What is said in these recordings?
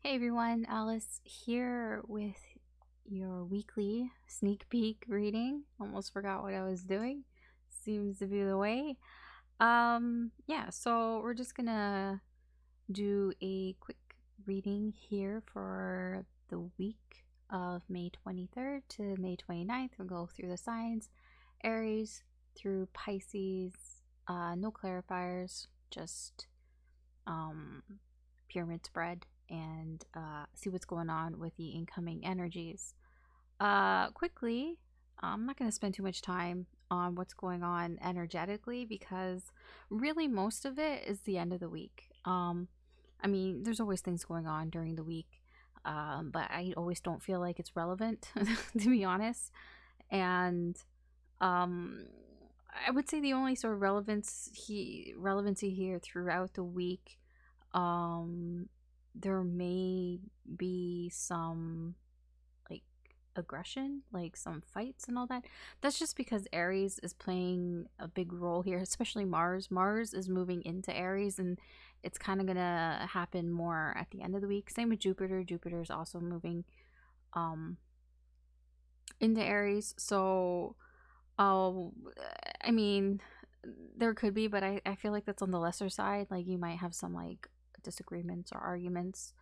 Hey everyone, Alice here with your weekly sneak peek reading. Almost forgot what I was doing. Seems to be the way. Yeah, so we're just gonna do a quick reading here for the week of May 23rd to May 29th. We'll go through the signs, Aries through Pisces, no clarifiers, just pyramid spread and see what's going on with the incoming energies. Quickly, I'm not going to spend too much time on what's going on energetically because really most of it is the end of the week. I mean, there's always things going on during the week, but I always don't feel like it's relevant, to be honest. And um, I would say the only sort of relevancy here throughout the week, um, there may be some like aggression, like some fights and all that. That's just because Aries is playing a big role here, especially Mars. Mars is moving into Aries, and it's kind of gonna happen more at the end of the week. Same with Jupiter. Jupiter is also moving um into Aries. So oh, I mean, there could be, but I feel like that's on the lesser side. Like you might have some like disagreements or arguments,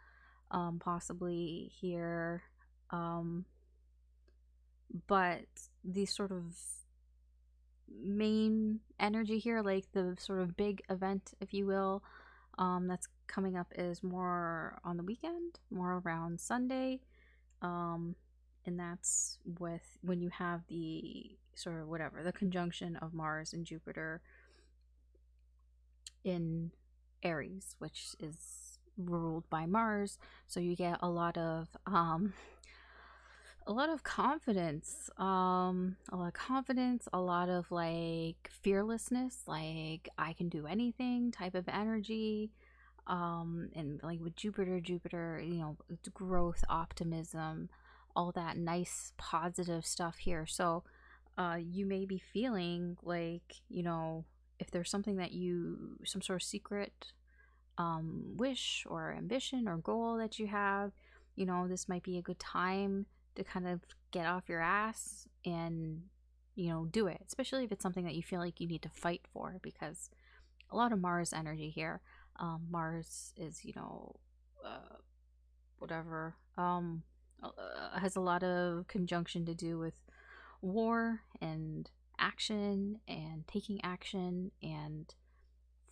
possibly here. Um, but the sort of main energy here, like the sort of big event, if you will, that's coming up is more on the weekend, more around Sunday. Um, and that's with when you have the sort of whatever the conjunction of Mars and Jupiter in Aries, which is ruled by Mars. So you get a lot of confidence, a lot of like fearlessness, like I can do anything type of energy. And like with Jupiter, you know, it's growth, optimism, all that nice positive stuff here. So you may be feeling like, you know, if there's something that some sort of secret wish or ambition or goal that you have, you know, this might be a good time to kind of get off your ass and, you know, do it, especially if it's something that you feel like you need to fight for, because a lot of Mars energy here. Mars is, you know, whatever, has a lot of conjunction to do with war and action and taking action and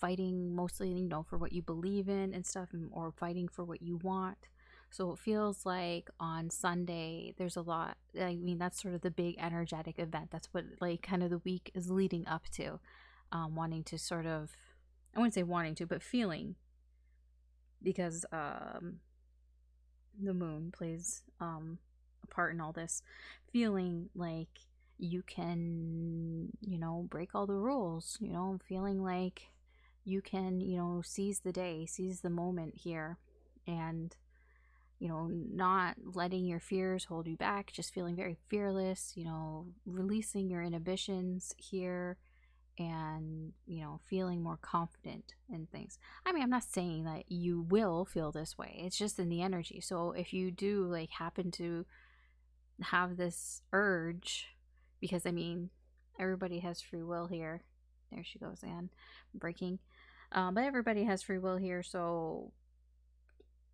fighting, mostly, you know, for what you believe in and stuff, or fighting for what you want. So it feels like on Sunday there's a lot. I mean, that's sort of the big energetic event. That's what like kind of the week is leading up to. Wanting to sort of, I wouldn't say wanting to, but feeling, because the moon plays a part in all this, feeling like you can, you know, break all the rules, you know, feeling like you can, you know, seize the day, seize the moment here, and, you know, not letting your fears hold you back, just feeling very fearless, you know, releasing your inhibitions here, and, you know, feeling more confident in things. I mean, I'm not saying that you will feel this way, it's just in the energy. So if you do like happen to have this urge, because I mean, everybody has free will here. There she goes, Anne, breaking. But everybody has free will here, so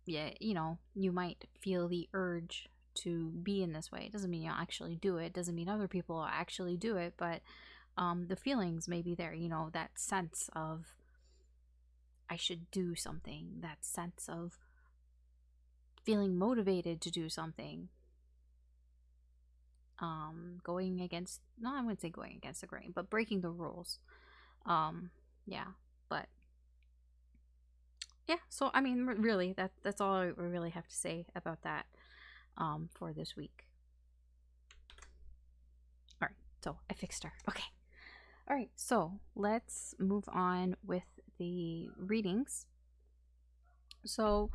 yeah, you know, you might feel the urge to be in this way. It doesn't mean you'll actually do it. It doesn't mean other people will actually do it, but the feelings may be there, you know, that sense of I should do something, that sense of feeling motivated to do something, going against, no, I wouldn't say going against the grain, but breaking the rules. Yeah, but yeah, so I mean, really, that's all I really have to say about that for this week. All right, so I fixed her. Okay. All right, so let's move on with the readings. So,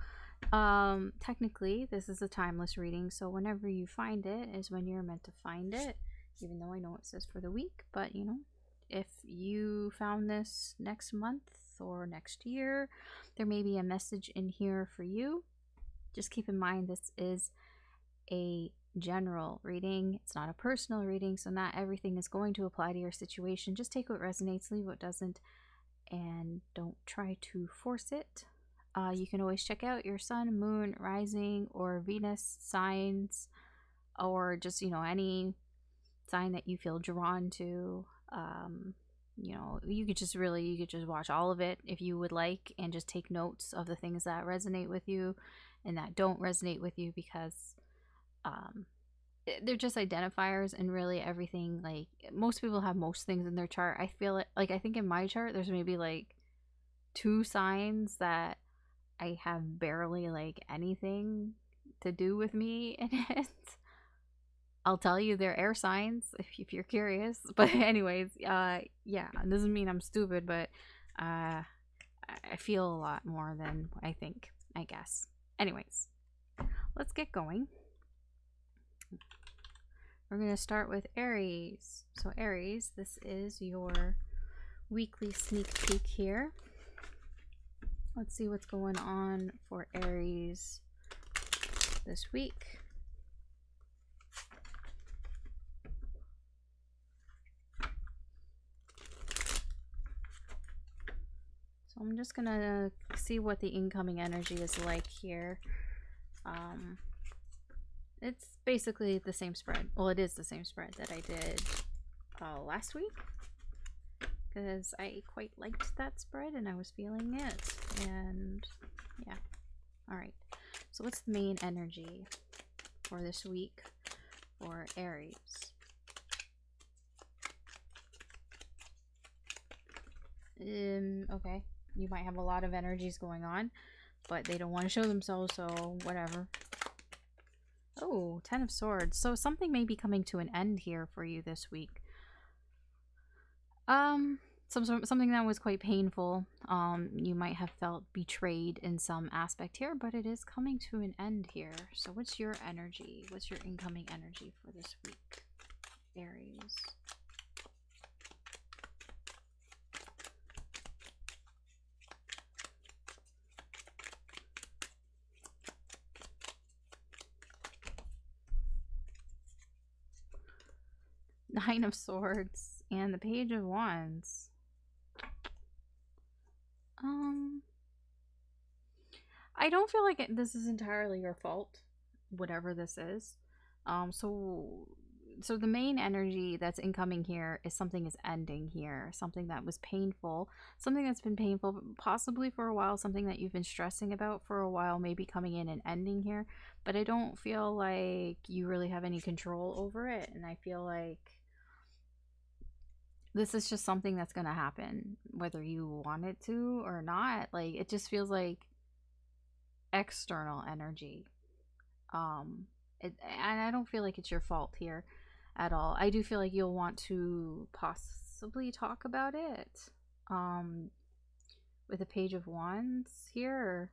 technically, this is a timeless reading, so whenever you find it is when you're meant to find it, even though I know it says for the week, but you know, if you found this next month or next year, there may be a message in here for you. Just keep in mind this is a general reading. It's not a personal reading, so not everything is going to apply to your situation. Just take what resonates, leave what doesn't, and don't try to force it. You can always check out your sun, moon, rising, or Venus signs, or just, you know, any sign that you feel drawn to. You know, you could just watch all of it if you would like, and just take notes of the things that resonate with you and that don't resonate with you, because they're just identifiers, and really everything, like, most people have most things in their chart. I feel it, like, I think in my chart there's maybe like 2 signs that I have barely like anything to do with me in it. I'll tell you they're air signs if you're curious. But anyways, yeah, it doesn't mean I'm stupid, but I feel a lot more than I think, I guess. Anyways, let's get going. We're going to start with Aries. So Aries, this is your weekly sneak peek here. Let's see what's going on for Aries this week. So I'm just gonna see what the incoming energy is like here. It's basically the same spread. Well, it is the same spread that I did last week, because I quite liked that spread and I was feeling it. And yeah, all right. So what's the main energy for this week for Aries? Okay, you might have a lot of energies going on, but they don't want to show themselves, so whatever. Oh, 10 of Swords. So something may be coming to an end here for you this week. Something that was quite painful. You might have felt betrayed in some aspect here, but it is coming to an end here. So what's your energy? What's your incoming energy for this week, Aries? Nine of Swords and the Page of Wands. I don't feel like this is entirely your fault, whatever this is. So the main energy that's incoming here is something is ending here, something that was painful, something that's been painful possibly for a while, something that you've been stressing about for a while, maybe coming in and ending here. But I don't feel like you really have any control over it, and I feel like this is just something that's going to happen whether you want it to or not. Like, it just feels like external energy. And I don't feel like it's your fault here at all. I do feel like you'll want to possibly talk about it with a Page of Wands here.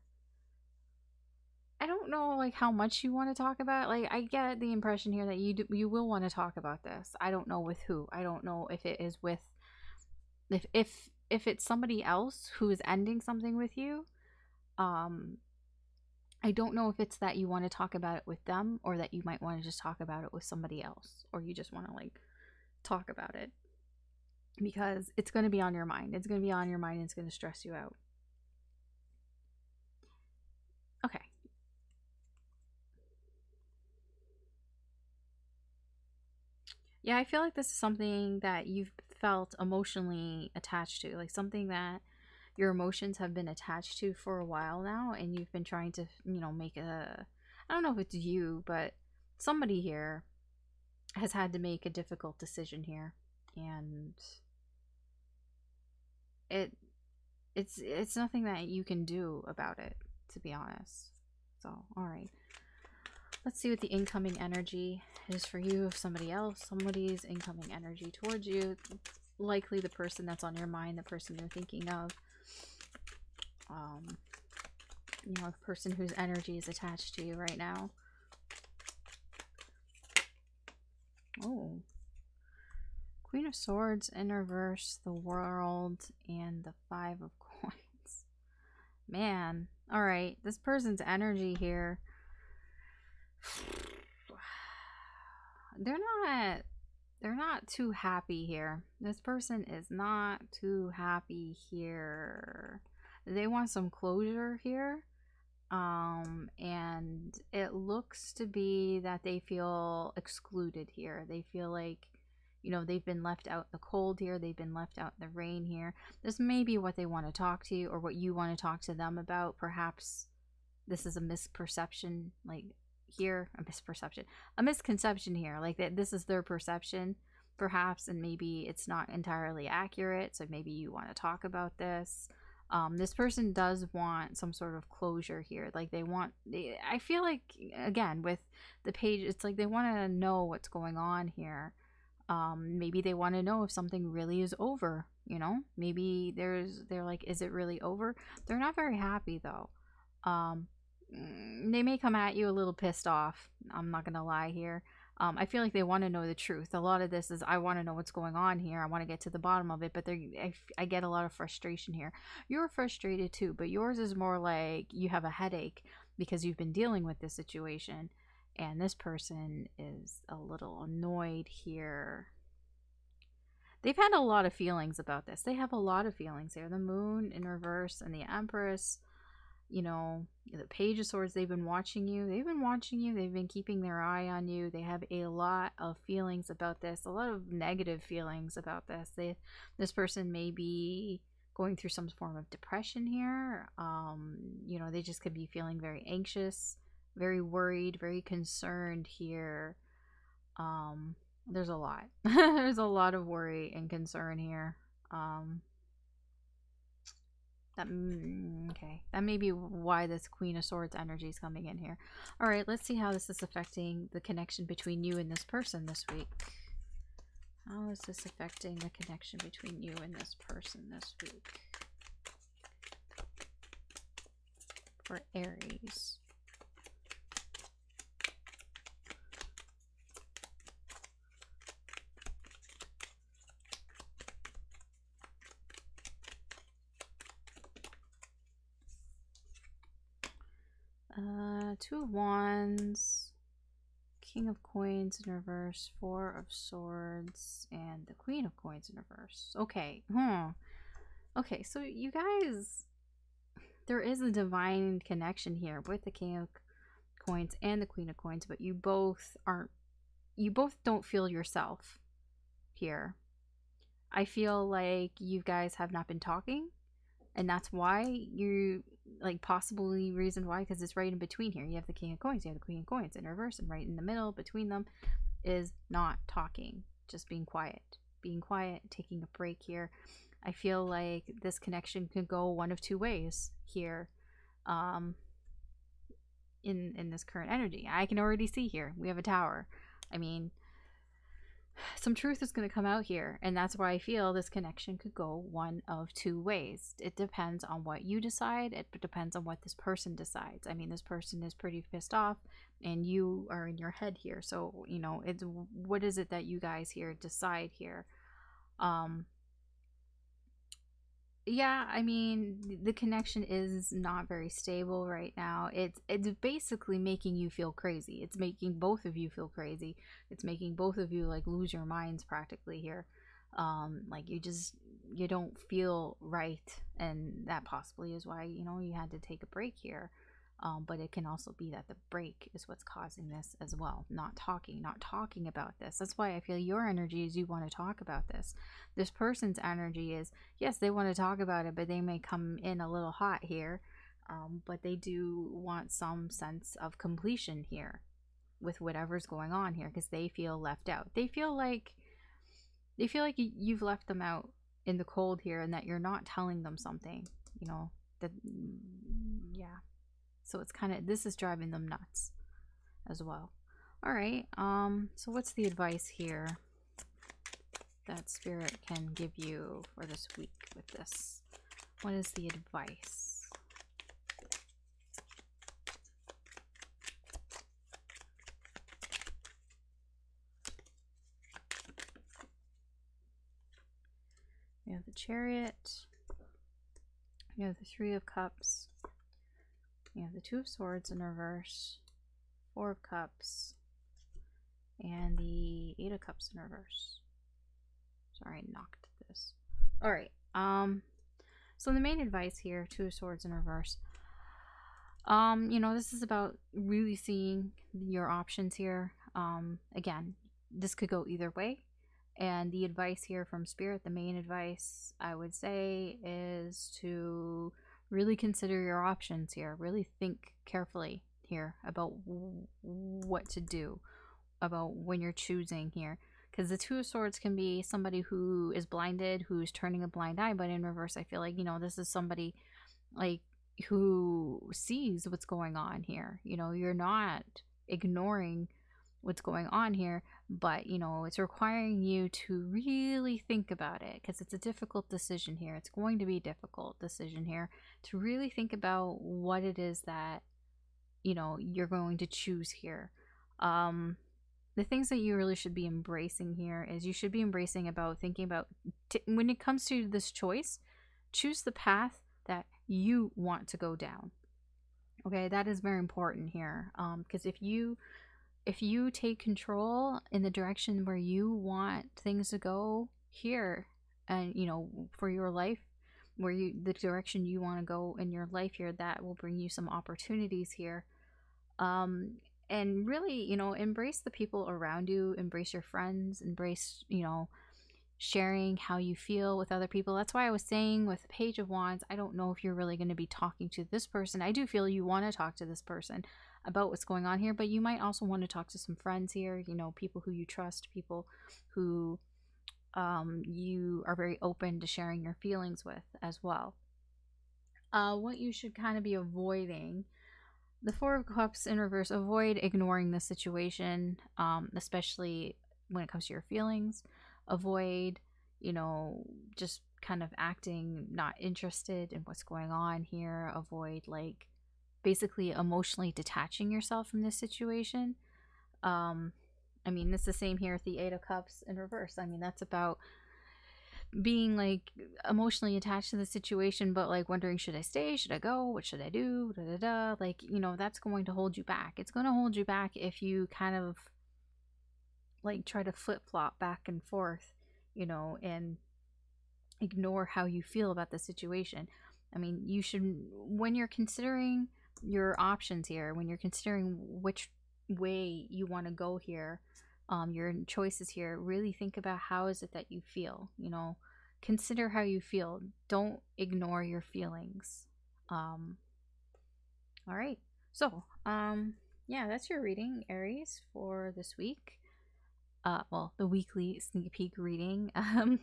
I don't know like how much you want to talk about. Like, I get the impression here that you will want to talk about this. I don't know with who. I don't know if it is with if it's somebody else who is ending something with you. I don't know if it's that you want to talk about it with them, or that you might want to just talk about it with somebody else, or you just want to like talk about it, because it's going to be on your mind. It's going to be on your mind and it's going to stress you out. Okay. Yeah, I feel like this is something that you've felt emotionally attached to, like something that your emotions have been attached to for a while now, and you've been trying to, you know, make a, I don't know if it's you, but somebody here has had to make a difficult decision here, and it's nothing that you can do about it, to be honest. So, all right. Let's see what the incoming energy is for you. If somebody else, somebody's incoming energy towards you, likely the person that's on your mind, the person you're thinking of. You know, the person whose energy is attached to you right now. Oh. Queen of Swords in reverse, the World, and the Five of Coins. Man. Alright, this person's energy here. They're not too happy here. This person is not too happy here. They want some closure here. And it looks to be that they feel excluded here. They feel like, you know, they've been left out in the cold here. They've been left out in the rain here. This may be what they want to talk to you or what you want to talk to them about. Perhaps this is a misperception, like here, a misconception here, like that this is their perception, perhaps, and maybe it's not entirely accurate. So maybe you want to talk about this. This person does want some sort of closure here. Like I feel like, again, with the page, it's like they want to know what's going on here. Maybe they want to know if something really is over, you know? Maybe they're like, is it really over? They're not very happy though. They may come at you a little pissed off. I'm not gonna lie here. I feel like they want to know the truth. A lot of this is, I want to know what's going on here. I want to get to the bottom of it, but I get a lot of frustration here. You're frustrated too, but yours is more like you have a headache because you've been dealing with this situation, and this person is a little annoyed here. They've had a lot of feelings about this. They have a lot of feelings here. The moon in reverse and the empress. You know, the page of swords, they've been watching you. They've been keeping their eye on you. They have a lot of feelings about this, a lot of negative feelings about this. This person may be going through some form of depression here. You know, they just could be feeling very anxious, very worried, very concerned here. There's a lot. There's a lot of worry and concern here. Okay, that may be why this Queen of Swords energy is coming in here. All right, let's see how this is affecting the connection between you and this person this week. How is this affecting the connection between you and this person this week? For Aries. Two of Wands, King of Coins in reverse, Four of Swords, and the Queen of Coins in reverse. Okay. Okay, so you guys, there is a divine connection here with the King of Coins and the Queen of Coins, but you both don't feel yourself here. I feel like you guys have not been talking, and that's why you, like, possibly reason why, because it's right in between here. You have the King of Coins, you have the Queen of Coins in reverse, and right in the middle between them is not talking, just being quiet, taking a break here. I feel like this connection could go one of two ways here, in this current energy. I can already see here we have a Tower. I mean, some truth is going to come out here, and that's why I feel this connection could go one of two ways. It depends on what you decide. It depends on what this person decides. I mean, this person is pretty pissed off, and you are in your head here. So, you know, it's, what is it that you guys here decide here? Yeah, I mean, the connection is not very stable right now. It's basically making you feel crazy. It's making both of you feel crazy. It's making both of you, like, lose your minds practically here. Like, you don't feel right, and that possibly is why, you know, you had to take a break here. But it can also be that the break is what's causing this as well. Not talking about this. That's why I feel your energy is you want to talk about this. This person's energy is, yes, they want to talk about it, but they may come in a little hot here. But they do want some sense of completion here with whatever's going on here, because they feel left out. They feel like you've left them out in the cold here, and that you're not telling them something, you know, that, yeah. So it's kind of, this is driving them nuts as well. All right. So what's the advice here that Spirit can give you for this week with this? What is the advice? We have the Chariot. We have the Three of Cups. You have the Two of Swords in reverse, Four of Cups, and the Eight of Cups in reverse. Sorry, I knocked this. All right. So the main advice here, Two of Swords in reverse. You know, this is about really seeing your options here. Again, this could go either way. And the advice here from Spirit, the main advice I would say is to really consider your options here. Really think carefully here about what to do, about when you're choosing here. Because the Two of Swords can be somebody who is blinded, who's turning a blind eye. But in reverse, I feel like, you know, this is somebody like who sees what's going on here. You know, you're not ignoring what's going on here, but you know, it's requiring you to really think about it, because it's a difficult decision here. It's going to be a difficult decision here to really think about what it is that, you know, you're going to choose here. The things that you really should be embracing here is you should be embracing about thinking about when it comes to this choice, choose the path that you want to go down. Okay, that is very important here, because if you take control in the direction where you want things to go here, and you know, for your life, where the direction you want to go in your life here, that will bring you some opportunities here. And really, you know, embrace the people around you, embrace your friends, embrace, you know, sharing how you feel with other people. That's why I was saying with the Page of Wands, I don't know if you're really going to be talking to this person. I do feel you want to talk to this person about what's going on here, but you might also want to talk to some friends here, you know, people who you trust, people who you are very open to sharing your feelings with as well. What you should kind of be avoiding, the Four of Cups in reverse, avoid ignoring the situation, especially when it comes to your feelings. Avoid, you know, just kind of acting not interested in what's going on here. Avoid, like, basically emotionally detaching yourself from this situation. I mean, it's the same here with the Eight of Cups in reverse. I mean, that's about being like emotionally attached to the situation, but like wondering, should I stay, should I go, what should I do, da, da, da. Like, you know, that's going to hold you back. It's going to hold you back if you kind of like try to flip-flop back and forth, you know, and ignore how you feel about the situation. I mean, you should, when you're considering your options here, when you're considering which way you want to go here, your choices here, really think about how is it that you feel. You know, consider how you feel. Don't ignore your feelings. All right, so yeah, that's your reading, Aries, for this week. Well, the weekly sneak peek reading.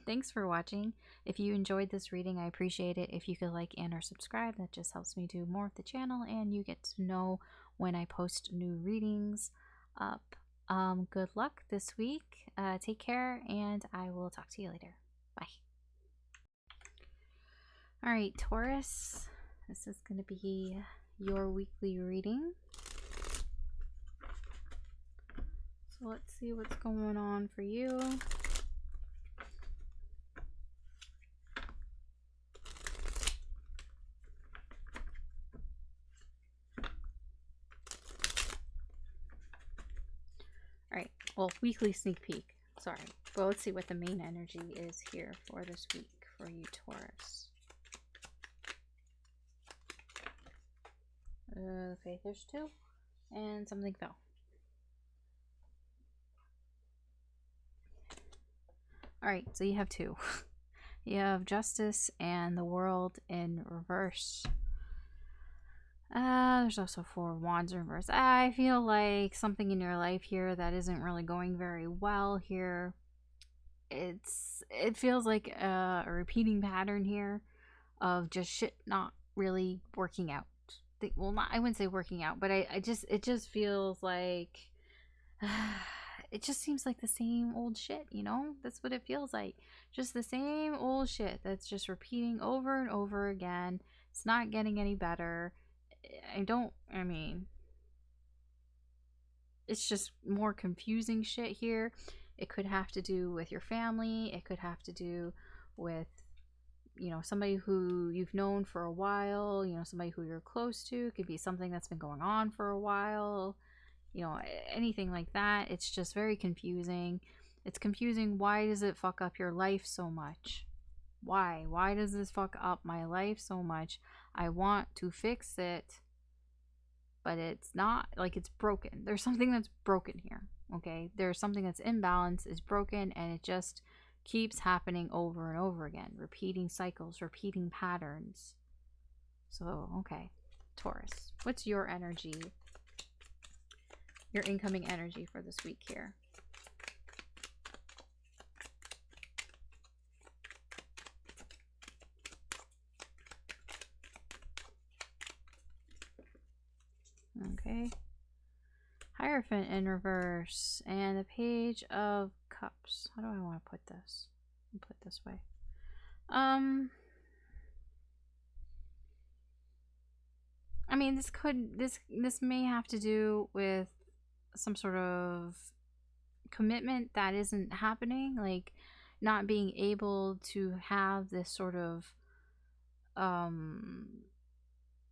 Thanks for watching. If you enjoyed this reading, I appreciate it. If you could like and or subscribe, that just helps me do more of the channel, and you get to know when I post new readings up. Good luck this week. Take care, and I will talk to you later. Bye. All right, Taurus, this is going to be your weekly reading. So let's see what's going on for you. All right, well, weekly sneak peek. Sorry. Well, let's see what the main energy is here for this week for you, Taurus. Okay, there's two, and something fell. All right, so you have two. You have Justice and the World in reverse. There's also Four of Wands in reverse. I feel like something in your life here that isn't really going very well here. It feels like a repeating pattern here of just shit not really working out. Well, not, I wouldn't say working out, but it just feels like it just seems like the same old shit, you know? That's what it feels like. Just the same old shit that's just repeating over and over again. It's not getting any better. I mean, it's just more confusing shit here. It could have to do with your family. It could have to do with, you know, somebody who you've known for a while, you know, somebody who you're close to. It could be something that's been going on for a while. you know, anything like that. It's just very confusing. It's confusing. Why does it fuck up your life so much? Why does this fuck up my life so much? I want to fix it, but it's not, like, it's broken. There's something that's broken here. Okay, there's something that's imbalanced, is broken, and it just keeps happening over and over again, repeating cycles, repeating patterns. So okay, Taurus, what's your energy, your incoming energy for this week here? Okay, Hierophant in reverse and the Page of Cups. How do I want to put this? I'll put it this way. I mean, this may have to do with some sort of commitment that isn't happening, like not being able to have this sort of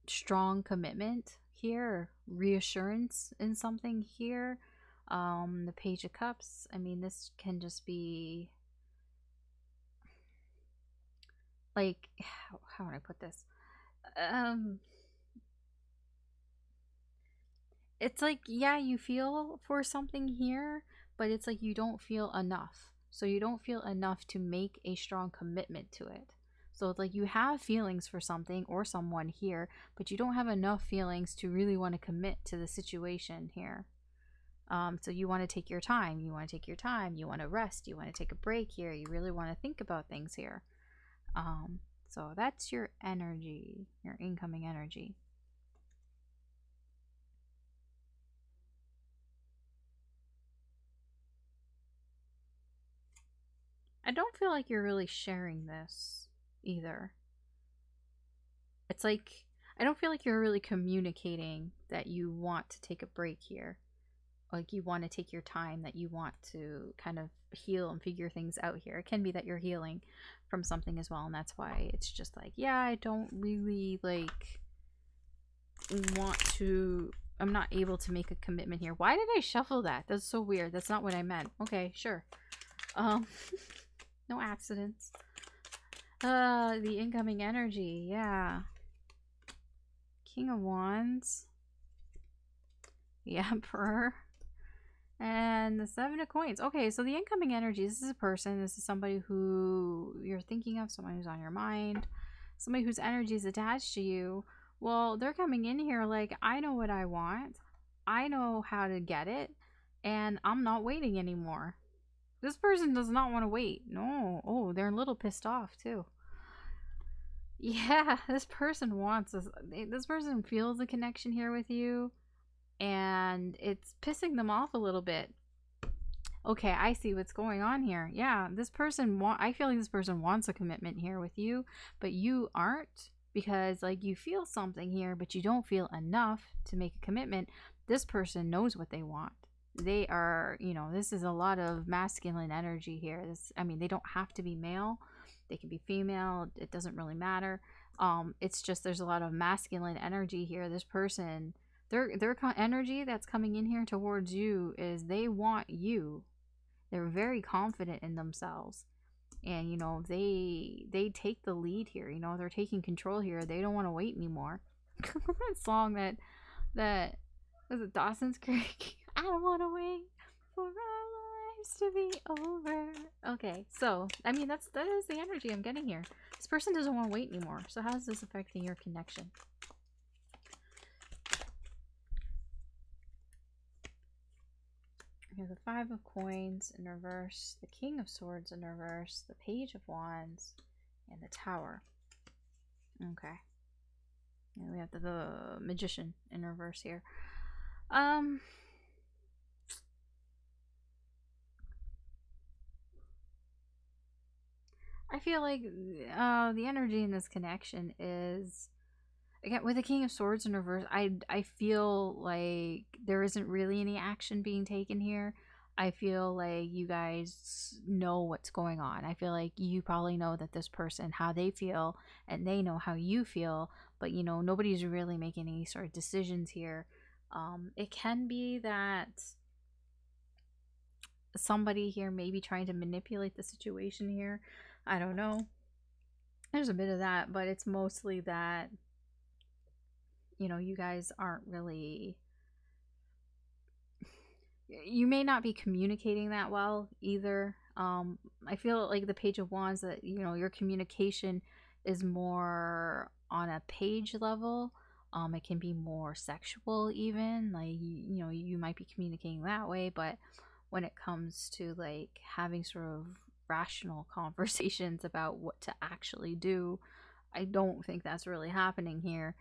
strong commitment here, reassurance in something here. The Page of Cups, I mean, this can just be like, how would I put this? It's like, yeah, you feel for something here, but it's like you don't feel enough. So you don't feel enough to make a strong commitment to it. So it's like you have feelings for something or someone here, but you don't have enough feelings to really want to commit to the situation here. So you want to take your time. You want to take your time. You want to rest. You want to take a break here. You really want to think about things here. So that's your energy, your incoming energy. I don't feel like you're really sharing this either. It's like, I don't feel like you're really communicating that you want to take a break here. Like you want to take your time, that you want to kind of heal and figure things out here. It can be that you're healing from something as well, and that's why it's just like, yeah, I don't really like want to, I'm not able to make a commitment here. Why did I shuffle that? That's so weird. That's not what I meant. Okay, sure. No accidents. The incoming energy, yeah. King of Wands. The Emperor. And the Seven of Coins. Okay, so the incoming energy, this is a person. This is somebody who you're thinking of, someone who's on your mind, somebody whose energy is attached to you. Well, they're coming in here like, I know what I want. I know how to get it. And I'm not waiting anymore. This person does not want to wait. No. Oh, they're a little pissed off too. Yeah, this person wants this. This person feels a connection here with you, and it's pissing them off a little bit. Okay, I see what's going on here. Yeah, this person I feel like this person wants a commitment here with you, but you aren't, because like you feel something here, but you don't feel enough to make a commitment. This person knows what they want. They are, you know, this is a lot of masculine energy here. This, I mean, they don't have to be male. They can be female. It doesn't really matter. It's just there's a lot of masculine energy here. This person, their energy that's coming in here towards you is they want you. They're very confident in themselves, and you know they take the lead here. You know, they're taking control here. They don't want to wait anymore. That song that was it, Dawson's Creek. I don't want to wait for our lives to be over. Okay, so I mean that is the energy I'm getting here. This person doesn't want to wait anymore. So how is this affecting your connection? We have the Five of Coins in reverse, the King of Swords in reverse, the Page of Wands, and the Tower. Okay. And we have the Magician in reverse here. I feel like the energy in this connection is, again, with the King of Swords in reverse, I feel like there isn't really any action being taken here. I feel like you guys know what's going on. I feel like you probably know that this person, how they feel, and they know how you feel, but you know, nobody's really making any sort of decisions here. It can be that somebody here may be trying to manipulate the situation here. I don't know. There's a bit of that, but it's mostly that, you know, you guys aren't really, you may not be communicating that well either. I feel like the Page of Wands, that, you know, your communication is more on a page level. It can be more sexual even, like, you know, you might be communicating that way, but when it comes to like having sort of rational conversations about what to actually do, I don't think that's really happening here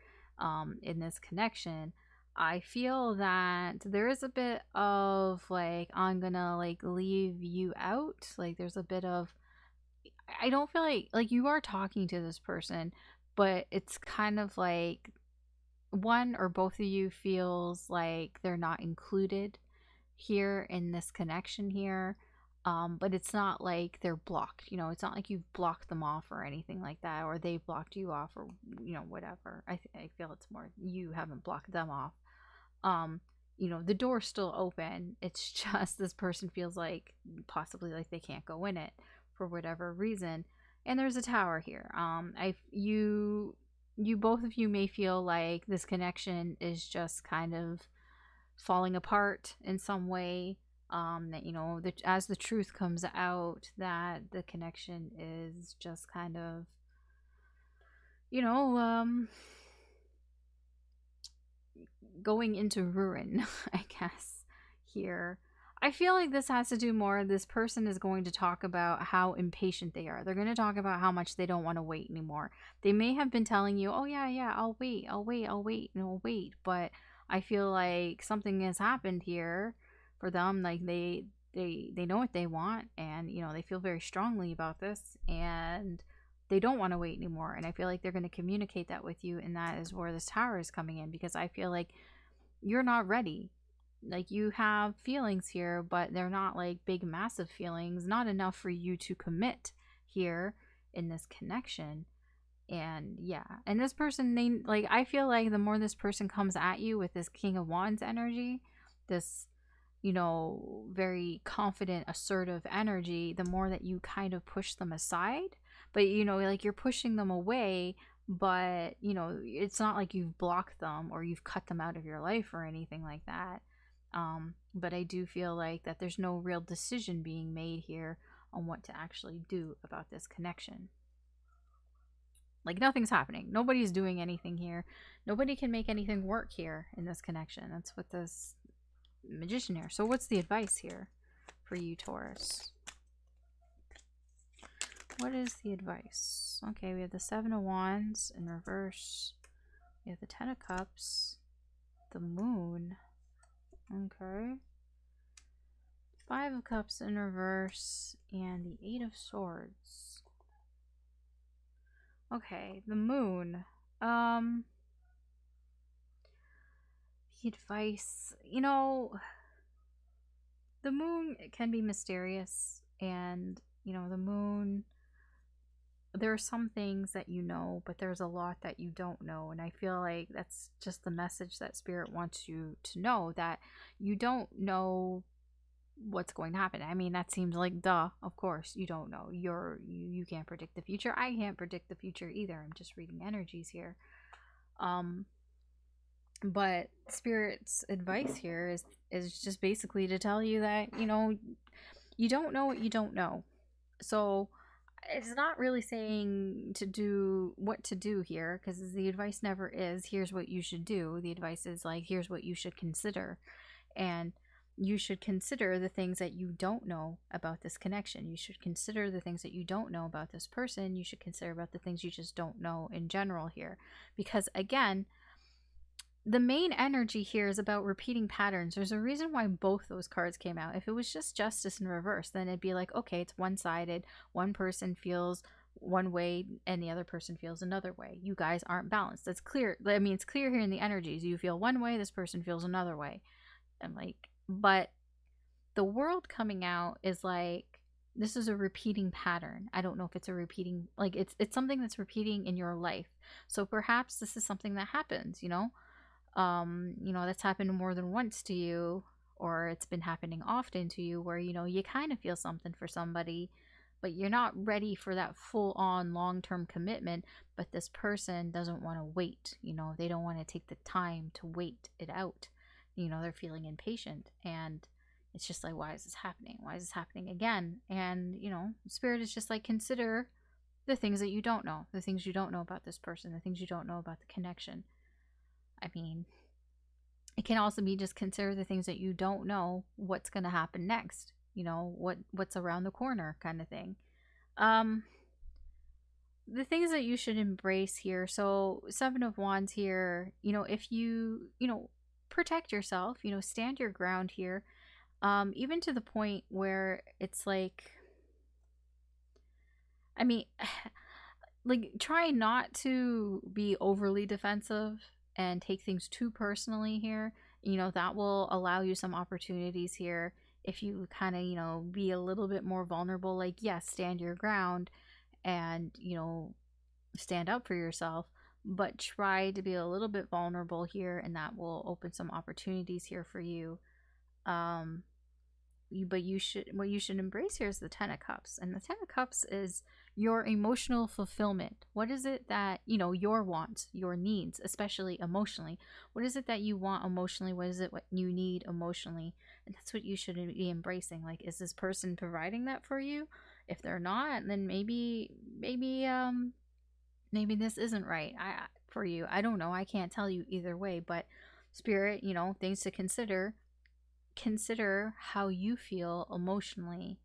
in this connection. I feel that there is a bit of like, I'm gonna like leave you out. Like, there's a bit of, I don't feel like you are talking to this person, but it's kind of like one or both of you feels like they're not included here in this connection here. But it's not like they're blocked, you know, it's not like you've blocked them off or anything like that, or they blocked you off, or, you know, whatever. I feel it's more you haven't blocked them off. um you know, the door's still open, it's just this person feels like possibly like they can't go in it for whatever reason. And there's a tower here. You both of you may feel like this connection is just kind of falling apart in some way. That, you know, as the truth comes out, that the connection is just kind of, you know, going into ruin, I guess, here. I feel like this has to do more, this person is going to talk about how impatient they are. They're going to talk about how much they don't want to wait anymore. They may have been telling you, oh yeah, I'll wait, I'll wait. But I feel like something has happened here for them. Like they know what they want, and, you know, they feel very strongly about this, and they don't want to wait anymore. And I feel like they're going to communicate that with you, and that is where this tower is coming in, because I feel like you're not ready. Like, you have feelings here, but they're not like big massive feelings, not enough for you to commit here in this connection. And yeah, and this person, they like, I feel like the more this person comes at you with this King of Wands energy, this, you know, very confident, assertive energy, the more that you kind of push them aside. But, you know, like, you're pushing them away, but, you know, it's not like you've blocked them or you've cut them out of your life or anything like that. But I do feel like that there's no real decision being made here on what to actually do about this connection. Like, nothing's happening. Nobody's doing anything here. Nobody can make anything work here in this connection. That's what this Magician here. So what's the advice here for you, Taurus? What is the advice? Okay, we have the Seven of Wands in reverse. We have the Ten of Cups. The Moon. Okay. Five of Cups in reverse. And the Eight of Swords. Okay, the Moon. The advice, you know, the Moon can be mysterious, and, you know, the Moon, there are some things that you know, but there's a lot that you don't know. And I feel like that's just the message that Spirit wants you to know, that you don't know what's going to happen. I mean, that seems like duh, of course you don't know. You can't predict the future. I can't predict the future either. I'm just reading energies here. But Spirit's advice here is just basically to tell you that, you know, you don't know what you don't know. So it's not really saying to do what to do here, because the advice never is here's what you should do. The advice is like, here's what you should consider. And you should consider the things that you don't know about this connection. You should consider the things that you don't know about this person. You should consider about the things you just don't know in general here. Because again, the main energy here is about repeating patterns. There's a reason why both those cards came out. If it was just Justice in reverse, then it'd be like, okay, it's one-sided. One person feels one way and the other person feels another way. You guys aren't balanced. That's clear. I mean, it's clear here in the energies. You feel one way, this person feels another way. And like, but the World coming out is like, this is a repeating pattern. I don't know if it's a repeating, like, it's something that's repeating in your life. So perhaps this is something that happens, you know? You know, that's happened more than once to you, or it's been happening often to you, where, you know, you kind of feel something for somebody, but you're not ready for that full on long term commitment. But this person doesn't want to wait, you know, they don't want to take the time to wait it out. You know, they're feeling impatient, and it's just like, why is this happening? Why is this happening again? And, you know, Spirit is just like, consider the things that you don't know, the things you don't know about this person, the things you don't know about the connection. I mean, it can also be just consider the things that you don't know what's going to happen next. You know, what's around the corner kind of thing. Um the things that you should embrace here. So, 7 of Wands here, you know, if you know, protect yourself, you know, stand your ground here. Even to the point where it's like, I mean, like, try not to be overly defensive and take things too personally here. You know, that will allow you some opportunities here if you kind of, you know, be a little bit more vulnerable. Like, yes, stand your ground and, you know, stand up for yourself, but try to be a little bit vulnerable here, and that will open some opportunities here for you. Um, but you should, what you should embrace here is the 10 of Cups, and the 10 of Cups is your emotional fulfillment. What is it that, you know, your wants, your needs, especially emotionally? What is it that you want emotionally? What is it what you need emotionally? And that's what you should be embracing. Like, is this person providing that for you? If they're not, then maybe this isn't right for you. I don't know, I can't tell you either way, but Spirit, you know, things to consider how you feel emotionally,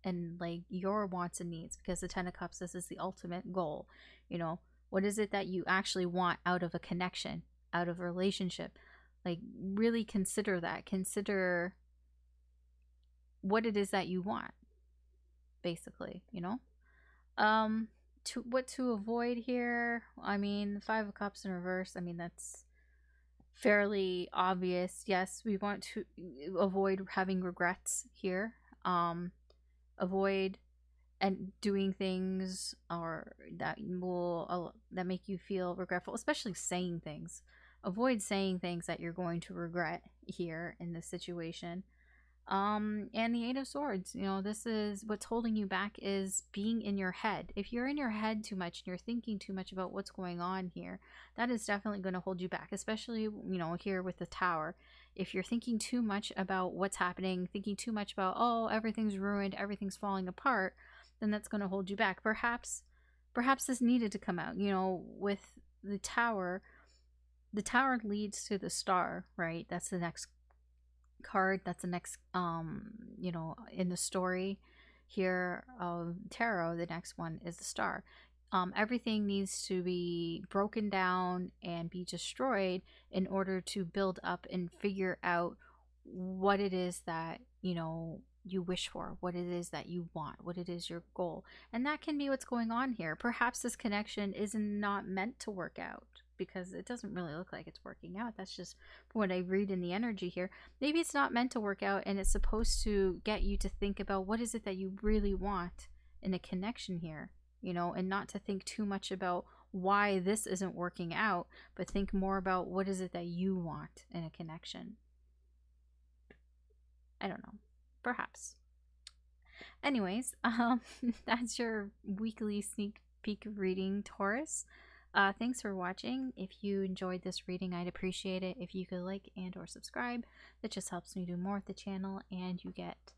and like your wants and needs, because the 10 of Cups, this is the ultimate goal. You know, what is it that you actually want out of a connection, out of a relationship? Like, really consider that. Consider what it is that you want, basically, you know. To what to avoid here, I mean, 5 of Cups in reverse, I mean, that's fairly obvious. Yes, we want to avoid having regrets here. Avoid and doing things or that make you feel regretful, especially saying things. Avoid saying things that you're going to regret here in this situation. And the 8 of Swords, you know, this is what's holding you back, is being in your head. If you're in your head too much and you're thinking too much about what's going on here, that is definitely going to hold you back, especially, you know, here with the Tower. If you're thinking too much about what's happening, thinking too much about, oh, everything's ruined, everything's falling apart, then that's going to hold you back. Perhaps this needed to come out, you know, with the Tower. The Tower leads to the Star, right? That's the next card, that's the next, you know, in the story here of tarot. The next one is the Star. Everything needs to be broken down and be destroyed in order to build up and figure out what it is that, you know, you wish for, what it is that you want, what it is your goal. And that can be what's going on here. Perhaps this connection is not meant to work out, because it doesn't really look like it's working out. That's just what I read in the energy here. Maybe it's not meant to work out, and it's supposed to get you to think about what is it that you really want in a connection here, you know, and not to think too much about why this isn't working out, but think more about what is it that you want in a connection. I don't know. Perhaps. Anyways, that's your weekly sneak peek reading, Taurus. Thanks for watching. If you enjoyed this reading, I'd appreciate it if you could like and or subscribe. That just helps me do more with the channel, and you get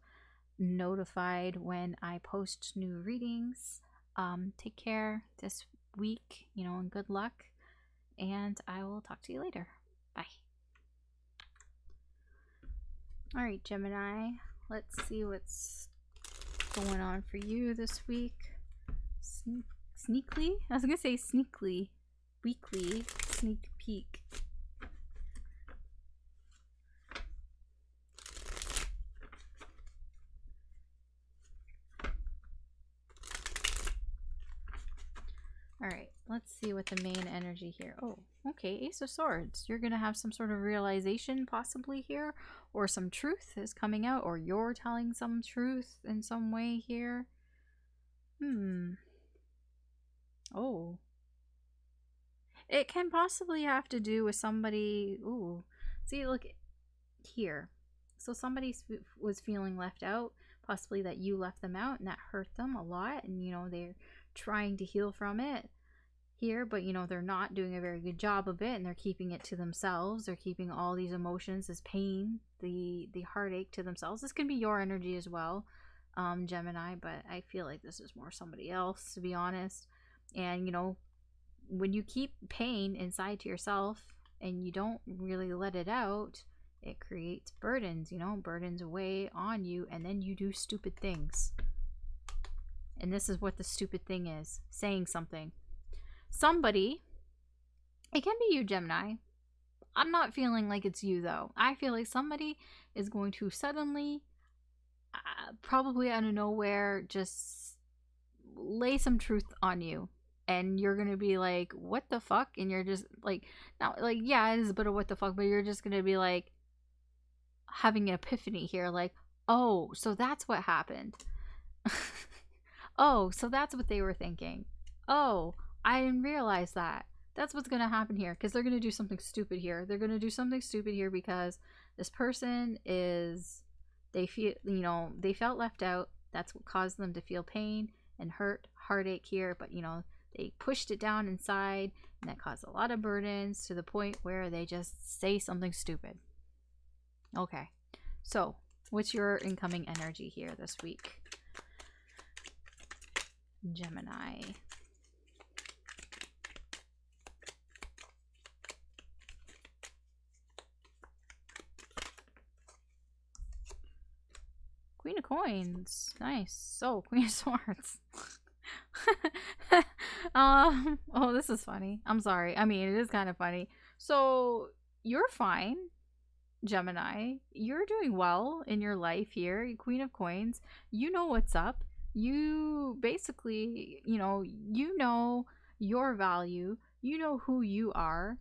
notified when I post new readings. Take care this week, you know, and good luck, and I will talk to you later. Bye. All right, Gemini, let's see what's going on for you this week. Sneakly? I was gonna say sneakly. Weekly sneak peek. Alright, let's see what the main energy here. Oh, okay, Ace of Swords. You're gonna have some sort of realization possibly here, or some truth is coming out, or you're telling some truth in some way here. Oh. It can possibly have to do with somebody. Ooh, see, look here. So somebody was feeling left out, possibly that you left them out and that hurt them a lot, and they're trying to heal from it here, but they're not doing a very good job of it, and they're keeping it to themselves. They're keeping all these emotions, this pain, the heartache to themselves. This can be your energy as well, Gemini, but I feel like this is more somebody else, to be honest. And when you keep pain inside to yourself and you don't really let it out, it creates burdens, burdens away on you, and then you do stupid things. And this is what the stupid thing is, saying something. Somebody, it can be you, Gemini. I'm not feeling like it's you, though. I feel like somebody is going to suddenly, probably out of nowhere, just lay some truth on you. And you're going to be like, what the fuck? And you're just like, not like, yeah, it is a bit of what the fuck, but you're just going to be like, having an epiphany here, like, oh, so that's what happened. Oh, so that's what they were thinking. Oh, I didn't realize that. That's what's going to happen here, because they're going to do something stupid here. They're going to do something stupid here because this person is, they feel, they felt left out. That's what caused them to feel pain and heartache here, but they pushed it down inside, and that caused a lot of burdens to the point where they just say something stupid. Okay, so what's your incoming energy here this week, Gemini? Queen of Coins. Nice. So, Queen of Swords. Oh, this is funny. I'm sorry. I mean, it is kind of funny. So, you're fine, Gemini. You're doing well in your life here. Queen of Coins. You know what's up. You basically, you know your value. You know who you are.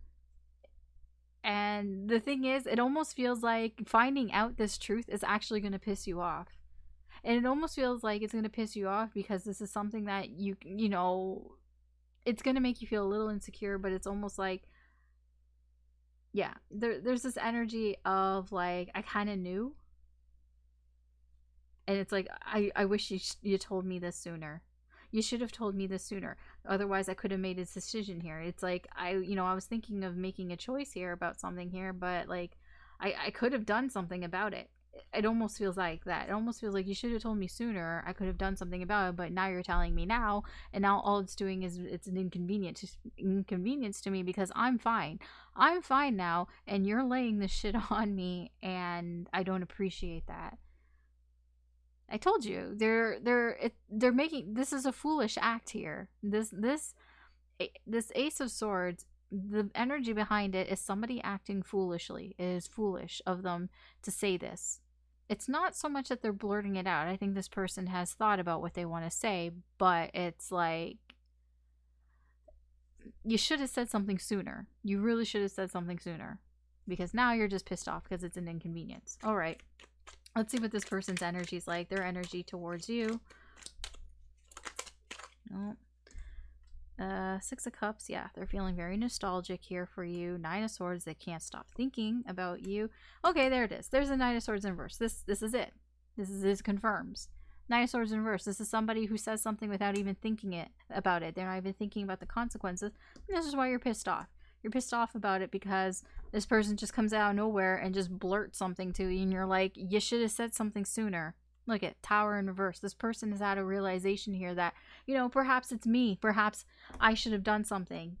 And the thing is, it almost feels like finding out this truth is actually going to piss you off. And it almost feels like it's going to piss you off because this is something that it's going to make you feel a little insecure, but it's almost like, yeah, there's this energy of like, I kind of knew. And it's like, I wish you told me this sooner. You should have told me this sooner. Otherwise, I could have made a decision here. It's like, I was thinking of making a choice here about something here, but like, I could have done something about it. It almost feels like that. It almost feels like you should have told me sooner. I could have done something about it, but now you're telling me now, and now all it's doing is it's an inconvenience to me because I'm fine. I'm fine now, and you're laying this shit on me, and I don't appreciate that. I told you they're making this is a foolish act here. This Ace of Swords, the energy behind it is somebody acting foolishly. It is foolish of them to say this. It's not so much that they're blurting it out. I think this person has thought about what they want to say, but it's like, you should have said something sooner. You really should have said something sooner, because now you're just pissed off because it's an inconvenience. All right. Let's see what this person's energy is like. Their energy towards you. No. Six of Cups. Yeah, they're feeling very nostalgic here for you. Nine of Swords. They can't stop thinking about you. Okay, there it is. There's a Nine of Swords in reverse. This is it. This confirms. Nine of Swords in reverse. This is somebody who says something without even thinking about it. They're not even thinking about the consequences. And this is why you're pissed off. You're pissed off about it because this person just comes out of nowhere and just blurts something to you, and you're like, you should have said something sooner. Look at Tower in reverse. This person has had a realization here that, perhaps it's me. Perhaps I should have done something,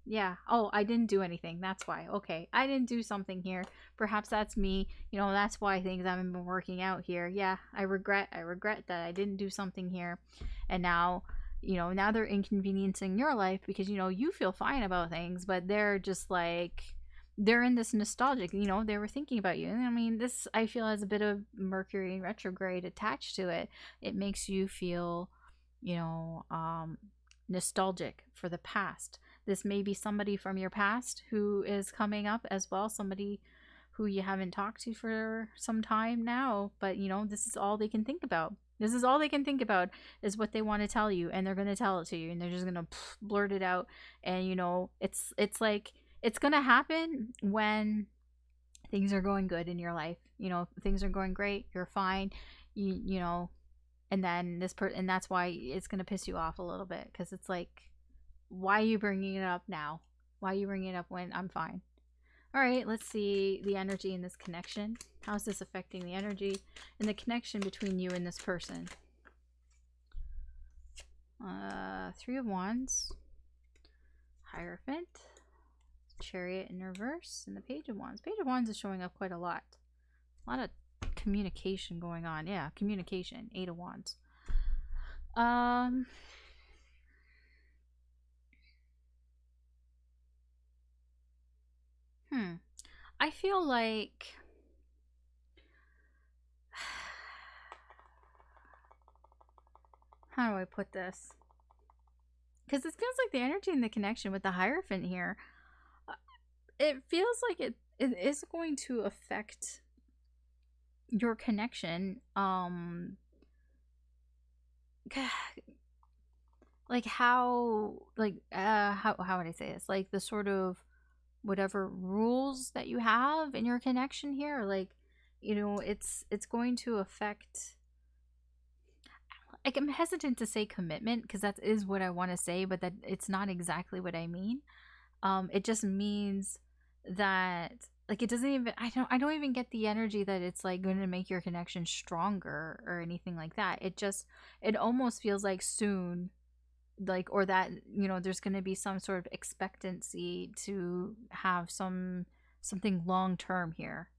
Yeah. Oh, I didn't do anything. That's why. Okay. I didn't do something here. Perhaps that's me. That's why things haven't been working out here. Yeah. I regret that I didn't do something here. And now, now they're inconveniencing your life because, you feel fine about things, but they're just like, they're in this nostalgic, they were thinking about you. And I mean, this, I feel, has a bit of Mercury retrograde attached to it. It makes you feel, nostalgic for the past. This may be somebody from your past who is coming up as well, somebody who you haven't talked to for some time now, but this is all they can think about. This is all they can think about, is what they want to tell you, and they're going to tell it to you, and they're just going to blurt it out. And you know, it's like it's going to happen when things are going good in your life. You know, things are going great, you're fine. You know, and then and that's why it's going to piss you off a little bit, cuz it's like, why are you bringing it up now? Why are you bringing it up when I'm fine? All right, let's see the energy in this connection. How's this affecting the energy and the connection between you and this person? Three of Wands, Hierophant, Chariot in reverse, and the Page of Wands. Page of Wands is showing up quite a lot. A lot of communication going on. Yeah, communication. Eight of Wands. I feel like how do I put this? Because it feels like the energy and the connection with the Hierophant here, it feels like it is going to affect your connection. Like how would I say this? Like the sort of whatever rules that you have in your connection here, like, you know, it's going to affect, like, I'm hesitant to say commitment because that is what I want to say, but that it's not exactly what I mean. It just means that, like, it doesn't even, I don't even get the energy that it's like going to make your connection stronger or anything like that. It almost feels like soon, like, or that, you know, there's going to be some sort of expectancy to have something long term here.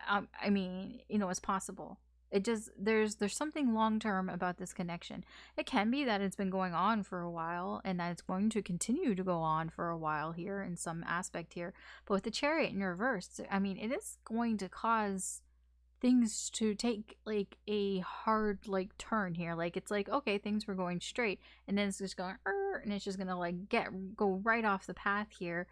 I mean, you know, it's possible. It just, there's something long term about this connection. It can be that it's been going on for a while and that it's going to continue to go on for a while here in some aspect here. But with the Chariot in reverse, I mean, it is going to cause things to take like a hard like turn here. Like, it's like, okay, things were going straight and then it's just going and it's just gonna like go right off the path here.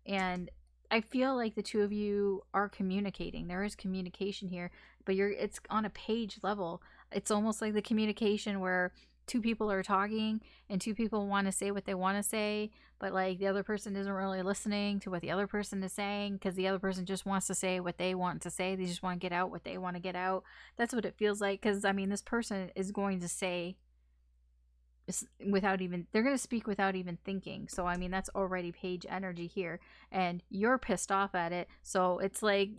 And I feel like the two of you are communicating. There is communication here, but it's on a page level. It's almost like the communication where two people are talking and two people want to say what they want to say, but like the other person isn't really listening to what the other person is saying because the other person just wants to say what they want to say. They just want to get out what they want to get out. That's what it feels like, because I mean, this person is going to say they're going to speak without even thinking. So I mean, that's already page energy here, and you're pissed off at it. So it's like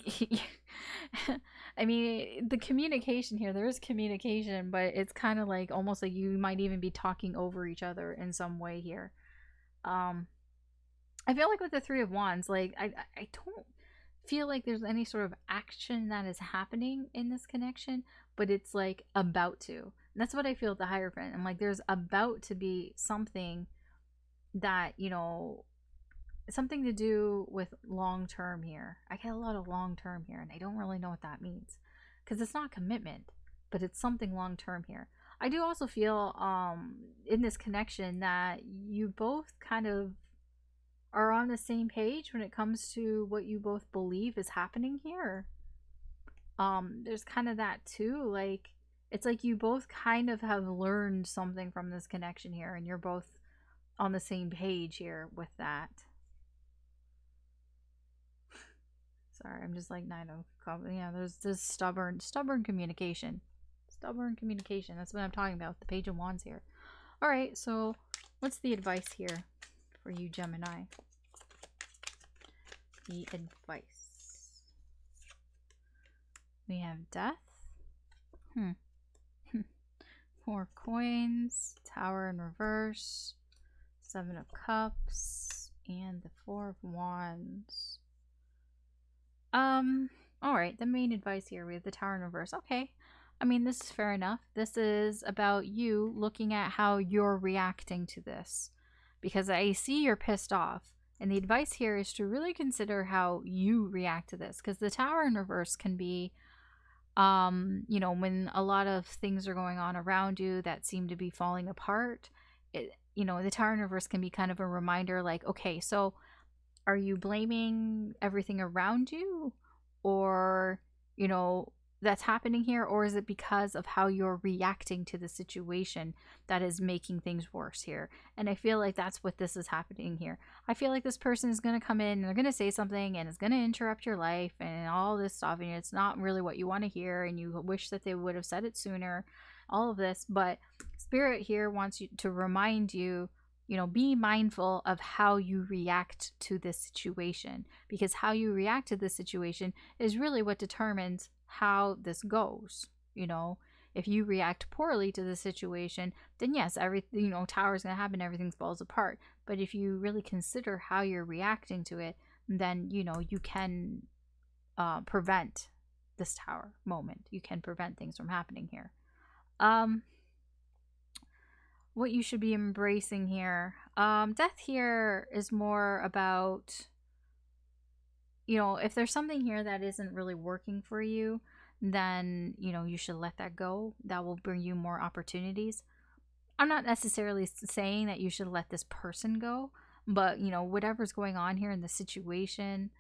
I mean, the communication here, there is communication, but it's kind of like almost like you might even be talking over each other in some way here. I feel like with the Three of Wands, like I don't feel like there's any sort of action that is happening in this connection, but it's like about to. And that's what I feel with the Hierophant. I'm like, there's about to be something that, you know, something to do with long term here. I get a lot of long term here, and I don't really know what that means because it's not commitment, but it's something long term here. I do also feel in this connection that you both kind of are on the same page when it comes to what you both believe is happening here. There's kind of that too, like it's like you both kind of have learned something from this connection here, and you're both on the same page here with that. Sorry, I'm just like Nine of, yeah, there's this stubborn communication. Stubborn communication. That's what I'm talking about. The Page of Wands here. All right, so what's the advice here for you, Gemini? The advice. We have Death. 4 coins, Tower in reverse, 7 of Cups, and the 4 of Wands. Alright, the main advice here, we have the Tower in reverse. Okay, I mean, this is fair enough. This is about you looking at how you're reacting to this, because I see you're pissed off, and the advice here is to really consider how you react to this, because the Tower in reverse can be you know, when a lot of things are going on around you that seem to be falling apart, you know, the Tower in reverse can be kind of a reminder, like, okay, so are you blaming everything around you, or, you know, that's happening here, or is it because of how you're reacting to the situation that is making things worse here? And I feel like that's what this is happening here. I feel like this person is going to come in and they're going to say something and it's going to interrupt your life and all this stuff, and it's not really what you want to hear, and you wish that they would have said it sooner, all of this. But Spirit here wants you to remind you, you know, be mindful of how you react to this situation, because how you react to this situation is really what determines how this goes. You know, if you react poorly to the situation, then yes, everything, you know, tower's gonna happen, everything falls apart. But if you really consider how you're reacting to it, then you know you can prevent this tower moment. You can prevent things from happening here. What you should be embracing here. Death here is more about, you know, if there's something here that isn't really working for you, then, you know, you should let that go. That will bring you more opportunities. I'm not necessarily saying that you should let this person go, but, you know, whatever's going on here in the situation,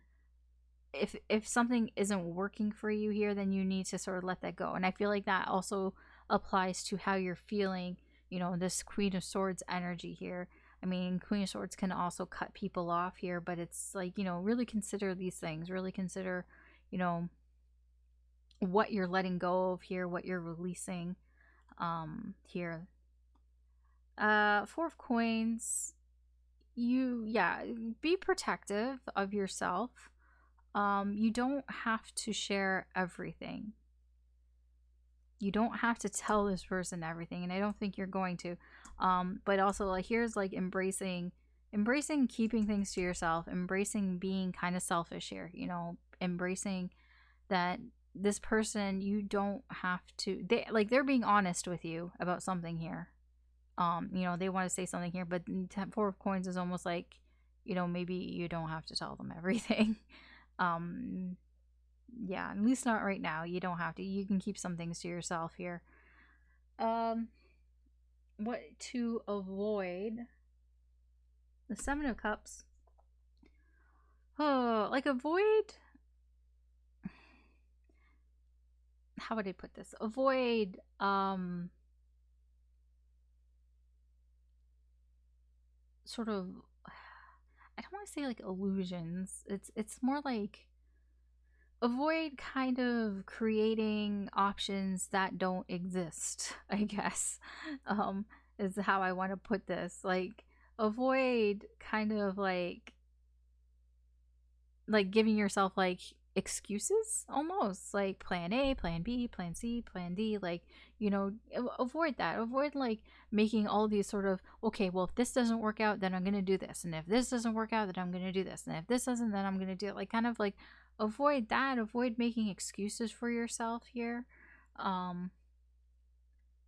if something isn't working for you here, then you need to sort of let that go. And I feel like that also applies to how you're feeling, you know, this Queen of Swords energy here. I mean, Queen of Swords can also cut people off here, but it's like, you know, really consider these things. Really consider, you know, what you're letting go of here, what you're releasing here. Four of Coins. Yeah, be protective of yourself. You don't have to share everything. You don't have to tell this person everything, and I don't think you're going to. But also, like, here's like embracing keeping things to yourself, embracing being kind of selfish here, you know, embracing that this person, you don't have to, they're being honest with you about something here. You know, they want to say something here, but Four of Coins is almost like, you know, maybe you don't have to tell them everything. Yeah, at least not right now. You don't have to. You can keep some things to yourself here. What to avoid? The Seven of Cups. Oh, like avoid, how would I put this? Avoid sort of, I don't want to say like illusions. It's more like avoid kind of creating options that don't exist, I guess. Is how I want to put this. Like avoid kind of like giving yourself like excuses, almost like plan A, plan B, plan C, plan D, like, you know, avoid that. Avoid like making all these sort of, okay, well, if this doesn't work out, then I'm going to do this, and if this doesn't work out, then I'm going to do this, and if this doesn't, then I'm going to do it. Like kind of like avoid that. Avoid making excuses for yourself here,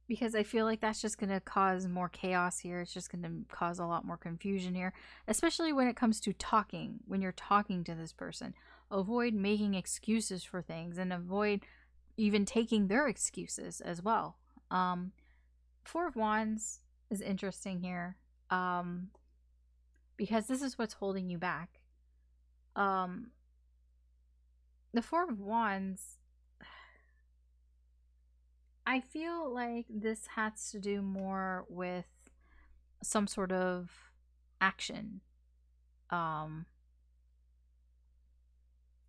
because I feel like that's just going to cause more chaos here. It's just going to cause a lot more confusion here, especially when it comes to talking. When you're talking to this person, avoid making excuses for things, and avoid even taking their excuses as well. Four of Wands is interesting here, because this is what's holding you back. The Four of Wands, I feel like this has to do more with some sort of action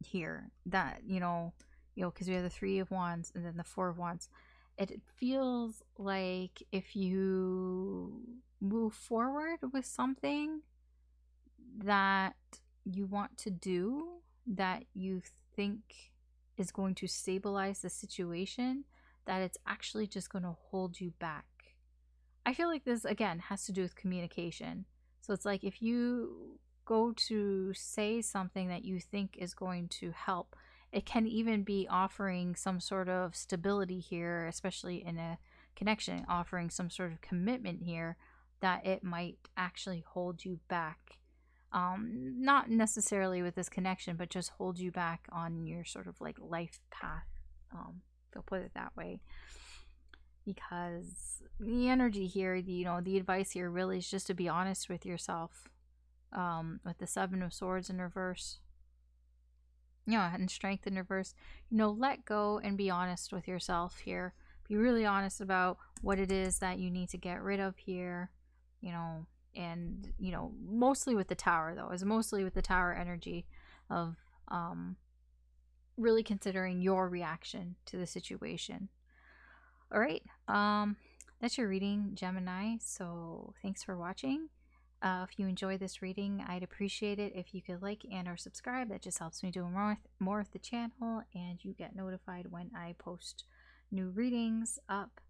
here, that, you know, because we have the Three of Wands and then the Four of Wands. It feels like if you move forward with something that you want to do, that you think is going to stabilize the situation, that it's actually just going to hold you back. I feel like this, again, has to do with communication. So it's like if you go to say something that you think is going to help, it can even be offering some sort of stability here, especially in a connection, offering some sort of commitment here, that it might actually hold you back. Not necessarily with this connection, but just hold you back on your sort of like life path. If I'll put it that way. Because the energy here, you know, the advice here really is just to be honest with yourself. With the Seven of Swords in reverse. Yeah, and strength in reverse. You know, let go and be honest with yourself here. Be really honest about what it is that you need to get rid of here, you know, and, you know, mostly with the tower, though, is mostly with the tower energy of really considering your reaction to the situation. All right, that's your reading, Gemini. So thanks for watching. If you enjoy this reading, I'd appreciate it if you could like and or subscribe. That just helps me do more with the channel, and you get notified when I post new readings up.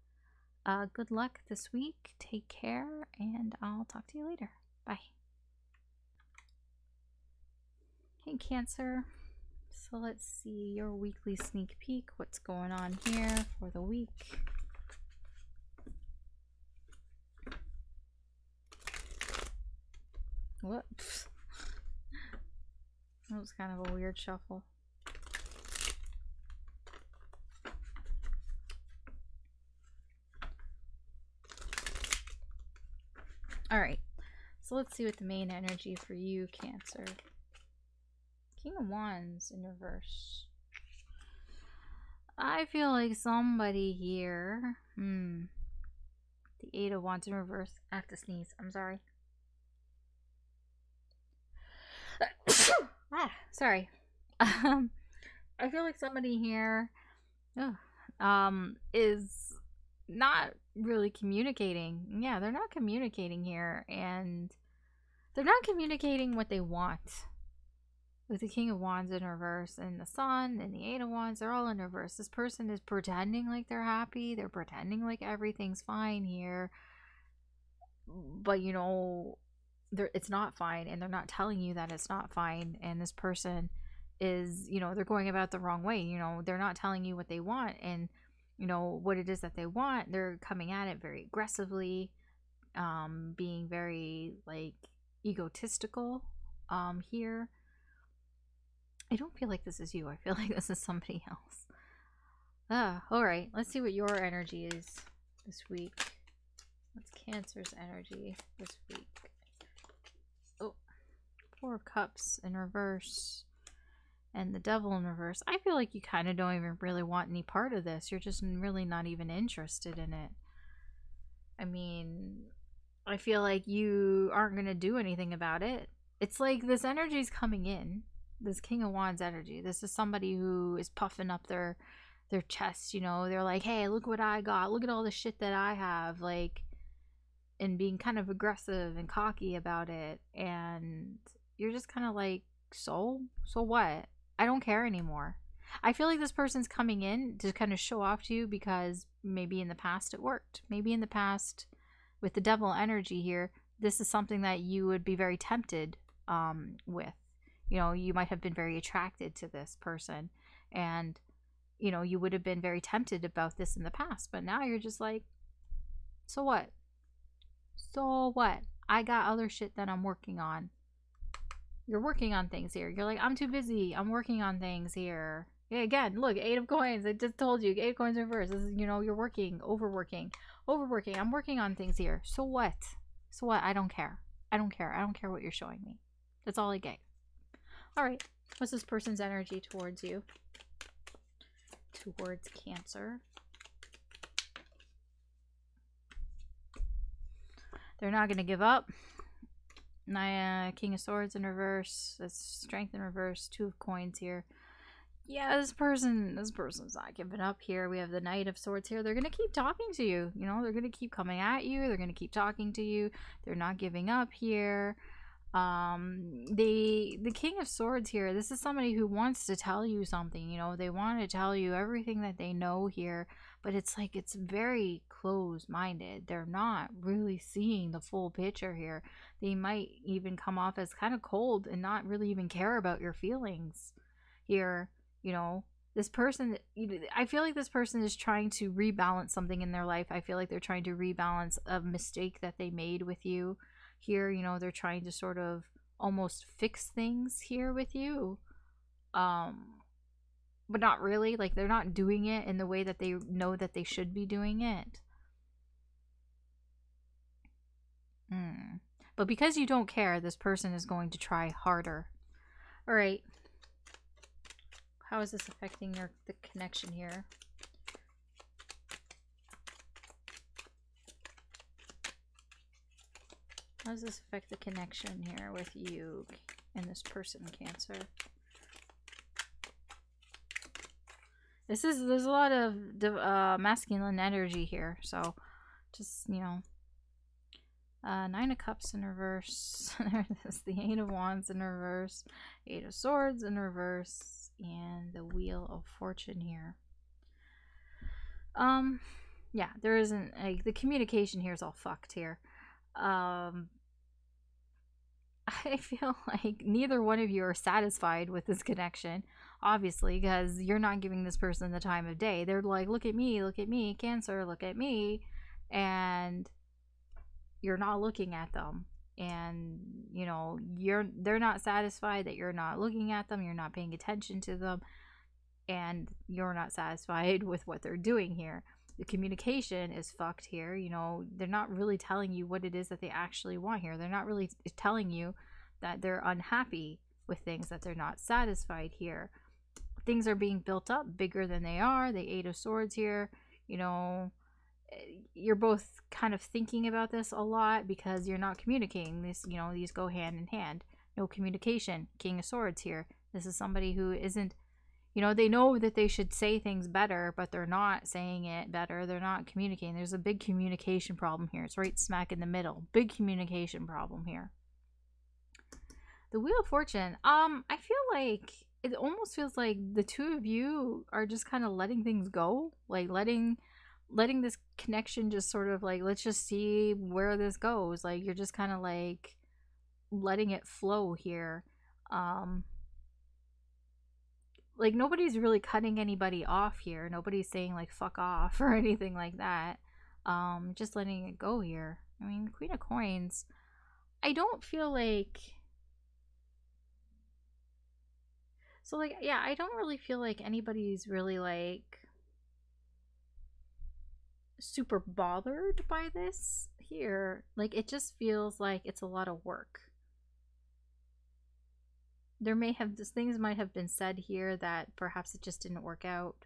Good luck this week. Take care, and I'll talk to you later. Bye. Hey, Cancer. So let's see your weekly sneak peek. What's going on here for the week? Whoops. That was kind of a weird shuffle. Alright, so let's see what the main energy for you, Cancer. King of Wands in reverse. I feel like somebody here... The Eight of Wands in reverse. I have to sneeze. I'm sorry. Sorry. I feel like somebody here is not really communicating. Yeah, they're not communicating here, and they're not communicating what they want. With the King of Wands in reverse and the Sun and the Eight of Wands, they're all in reverse. This person is pretending like they're happy. They're pretending like everything's fine here. But, you know, it's not fine, and they're not telling you that it's not fine. And this person is, you know, they're going about the wrong way. You know, they're not telling you what they want and, you know, what it is that they want. They're coming at it very aggressively, being very, like, egotistical here. I don't feel like this is you. I feel like this is somebody else. All right. Let's see what your energy is this week. What's Cancer's energy this week? Oh, Four of Cups in reverse and the Devil in reverse. I feel like you kind of don't even really want any part of this. You're just really not even interested in it. I mean, I feel like you aren't going to do anything about it. It's like this energy is coming in. This King of Wands energy. This is somebody who is puffing up their chest, you know. They're like, hey, look what I got. Look at all the shit that I have. Like, and being kind of aggressive and cocky about it. And you're just kind of like, so what? I don't care anymore. I feel like this person's coming in to kind of show off to you because maybe in the past it worked. Maybe in the past with the Devil energy here, this is something that you would be very tempted with. You know, you might have been very attracted to this person, and, you know, you would have been very tempted about this in the past, but now you're just like, so what? So what? I got other shit that I'm working on. You're working on things here. You're like, I'm too busy. I'm working on things here. Yeah, again, look, Eight of Coins. I just told you, Eight of Coins reverse. This is, you know, you're working, overworking. I'm working on things here. So what? So what? I don't care. I don't care. I don't care what you're showing me. That's all I get. All right, what's this person's energy towards you? Towards Cancer. They're not going to give up. King of Swords in reverse. That's Strength in reverse. Two of Coins here. Yeah, this person's not giving up here. We have the Knight of Swords here. They're going to keep talking to you. You know, they're going to keep coming at you. They're going to keep talking to you. They're not giving up here. The King of Swords here, this is somebody who wants to tell you something, you know. They want to tell you everything that they know here, but it's like it's very closed-minded. They're not really seeing the full picture here. They might even come off as kind of cold and not really even care about your feelings here, you know. This person, I feel like this person is trying to rebalance something in their life. I feel like they're trying to rebalance a mistake that they made with you. Here, you know, they're trying to sort of almost fix things here with you. But not really. Like, they're not doing it in the way that they know that they should be doing it. But because you don't care, this person is going to try harder. All right. how is this affecting the connection here? How does this affect the connection here with you and this person, Cancer? There's a lot of masculine energy here, so just, you know. Nine of Cups in reverse. There's the Eight of Wands in reverse, Eight of Swords in reverse, and the Wheel of Fortune here. Yeah, there isn't, like, the communication here is all fucked here. I feel like neither one of you are satisfied with this connection, obviously, because you're not giving this person the time of day. They're like, look at me, Cancer, look at me, and you're not looking at them, and you know they're not satisfied that you're not looking at them, you're not paying attention to them, and you're not satisfied with what they're doing here. The communication is fucked here. You know, they're not really telling you what it is that they actually want here. They're not really telling you that they're unhappy with things, that they're not satisfied here. Things are being built up bigger than they are. The Eight of Swords here, you know, you're both kind of thinking about this a lot because you're not communicating. This, you know, these go hand in hand. No communication. King of Swords here. This is somebody who isn't, you know, they know that they should say things better, but they're not saying it better. They're not communicating. There's a big communication problem here. It's right smack in the middle. Big communication problem here. The Wheel of Fortune. I feel like it almost feels like the two of you are just kind of letting things go, like letting this connection just sort of like, let's just see where this goes. Like, you're just kind of like letting it flow here. Like, nobody's really cutting anybody off here. Nobody's saying like fuck off or anything like that. Just letting it go here. I mean, Queen of Coins, I don't feel like, so like, yeah, I don't really feel like anybody's really like super bothered by this here. Like, it just feels like it's a lot of work. There may have, things might have been said here that perhaps it just didn't work out.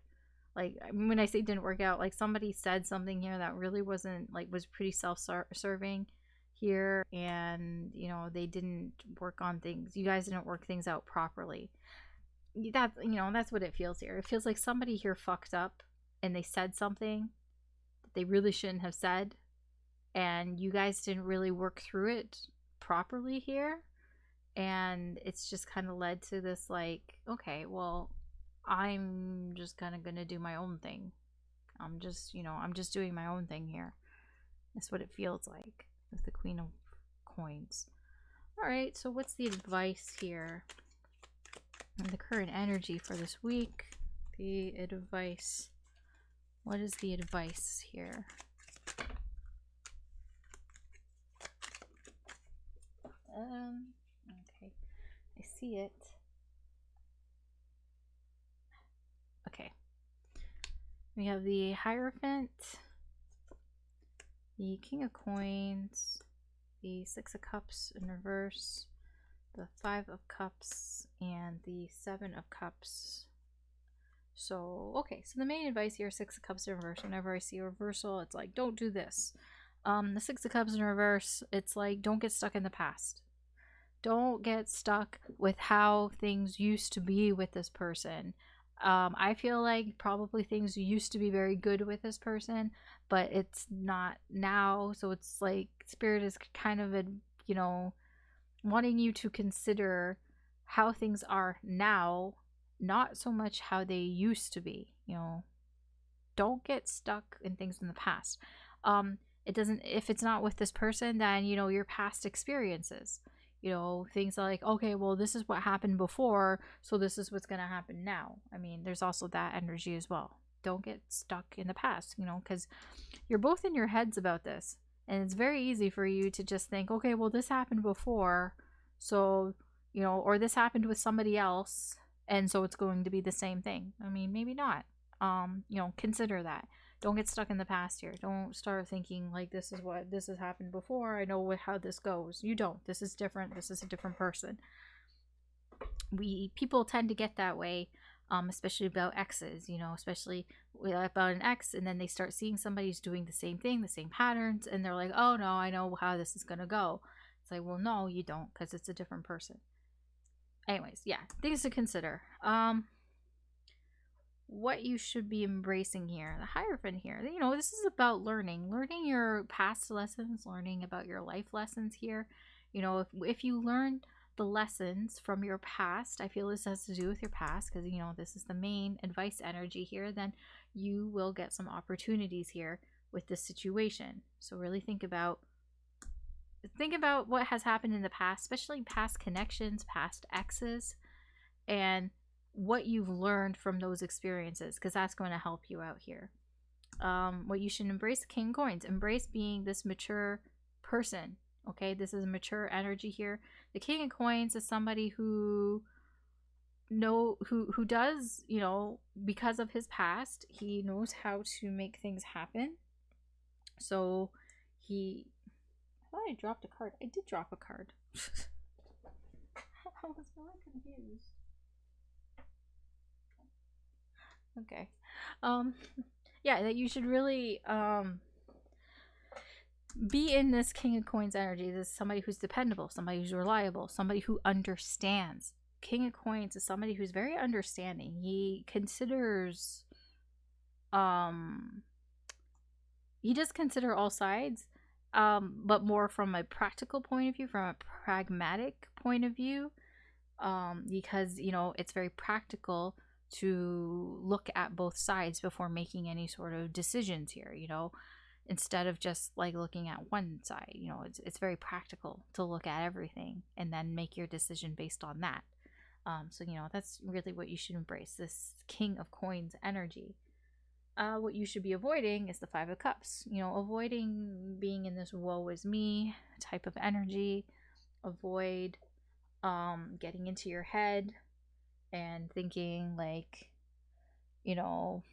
Like, when I say didn't work out, like somebody said something here that really wasn't, like, was pretty self-serving here, and you know, they didn't work on things. You guys didn't work things out properly. That, you know, that's what it feels here. It feels like somebody here fucked up and they said something they really shouldn't have said, and you guys didn't really work through it properly here, and it's just kind of led to this like, okay, well, I'm just kind of gonna do my own thing. I'm just, you know, I'm just doing my own thing here. That's what it feels like with the Queen of Coins. All right, so what's the advice here and the current energy for this week? The advice. What is the advice here? Okay, I see it. Okay, we have the Hierophant, the King of Coins, the Six of Cups in reverse, the Five of Cups, and the Seven of Cups. So, okay, so the main advice here, Six of Cups in reverse. Whenever I see a reversal, it's like, don't do this. The Six of Cups in reverse, it's like, don't get stuck in the past. Don't get stuck with how things used to be with this person. I feel like probably things used to be very good with this person, but it's not now. So it's like Spirit is kind of, you know, wanting you to consider how things are now, not so much how they used to be. You know, don't get stuck in things in the past. It doesn't, if it's not with this person, then, you know, your past experiences, you know, things like, okay, well, this is what happened before, so this is what's going to happen now. I mean, there's also that energy as well. Don't get stuck in the past, you know, because you're both in your heads about this, and it's very easy for you to just think, okay, well, this happened before, so, you know, or this happened with somebody else, and so it's going to be the same thing. I mean, maybe not. You know, consider that. Don't get stuck in the past here. Don't start thinking like, this has happened before, I know how this goes. You don't. This is different. This is a different person. People tend to get that way. especially about exes, you know, especially about an ex, and then they start seeing somebody who's doing the same thing, the same patterns, and they're like, oh no, I know how this is gonna go. It's like, well, no, you don't, because it's a different person. Anyways, yeah, things to consider. What you should be embracing here, the Hierophant here, you know, this is about learning your past lessons, learning about your life lessons here. You know, if you learn the lessons from your past, I feel this has to do with your past, because you know this is the main advice energy here, then you will get some opportunities here with this situation. So really think about what has happened in the past, especially past connections, past exes, and what you've learned from those experiences, because that's going to help you out here. What you should embrace, King of Coins, embrace being this mature person. Okay, this is a mature energy here. The King of Coins is somebody who does, you know, because of his past, he knows how to make things happen. So he, I thought I dropped a card. I did drop a card. I was really confused. Okay. Yeah, that you should really be in this King of Coins energy. This is somebody who's dependable, somebody who's reliable, somebody who understands. King of Coins is somebody who's very understanding. He considers he does consider all sides, but more from a practical point of view, from a pragmatic point of view, because you know it's very practical to look at both sides before making any sort of decisions here, you know, instead of just like looking at one side. You know, it's very practical to look at everything and then make your decision based on that. So you know, that's really what you should embrace, this King of Coins energy. What you should be avoiding is the Five of Cups. You know, avoiding being in this woe is me type of energy. Avoid getting into your head and thinking like, you know,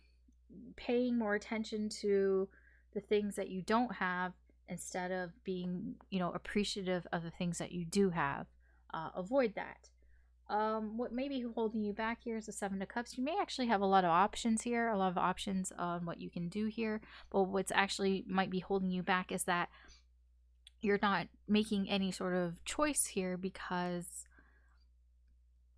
paying more attention to the things that you don't have instead of being, you know, appreciative of the things that you do have. Avoid that. What may be holding you back here is the Seven of Cups. You may actually have a lot of options here, a lot of options on what you can do here, but what's actually might be holding you back is that you're not making any sort of choice here because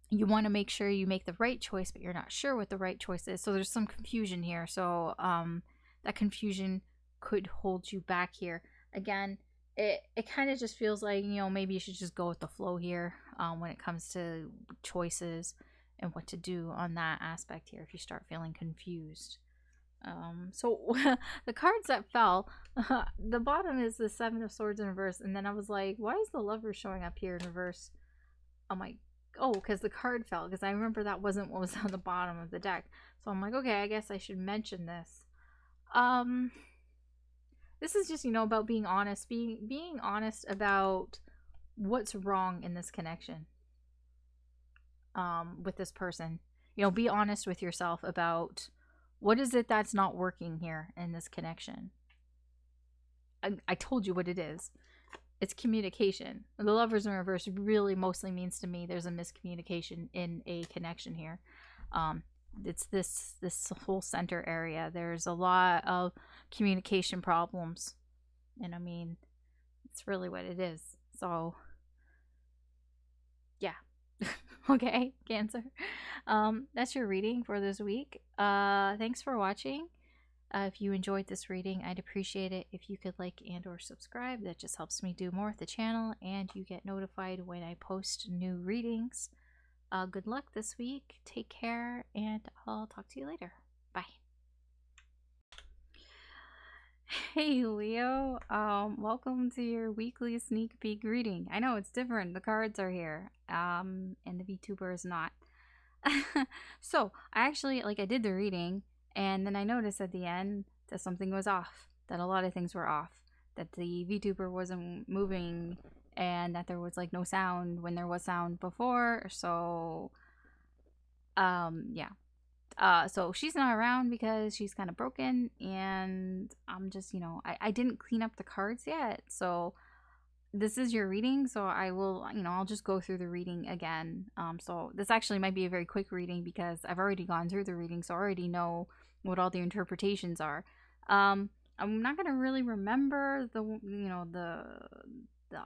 you want to make sure you make the right choice, but you're not sure what the right choice is. So there's some confusion here. So that confusion could hold you back here. Again, it kind of just feels like, you know, maybe you should just go with the flow here when it comes to choices and what to do on that aspect here if you start feeling confused. So the cards that fell, the bottom is the Seven of Swords in reverse, and then I was like, why is the Lover showing up here in reverse? I'm like, oh, because the card fell, because I remember that wasn't what was on the bottom of the deck. So I'm like, okay, I guess I should mention this. This is just, you know, about being honest, being honest about what's wrong in this connection with this person. You know, be honest with yourself about what is it that's not working here in this connection. I told you what it is. It's communication. The Lovers in reverse really mostly means to me there's a miscommunication in a connection here. It's this whole center area. There's a lot of communication problems, and I mean, it's really what it is. So yeah. Okay, Cancer. That's your reading for this week. Thanks for watching. If you enjoyed this reading, I'd appreciate it if you could like and or subscribe. That just helps me do more with the channel, and you get notified when I post new readings. Good luck this week. Take care, and I'll talk to you later. Bye. Hey Leo, welcome to your weekly sneak peek reading. I know it's different. The cards are here, and the VTuber is not. So I actually, like, I did the reading, and then I noticed at the end that something was off, that a lot of things were off, that the VTuber wasn't moving, and that there was like no sound when there was sound before. So yeah. So she's not around because she's kind of broken, and I'm just, you know, I didn't clean up the cards yet, so this is your reading, so I will, I'll just go through the reading again. So this actually might be a very quick reading because I've already gone through the reading, so I already know what all the interpretations are. I'm not gonna really remember the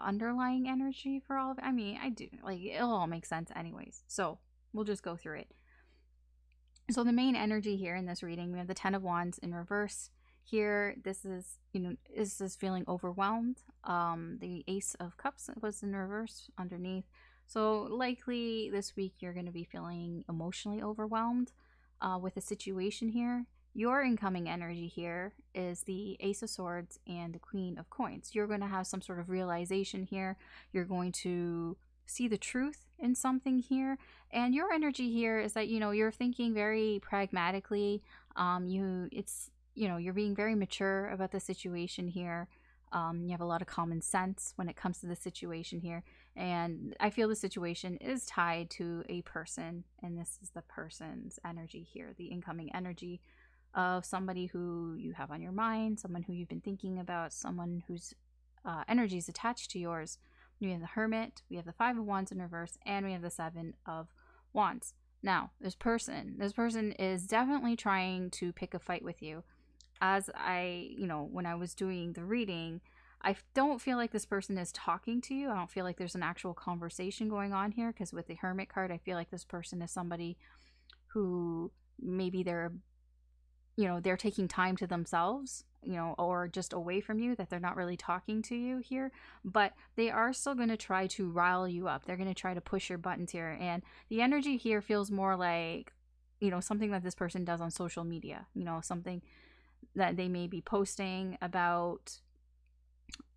underlying energy for all of it. I mean, I do, like, it'll all make sense anyways. So we'll just go through it. So the main energy here in this reading, we have the Ten of Wands in reverse. Here, this is, is this feeling overwhelmed. The Ace of Cups was in reverse underneath. So likely this week you're going to be feeling emotionally overwhelmed with a situation here. Your incoming energy here is the Ace of Swords and the Queen of Coins. You're going to have some sort of realization here. You're going to see the truth in something here, and your energy here is that you're thinking very pragmatically. You're being very mature about the situation here. You have a lot of common sense when it comes to the situation here, and I feel the situation is tied to a person, and this is the person's energy here, the incoming energy of somebody who you have on your mind, someone who you've been thinking about, someone whose energy is attached to yours. We have the Hermit, we have the Five of Wands in reverse, and we have the Seven of Wands. Now, this person is definitely trying to pick a fight with you. As when I was doing the reading, I don't feel like this person is talking to you. I don't feel like there's an actual conversation going on here, because with the Hermit card, I feel like this person is somebody who maybe they're taking time to themselves, or just away from you, that they're not really talking to you here, but they are still going to try to rile you up. They're going to try to push your buttons here. And the energy here feels more like, something that this person does on social media, something that they may be posting about,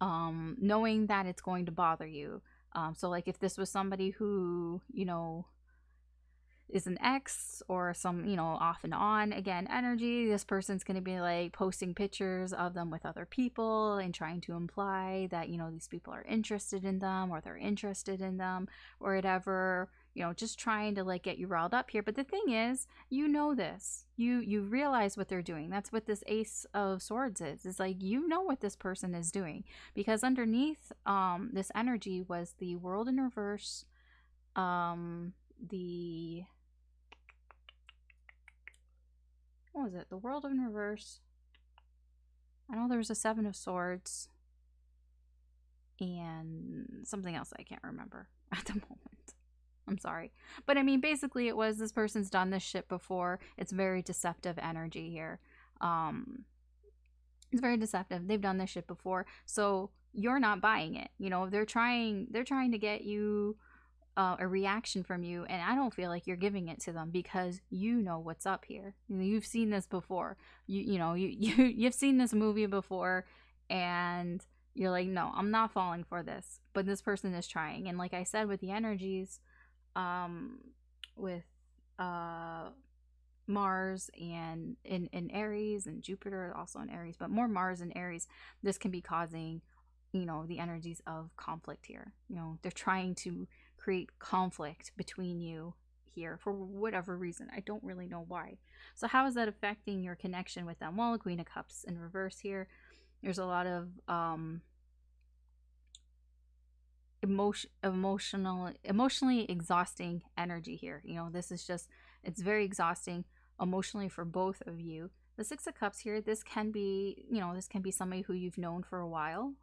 knowing that it's going to bother you. So like if this was somebody who, is an ex or some, off and on again energy, this person's going to be like posting pictures of them with other people and trying to imply that, these people are interested in them, or they're interested in them, or whatever, just trying to like get you riled up here. But the thing is, this, you realize what they're doing. That's what this Ace of Swords is. It's like, what this person is doing, because underneath this energy was the World in reverse, what was it? The World in reverse. I know there was a Seven of Swords and something else I can't remember at the moment. I'm sorry. But I mean, basically it was, this person's done this shit before. It's very deceptive energy here. It's very deceptive. They've done this shit before. So you're not buying it. They're trying to get you a reaction from you, and I don't feel like you're giving it to them, because what's up here. You've seen this before. You've seen this movie before, and you're like, no, I'm not falling for this. But this person is trying. And like I said, with the energies, with Mars and in Aries, and Jupiter also in Aries, but more Mars and Aries, this can be causing the energies of conflict here. They're trying to create conflict between you here for whatever reason. I don't really know why. So how is that affecting your connection with them? Well, the Queen of Cups in reverse here. There's a lot of emotionally exhausting energy here. This is just, it's very exhausting emotionally for both of you. The Six of Cups here, this can be, this can be somebody who you've known for a while,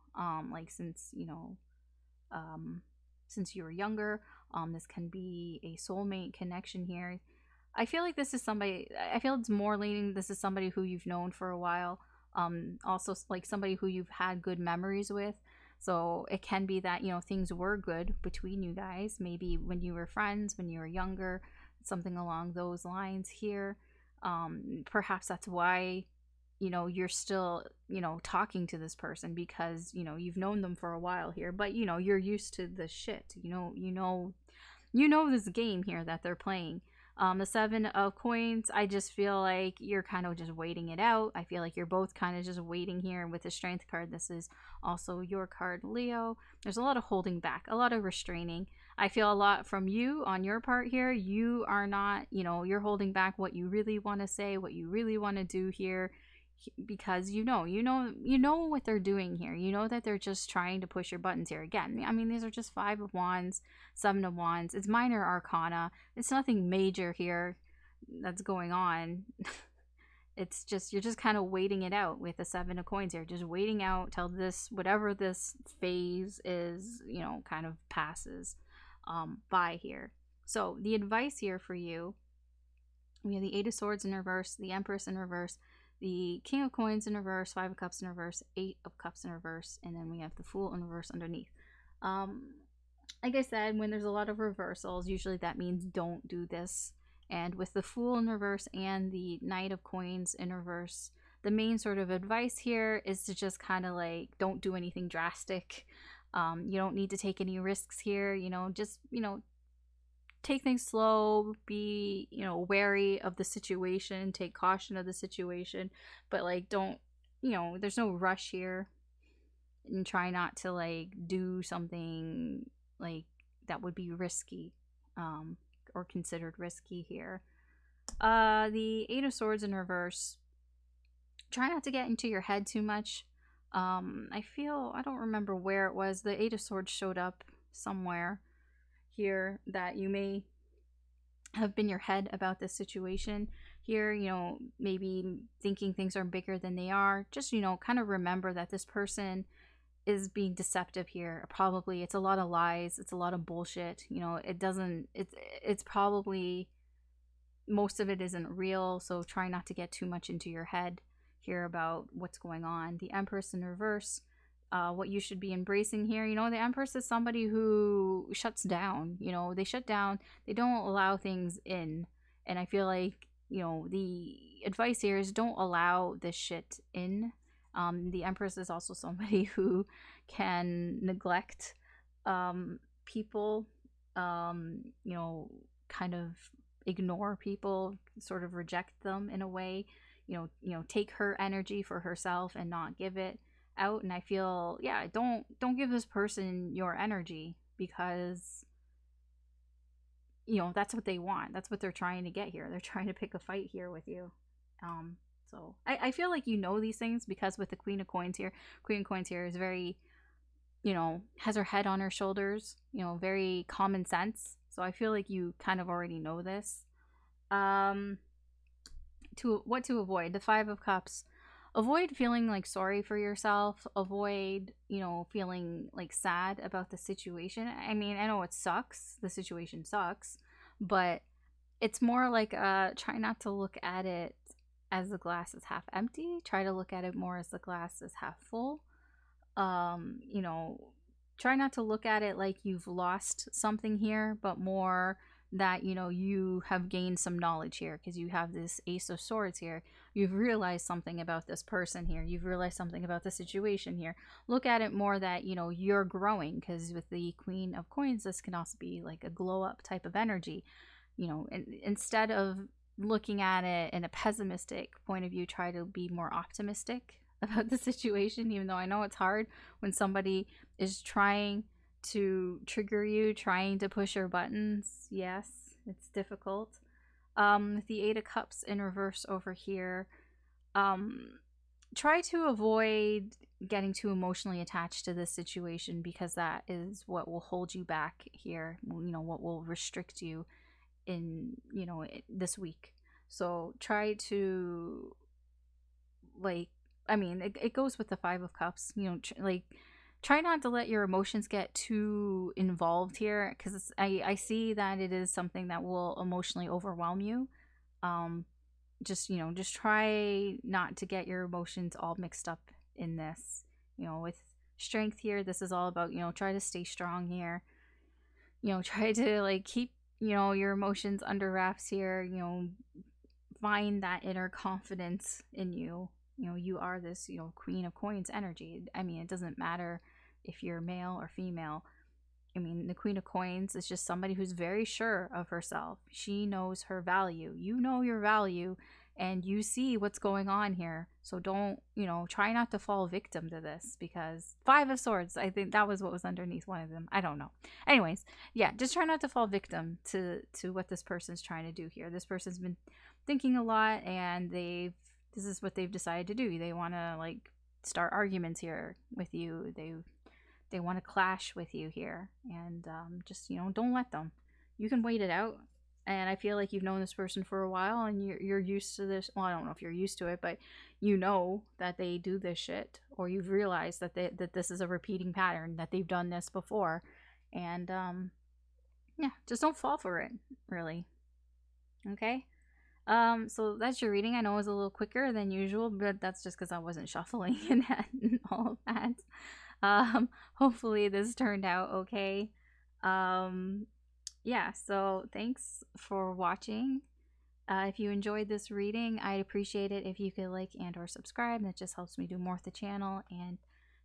like since you were younger. This can be a soulmate connection here. I feel like this is somebody, I feel it's more leaning, this is somebody who you've known for a while. Also like somebody who you've had good memories with. So it can be that, things were good between you guys, maybe when you were friends, when you were younger, something along those lines here. Perhaps that's why, you're still, talking to this person, because, you've known them for a while here, but, you're used to the shit, this game here that they're playing. The Seven of Coins, I just feel like you're kind of just waiting it out. I feel like you're both kind of just waiting here. With the Strength card, this is also your card, Leo. There's a lot of holding back, a lot of restraining. I feel a lot from you on your part here. You are not, you're holding back what you really want to say, what you really want to do here. because you know what they're doing here. You know that they're just trying to push your buttons here. Again, I mean, these are just 5 of Wands, 7 of Wands. It's minor arcana. It's nothing major here that's going on. It's just, you're just kind of waiting it out with the 7 of Coins here. Just waiting out till this, whatever this phase is, you know, kind of passes by here. So the advice here for you, we have the 8 of Swords in reverse, the Empress in reverse, the King of Coins in reverse, 5 of Cups in reverse, 8 of Cups in reverse, and then we have the Fool in reverse underneath. Like I said, when there's a lot of reversals, usually that means don't do this. And with the Fool in reverse and the Knight of Coins in reverse, the main sort of advice here is to just kind of like, don't do anything drastic. You don't need to take any risks here, you know, just, you know, take things slow, be, you know, wary of the situation, take caution of the situation, but like, don't, you know, there's no rush here, and try not to like do something like that would be risky, or considered risky here. The 8 of Swords in reverse, try not to get into your head too much. I don't remember where it was, the 8 of Swords showed up somewhere here that you may have been your head about this situation here, you know, maybe thinking things are bigger than they are. Just, you know, kind of remember that this person is being deceptive here. Probably it's a lot of lies, it's a lot of bullshit, you know. It's probably, most of it isn't real, so try not to get too much into your head here about what's going on. The Empress in reverse, what you should be embracing here, you know, the Empress is somebody who shuts down, you know, they shut down, they don't allow things in. And I feel like, you know, the advice here is don't allow this shit in. The Empress is also somebody who can neglect people, you know, kind of ignore people, sort of reject them in a way, you know, take her energy for herself and not give it out. And I feel, yeah, don't give this person your energy, because, you know, that's what they want, that's what they're trying to get here. They're trying to pick a fight here with you. So I feel like you know these things, because with the Queen of Coins here is very, you know, has her head on her shoulders, you know, very common sense. So I feel like you kind of already know this. What to avoid, the 5 of Cups. Avoid feeling like sorry for yourself. Avoid, you know, feeling like sad about the situation. I mean, I know it sucks, the situation sucks, but it's more like try not to look at it as the glass is half empty. Try to look at it more as the glass is half full. You know, try not to look at it like you've lost something here, but more that, you know, you have gained some knowledge here, because you have this Ace of Swords here. You've realized something about this person here. You've realized something about the situation here. Look at it more that, you know, you're growing, because with the Queen of Coins, this can also be like a glow up type of energy, you know. And instead of looking at it in a pessimistic point of view, try to be more optimistic about the situation, even though I know it's hard when somebody is trying to trigger you, trying to push your buttons. Yes, it's difficult. The 8 of Cups in reverse over here, try to avoid getting too emotionally attached to this situation, because that is what will hold you back here, you know, what will restrict you in, you know, this week. So try to, like, I mean, it goes with the 5 of Cups, you know, like, try not to let your emotions get too involved here, because I see that it is something that will emotionally overwhelm you. Just, you know, just try not to get your emotions all mixed up in this. You know, with strength here, this is all about, you know, try to stay strong here. You know, try to like keep, you know, your emotions under wraps here. You know, find that inner confidence in you. You know, you are this, you know, Queen of Coins energy. I mean, it doesn't matter if you're male or female. I mean, the Queen of Coins is just somebody who's very sure of herself. She knows her value. You know your value, and you see what's going on here. So don't, you know, try not to fall victim to this, because 5 of Swords, I think that was what was underneath one of them. I don't know. Anyways, yeah, just try not to fall victim to what this person's trying to do here. This person's been thinking a lot, and they've This is what they've decided to do. They want to like start arguments here with you. They want to clash with you here, and just, you know, don't let them. You can wait it out. And I feel like you've known this person for a while, and you're used to this. Well, I don't know if you're used to it, but you know that they do this shit, or you've realized that that this is a repeating pattern, that they've done this before, and yeah, just don't fall for it, really. Okay. So that's your reading. I know it was a little quicker than usual, but that's just because I wasn't shuffling and all of that. Hopefully this turned out okay. Yeah, so thanks for watching. If you enjoyed this reading, I'd appreciate it if you could like and or subscribe. That just helps me do more with the channel, and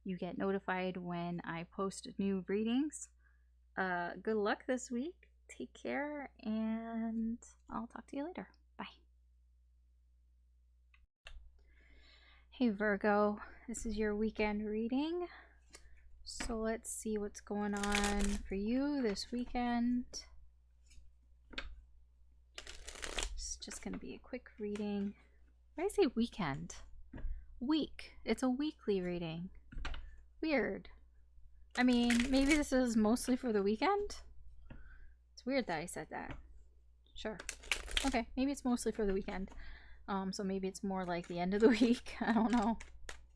you get notified when I post new readings. Good luck this week. Take care, and I'll talk to you later. Bye. Hey Virgo, this is your weekend reading. So let's see what's going on for you this weekend. It's just going to be a quick reading. Why did I say weekend? Week. It's a weekly reading. Weird. I mean, maybe this is mostly for the weekend? It's weird that I said that. Sure. Okay, maybe it's mostly for the weekend. So maybe it's more like the end of the week. I don't know.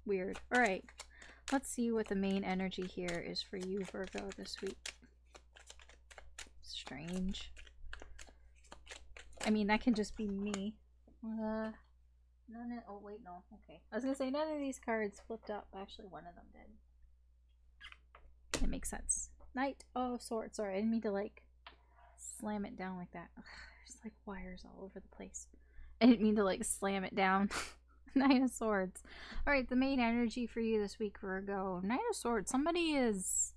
Weird. Alright. Let's see what the main energy here is for you, Virgo, this week. Strange. I mean, that can just be me. Oh, wait, no. Okay. I was gonna say, none of these cards flipped up. Actually, one of them did. It makes sense. Knight of Swords. Sorry, I didn't mean to, like, slam it down like that. Ugh, there's, like, wires all over the place. I didn't mean to, like, slam it down. Knight of Swords. Alright, the main energy for you this week, Virgo. Knight of Swords. Somebody is...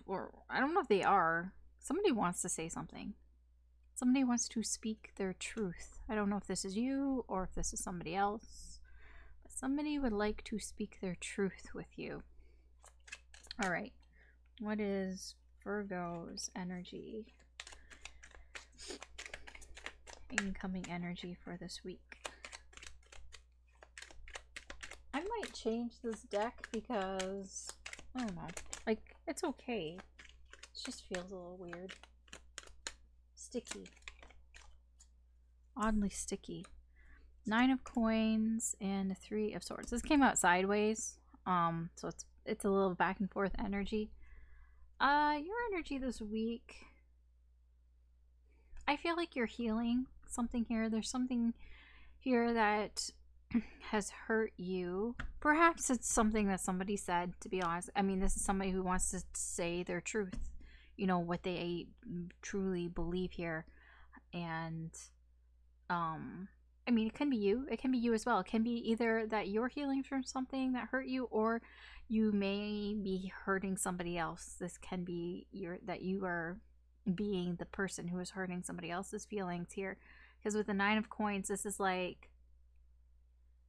Or, I don't know if they are. Somebody wants to say something. Somebody wants to speak their truth. I don't know if this is you or if this is somebody else. But somebody would like to speak their truth with you. Alright. What is Virgo's energy? Incoming energy for this week. I might change this deck because, I don't know, like, it's okay. It just feels a little weird. Sticky. Oddly sticky. 9 of Coins and 3 of Swords. This came out sideways, so it's a little back and forth energy. Your energy this week, I feel like you're healing something here. There's something here that has hurt you. Perhaps it's something that somebody said, to be honest. I mean, this is somebody who wants to say their truth, you know, what they truly believe here. And I mean, it can be you. It can be you as well. It can be either that you're healing from something that hurt you, or you may be hurting somebody else. This can be that you are being the person who is hurting somebody else's feelings here. Because with the 9 of Coins, this is like,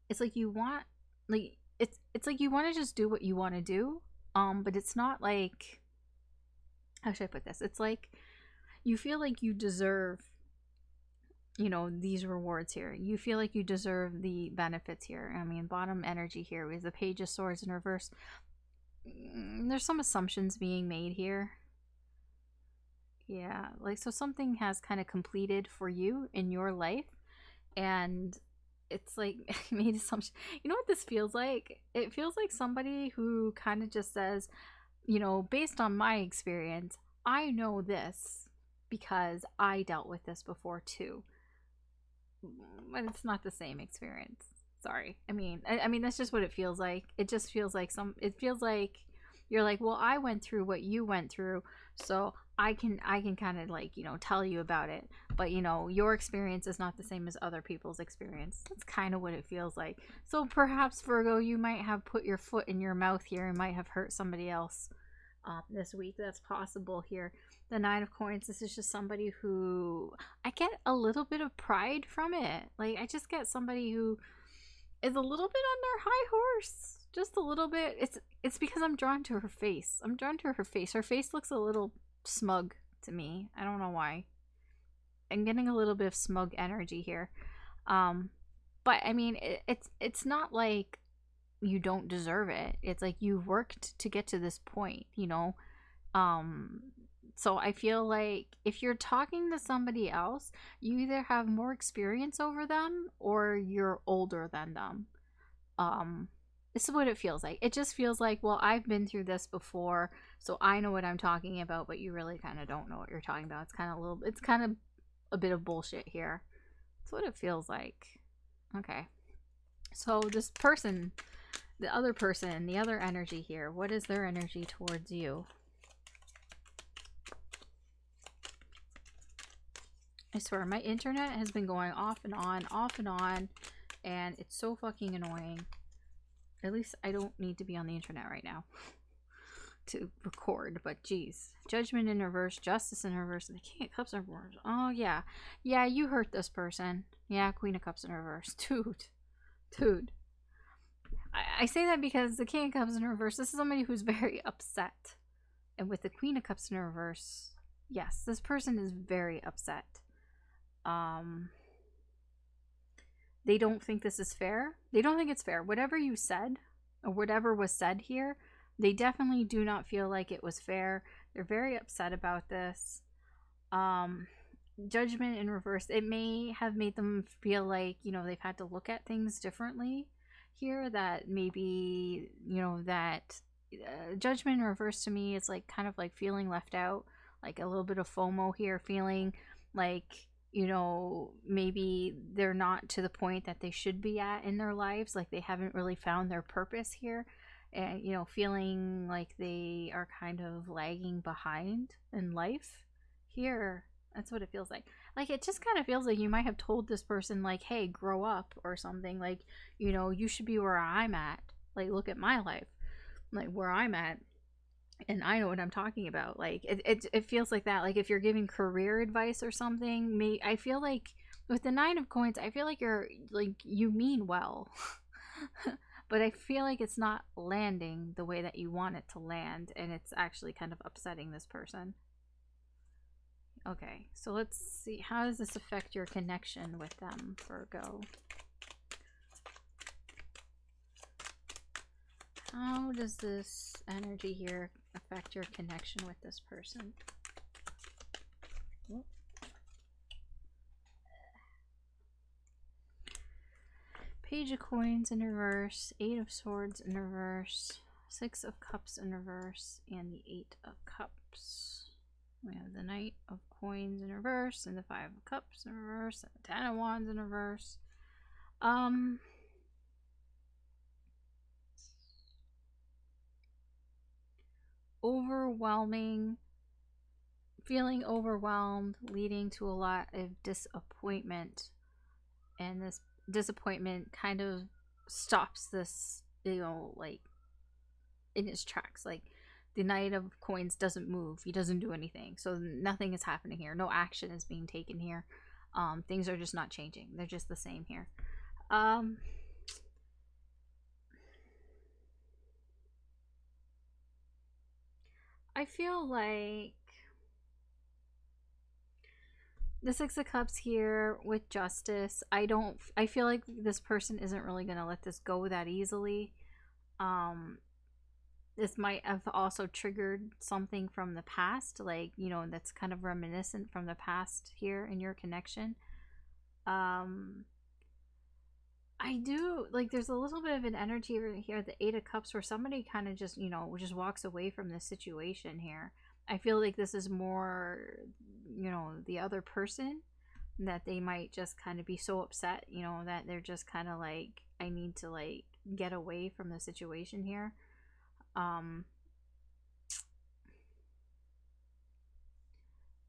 it's like you want, like, it's like you want to just do what you want to do, but it's not like, how should I put this? It's like you feel like you deserve, you know, these rewards here. You feel like you deserve the benefits here. I mean, bottom energy here with the Page of Swords in reverse. There's some assumptions being made here. Yeah, like, so something has kind of completed for you in your life, and it's like made assumption. You know what this feels like? It feels like somebody who kind of just says, you know, based on my experience, I know this because I dealt with this before too. But it's not the same experience. Sorry. I mean, that's just what it feels like. It just feels like it feels like you're like, well, I went through what you went through, so I can kind of, like, you know, tell you about it. But, you know, your experience is not the same as other people's experience. That's kind of what it feels like. So perhaps, Virgo, you might have put your foot in your mouth here and might have hurt somebody else this week. That's possible here. The 9 of Coins, this is just somebody who, I get a little bit of pride from it. Like, I just get somebody who is a little bit on their high horse. Just a little bit. It's because I'm drawn to her face. I'm drawn to her face. Her face looks a little smug to me. I don't know why. I'm getting a little bit of smug energy here. But I mean, it's not like you don't deserve it. It's like you've worked to get to this point, you know. Um, so I feel like if you're talking to somebody else, you either have more experience over them or you're older than them. Um, this is what it feels like. It just feels like, well, I've been through this before, so I know what I'm talking about, but you really kind of don't know what you're talking about. It's kind of a bit of bullshit here. That's what it feels like. Okay. So this person, the other person, the other energy here, what is their energy towards you? I swear, my internet has been going off and on, and it's so fucking annoying. At least I don't need to be on the internet right now to record, but geez. Judgment in reverse, justice in reverse, the King of Cups in reverse. Oh, yeah. Yeah, you hurt this person. Yeah, Queen of Cups in reverse. Dude. I say that because the King of Cups in reverse, this is somebody who's very upset. And with the Queen of Cups in reverse, yes, this person is very upset. They don't think this is fair. They don't think it's fair. Whatever you said, or whatever was said here, they definitely do not feel like it was fair. They're very upset about this. Judgment in reverse, it may have made them feel like, you know, they've had to look at things differently here, that maybe, you know, that judgment in reverse to me is like kind of like feeling left out, like a little bit of FOMO here, feeling like, you know, maybe they're not to the point that they should be at in their lives, like they haven't really found their purpose here, and, you know, feeling like they are kind of lagging behind in life here. That's what it feels like. Like, it just kind of feels like you might have told this person, like, hey, grow up or something. Like, you know, you should be where I'm at. Like, look at my life. Like, where I'm at. And I know what I'm talking about. Like, it feels like that. Like, if you're giving career advice or something, I feel like with the Nine of Coins, I feel like you mean well. But I feel like it's not landing the way that you want it to land. And it's actually kind of upsetting this person. Okay, so let's see. How does this affect your connection with them, Virgo? How does this energy here affect your connection with this person? Page of Coins in reverse, Eight of Swords in reverse, Six of Cups in reverse, and the Eight of Cups. We have the Knight of Coins in reverse, and the Five of Cups in reverse, and the Ten of Wands in reverse. Overwhelming, feeling overwhelmed, leading to a lot of disappointment, and this disappointment kind of stops this, you know, like in its tracks. Like, the Knight of Coins doesn't move, he doesn't do anything, so nothing is happening here, no action is being taken here. Things are just not changing, they're just the same here. I feel like the Six of Cups here with justice, I feel like this person isn't really going to let this go that easily. This might have also triggered something from the past, like, you know, that's kind of reminiscent from the past here in your connection. I do, like, there's a little bit of an energy here, the Eight of Cups, where somebody kind of just, you know, just walks away from this situation here. I feel like this is more, you know, the other person, that they might just kind of be so upset, you know, that they're just kind of like, I need to, like, get away from the situation here.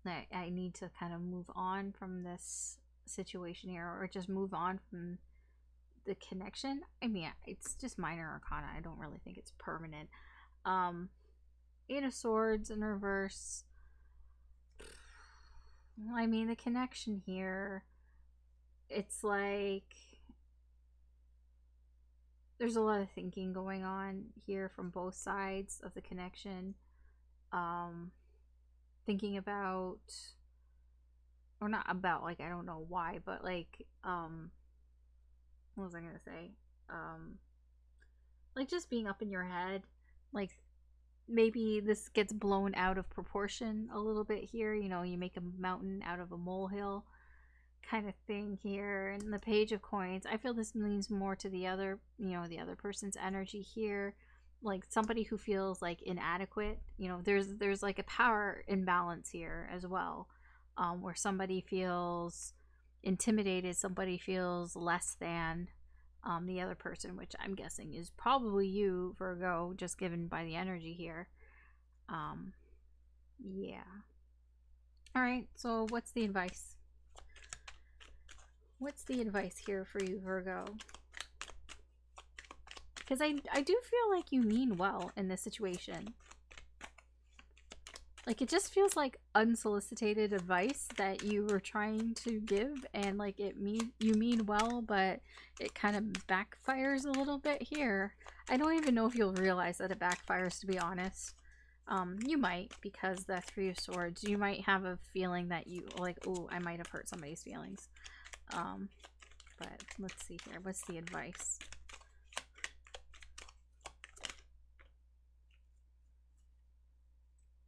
That I need to kind of move on from this situation here, or just move on from the connection. I mean, it's just minor arcana, I don't really think it's permanent. Eight of Swords in reverse, I mean, the connection here, it's like there's a lot of thinking going on here from both sides of the connection. Thinking about, or not about, like, I don't know why, but like, what was I gonna say? Like just being up in your head, like maybe this gets blown out of proportion a little bit here. You know, you make a mountain out of a molehill kind of thing here. And the Page of Coins, I feel this leans more to the other, you know, the other person's energy here. Like somebody who feels like inadequate. You know, there's like a power imbalance here as well, where somebody feels intimidated, somebody feels less than the other person, which I'm guessing is probably you, Virgo, just given by the energy here. Yeah. All right, so what's the advice? What's the advice here for you, Virgo? Because I do feel like you mean well in this situation. Like, it just feels like unsolicited advice that you were trying to give, and like you mean well, but it kind of backfires a little bit here. I don't even know if you'll realize that it backfires, to be honest. You might, because the Three of Swords, you might have a feeling that you like, oh, I might have hurt somebody's feelings. But let's see here. What's the advice?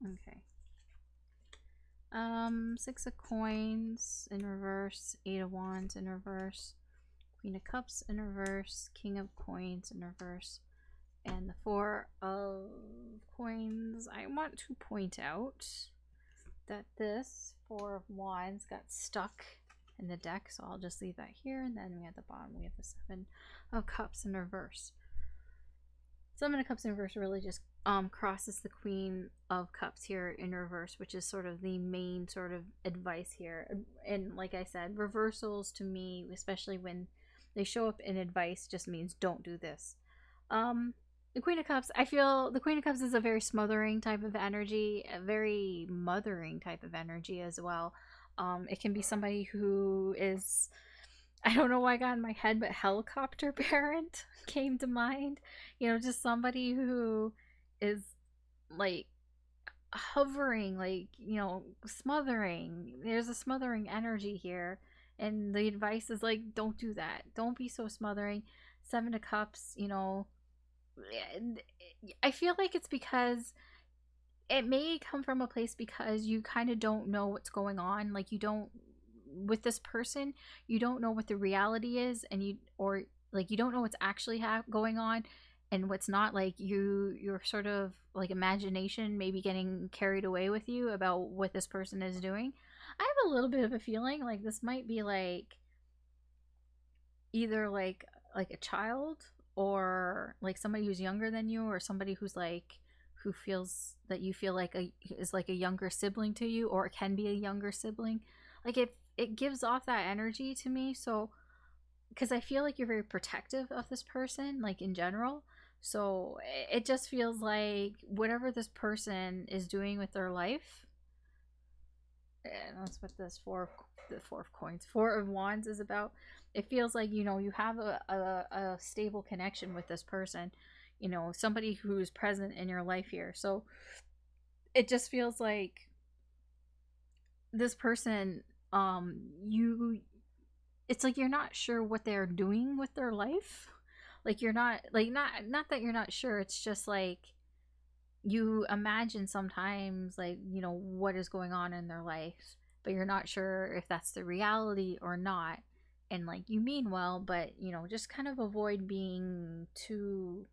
Okay. Six of Coins in reverse, Eight of Wands in reverse, Queen of Cups in reverse, King of Coins in reverse, and the Four of Coins. I want to point out that this Four of Wands got stuck in the deck, so I'll just leave that here. And then we at the bottom we have the Seven of Cups in reverse. Seven of Cups in reverse really just crosses the Queen of Cups here in reverse, which is sort of the main sort of advice here. And like I said, reversals to me, especially when they show up in advice, just means don't do this. The Queen of Cups, I feel the Queen of Cups is a very smothering type of energy, a very mothering type of energy as well. It can be somebody who is, I don't know why I got in my head, but helicopter parent came to mind. You know, just somebody who is like hovering, like, you know, smothering. There's a smothering energy here. And the advice is like, don't do that. Don't be so smothering. Seven of Cups, you know, I feel like it's because it may come from a place because you kind of don't know what's going on. Like, you don't, with this person, you don't know what the reality is, and you, or like, you don't know what's actually going on and what's not. Like, you're sort of like imagination maybe getting carried away with you about what this person is doing. I have a little bit of a feeling like this might be like either like a child, or like somebody who's younger than you, or somebody who's like, who feels that you feel like is like a younger sibling to you, or it can be a younger sibling. Like, it gives off that energy to me. So because I feel like you're very protective of this person, like in general. So it just feels like whatever this person is doing with their life, and that's what this the Four of Coins, Four of Wands is about. It feels like, you know, you have a stable connection with this person, you know, somebody who's present in your life here. So it just feels like this person, you, it's like you're not sure what they're doing with their life. Like, you're not, like, not that you're not sure, it's just like you imagine sometimes, like, you know, what is going on in their life, but you're not sure if that's the reality or not. And like, you mean well, but you know, just kind of avoid being too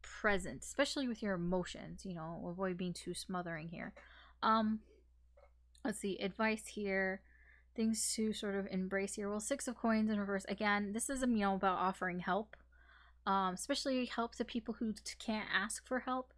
present, especially with your emotions. You know, avoid being too smothering here. Let's see, advice here, things to sort of embrace here. Well, Six of Coins in reverse, again, this is, you know, about offering help, especially help to people who can't ask for help.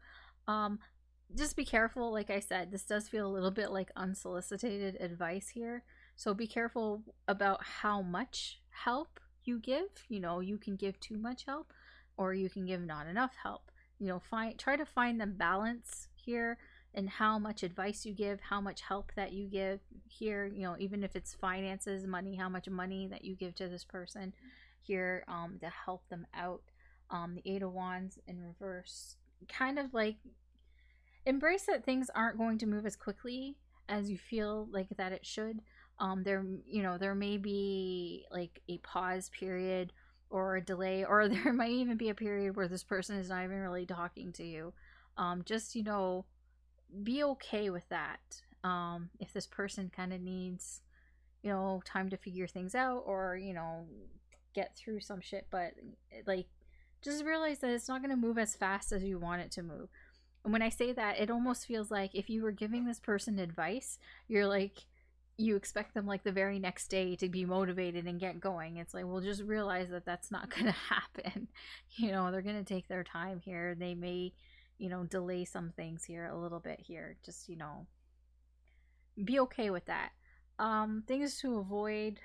Just be careful. Like I said, this does feel a little bit like unsolicited advice here, so be careful about how much help you give. You know, you can give too much help, or you can give not enough help. You know, try to find the balance here in how much advice you give, how much help that you give here. You know, even if it's finances, money, how much money that you give to this person here, to help them out. The Eight of Wands in reverse, kind of like embrace that things aren't going to move as quickly as you feel like that it should. there may be like a pause period or a delay, or there might even be a period where this person is not even really talking to you. Just, be okay with that. If this person kind of needs, time to figure things out, or, get through some shit, but like, just realize that it's not going to move as fast as you want it to move. And when I say that, it almost feels like if you were giving this person advice, you're like, you expect them like the very next day to be motivated and get going. It's like, well, just realize that that's not going to happen. They're going to take their time here. They may, delay some things here a little bit here. Just, be okay with that. Things to avoid.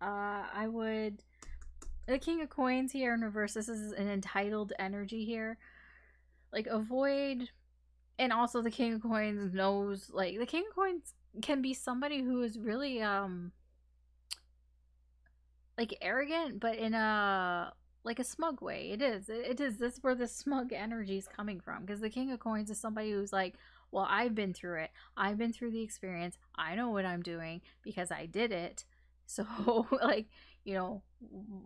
I would, the King of Coins here in reverse. This is an entitled energy here. Like, avoid, and also the King of Coins knows, like, the King of Coins can be somebody who is really like arrogant, but in a like a smug way. This where the smug energy is coming from, because the King of Coins is somebody who's like, well, I've been through it, I've been through the experience, I know what I'm doing because I did it. So like,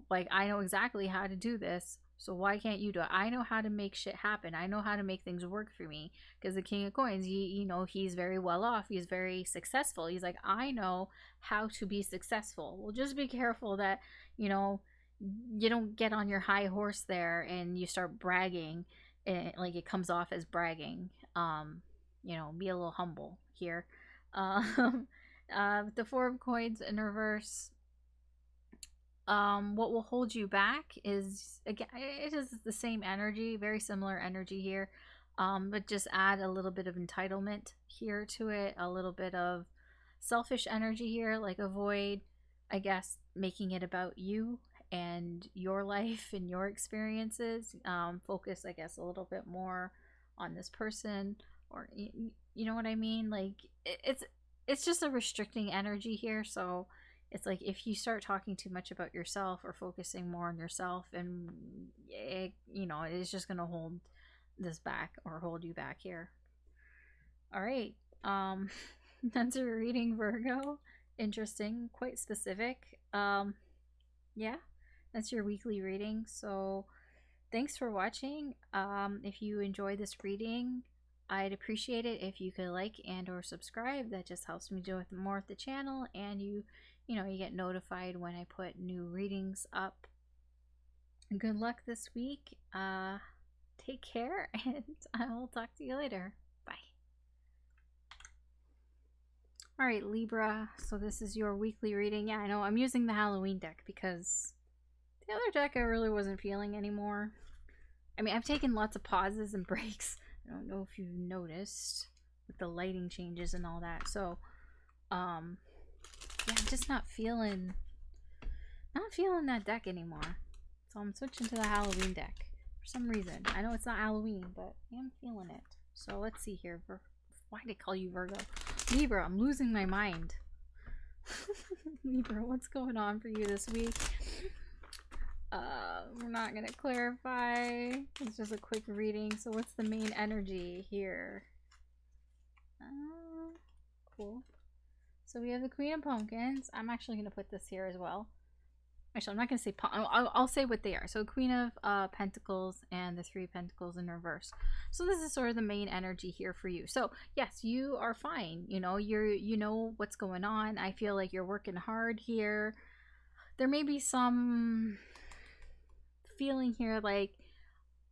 like, I know exactly how to do this, so why can't you do it? I know how to make shit happen. I know how to make things work for me. Because the King of Coins, he's very well off. He's very successful. He's like, I know how to be successful. Well, just be careful that, you don't get on your high horse there and you start bragging. And, like, it comes off as bragging. Be a little humble here. The Four of Coins in reverse. What will hold you back is, again, it is the same energy, very similar energy here, but just add a little bit of entitlement here to it, a little bit of selfish energy here. Like, avoid, I guess, making it about you and your life and your experiences. Focus, I guess, a little bit more on this person, or you know what I mean? Like, it's just a restricting energy here. So it's like, if you start talking too much about yourself or focusing more on yourself, and it's just going to hold this back or hold you back here. All right. That's your reading, Virgo. Interesting, quite specific. Yeah, that's your weekly reading. So thanks for watching. If you enjoy this reading, I'd appreciate it if you could like and or subscribe. That just helps me do more with the channel, and you get notified when I put new readings up. Good luck this week. Take care, and I will talk to you later. Bye. All right, Libra. So this is your weekly reading. Yeah, I know I'm using the Halloween deck because the other deck I really wasn't feeling anymore. I mean, I've taken lots of pauses and breaks. I don't know if you've noticed with the lighting changes and all that. So, yeah, I'm just not feeling that deck anymore. So I'm switching to the Halloween deck for some reason. I know it's not Halloween, but I'm feeling it. So let's see here. Why did I call you Virgo? Libra, I'm losing my mind. Libra, what's going on for you this week? We're not gonna clarify. It's just a quick reading. So what's the main energy here? Cool. So we have the Queen of Pumpkins. I'm actually gonna put this here as well. Actually, I'm not gonna say I'll say what they are. So Queen of Pentacles and the Three of Pentacles in reverse. So this is sort of the main energy here for you. So yes, you are fine. You know what's going on. I feel like you're working hard here. There may be some feeling here, like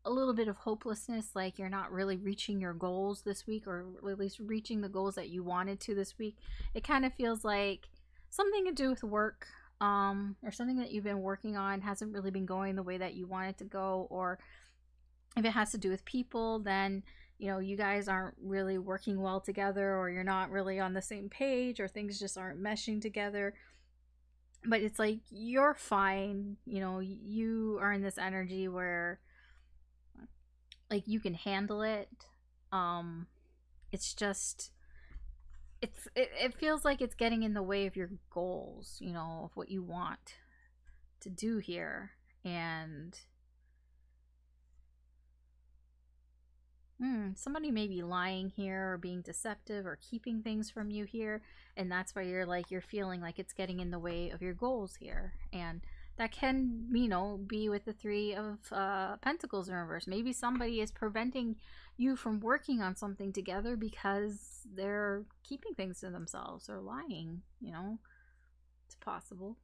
a little bit of hopelessness, like you're not really reaching your goals this week, or at least reaching the goals that you wanted to this week. It kind of feels like something to do with work, or something that you've been working on hasn't really been going the way that you want it to go. Or if it has to do with people, then you guys aren't really working well together, or you're not really on the same page, or things just aren't meshing together. But it's like, you're fine. You are in this energy where, like, you can handle it. It's just, it feels like it's getting in the way of your goals, of what you want to do here. And Somebody may be lying here or being deceptive or keeping things from you here, and that's why you're feeling like it's getting in the way of your goals here. And that can, be with the Three of Pentacles in reverse. Maybe somebody is preventing you from working on something together because they're keeping things to themselves or lying. It's possible.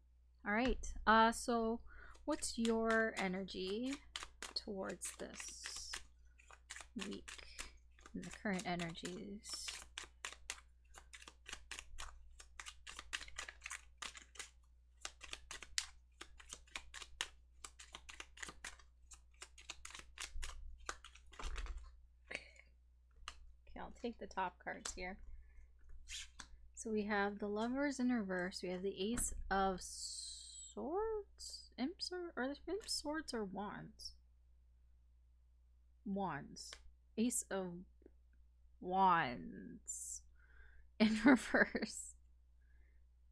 All right. So what's your energy towards this week and the current energies? Okay, I'll take the top cards here. So we have the Lovers in reverse. We have the Ace of Swords, are the Imps swords or wands? Wands. Ace of Wands in reverse.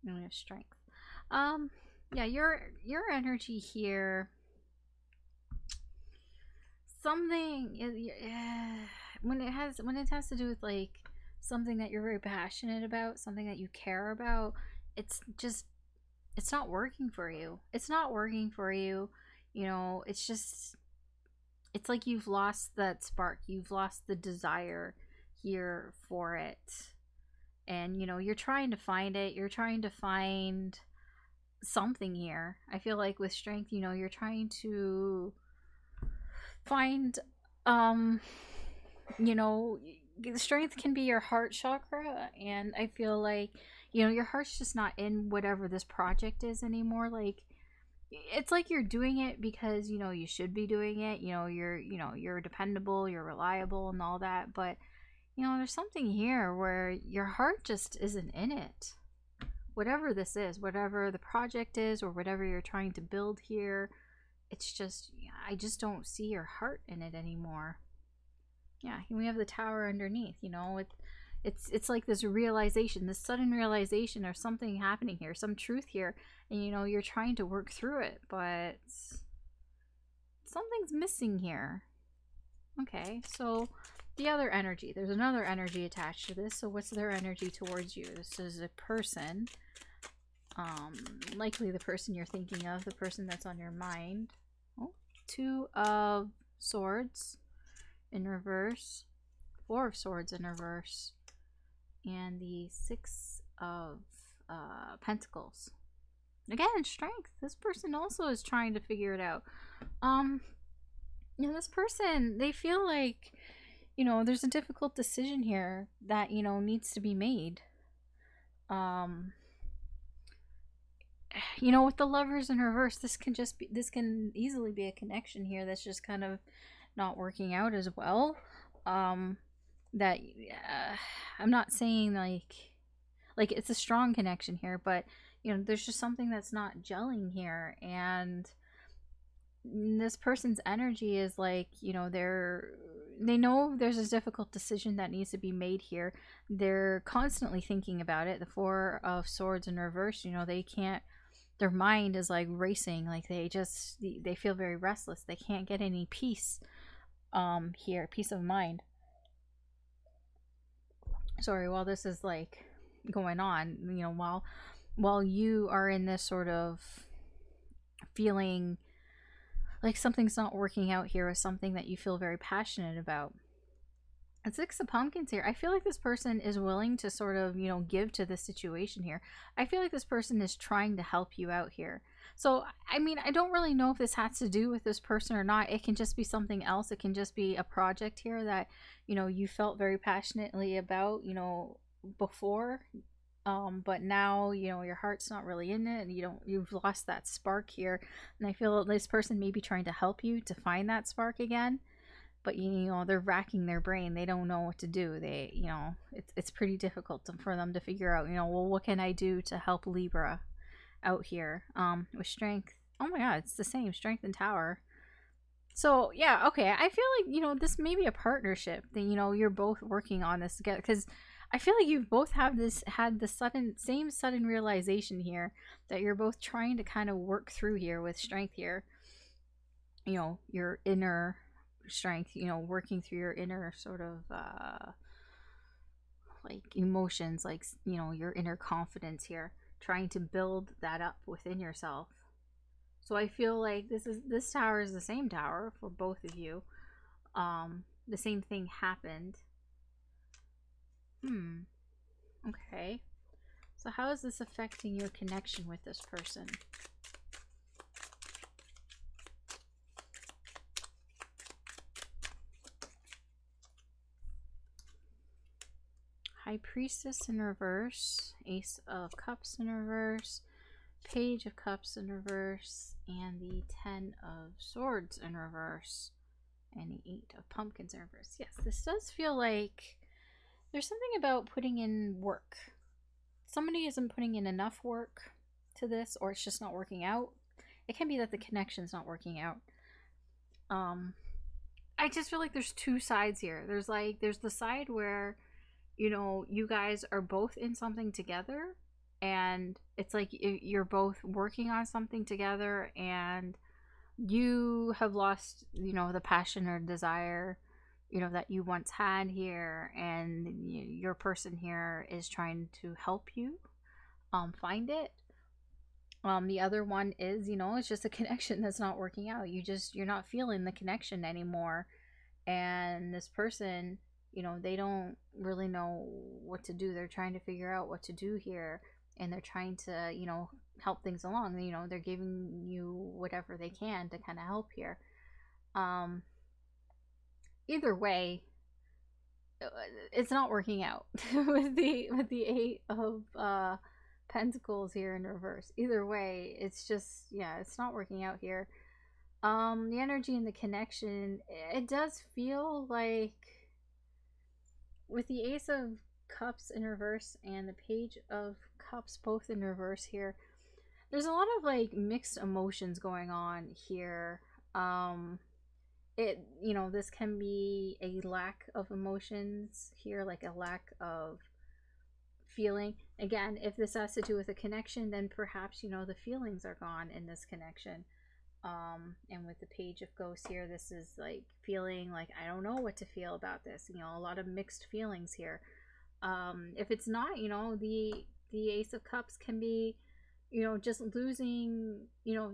And we have Strength. Yeah, your energy here. Something when it has to do with like something that you're very passionate about, something that you care about, it's not working for you. It's not working for you. It's like you've lost that spark. You've lost the desire here for it. And, you're trying to find it. You're trying to find something here. I feel like with Strength, you're trying to find, Strength can be your heart chakra. And I feel like, your heart's just not in whatever this project is anymore. Like, it's like you're doing it because you should be doing it. You're dependable, you're reliable and all that, but there's something here where your heart just isn't in it. Whatever this is, whatever the project is, or whatever you're trying to build here, it's just, I just don't see your heart in it anymore. Yeah, we have the Tower underneath. It's like this realization, this sudden realization, or something happening here, some truth here, and you're trying to work through it, but something's missing here. Okay, so the other energy, there's another energy attached to this. So what's their energy towards you? This is a person, likely the person you're thinking of, the person that's on your mind. Oh, Two of Swords in reverse, Four of Swords in reverse, and the Six of Pentacles. Again, Strength. This person also is trying to figure it out. This person, they feel like, there's a difficult decision here that, needs to be made. With the Lovers in reverse, this can easily be a connection here that's just kind of not working out as well. I'm not saying like it's a strong connection here, but there's just something that's not gelling here, and this person's energy is like, they know there's a difficult decision that needs to be made here. They're constantly thinking about it. The Four of Swords in reverse, they can't, their mind is like racing, like they feel very restless. They can't get any peace here, peace of mind. Sorry, while this is like going on, while you are in this sort of feeling like something's not working out here, or something that you feel very passionate about. And Six of Pumpkins here, I feel like this person is willing to sort of, give to this situation here. I feel like this person is trying to help you out here. So, I mean, I don't really know if this has to do with this person or not. It can just be something else. It can just be a project here that, you felt very passionately about, before. But now, your heart's not really in it, and you've lost that spark here. And I feel this person may be trying to help you to find that spark again. But, they're racking their brain. They don't know what to do. It's pretty difficult for them to figure out, well, what can I do to help Libra out here? With Strength. Oh my God, it's the same. Strength and Tower. So, yeah, okay. I feel like, this may be a partnership that, you're both working on this together. Because I feel like you've both had the same sudden realization here that you're both trying to kind of work through here with Strength here. Your inner strength, you know, working through your inner sort of like emotions, like, you know, your inner confidence here, trying to build that up within yourself. So I feel like this tower is the same tower for both of you. The same thing happened. Okay. So how is this affecting your connection with this person? High Priestess in reverse, Ace of Cups in reverse, Page of Cups in reverse, and the 10 of Swords in reverse, and the 8 of Pumpkins in reverse. Yes, this does feel like there's something about putting in work. Somebody isn't putting in enough work to this, or it's just not working out. It can be that the connection's not working out. I just feel like there's two sides here. There's the side where, you know, you guys are both in something together, and it's like you're both working on something together, and you have lost, you know, the passion or desire, you know, that you once had here, and your person here is trying to help you find it. The other one is, you know, it's just a connection that's not working out. You're not feeling the connection anymore, and this person, you know, they don't really know what to do. They're trying to figure out what to do here, and they're trying to, you know, help things along. You know, they're giving you whatever they can to kind of help here. Either way, it's not working out with the 8 of Pentacles here in reverse. Either way, it's just, yeah, it's not working out here. The energy and the connection, it does feel like with the Ace of Cups in reverse and the Page of Cups both in reverse here, there's a lot of like mixed emotions going on here. You know, this can be a lack of emotions here, like a lack of feeling. Again, if this has to do with a connection, then perhaps, you know, the feelings are gone in this connection. And with the Page of Ghosts here, this is like feeling like, I don't know what to feel about this, you know, a lot of mixed feelings here. If it's not, you know, the Ace of Cups can be, you know, just losing, you know,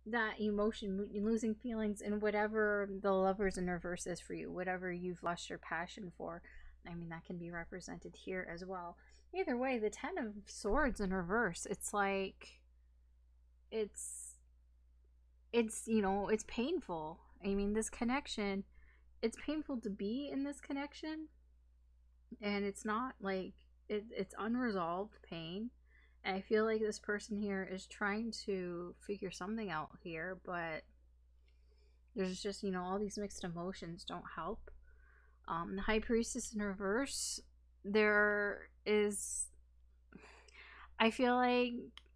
that emotion, losing feelings in whatever the Lovers in reverse is for you, whatever you've lost your passion for. I mean, that can be represented here as well. Either way, the 10 of Swords in reverse, it's like, it's, you know, it's painful. I mean, this connection, it's painful to be in this connection, and it's not like, it's unresolved pain. And I feel like this person here is trying to figure something out here, but there's just, you know, all these mixed emotions don't help. The High Priestess in reverse, there is, I feel like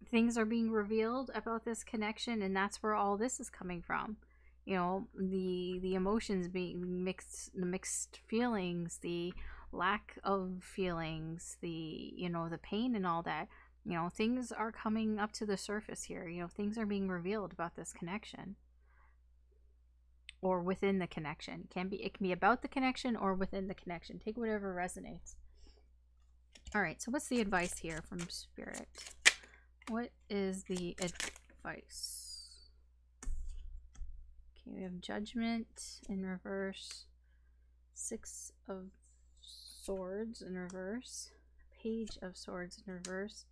things are being revealed about this connection, and that's where all this is coming from. You know, the emotions being mixed, the mixed feelings, the lack of feelings, the, you know, the pain and all that. You know, things are coming up to the surface here. You know, things are being revealed about this connection, or within the connection. It can be about the connection or within the connection. Take whatever resonates. All right, so what's the advice here from Spirit? What is the advice? Okay, we have Judgment in reverse, 6 of Swords in reverse, Page of Swords in reverse,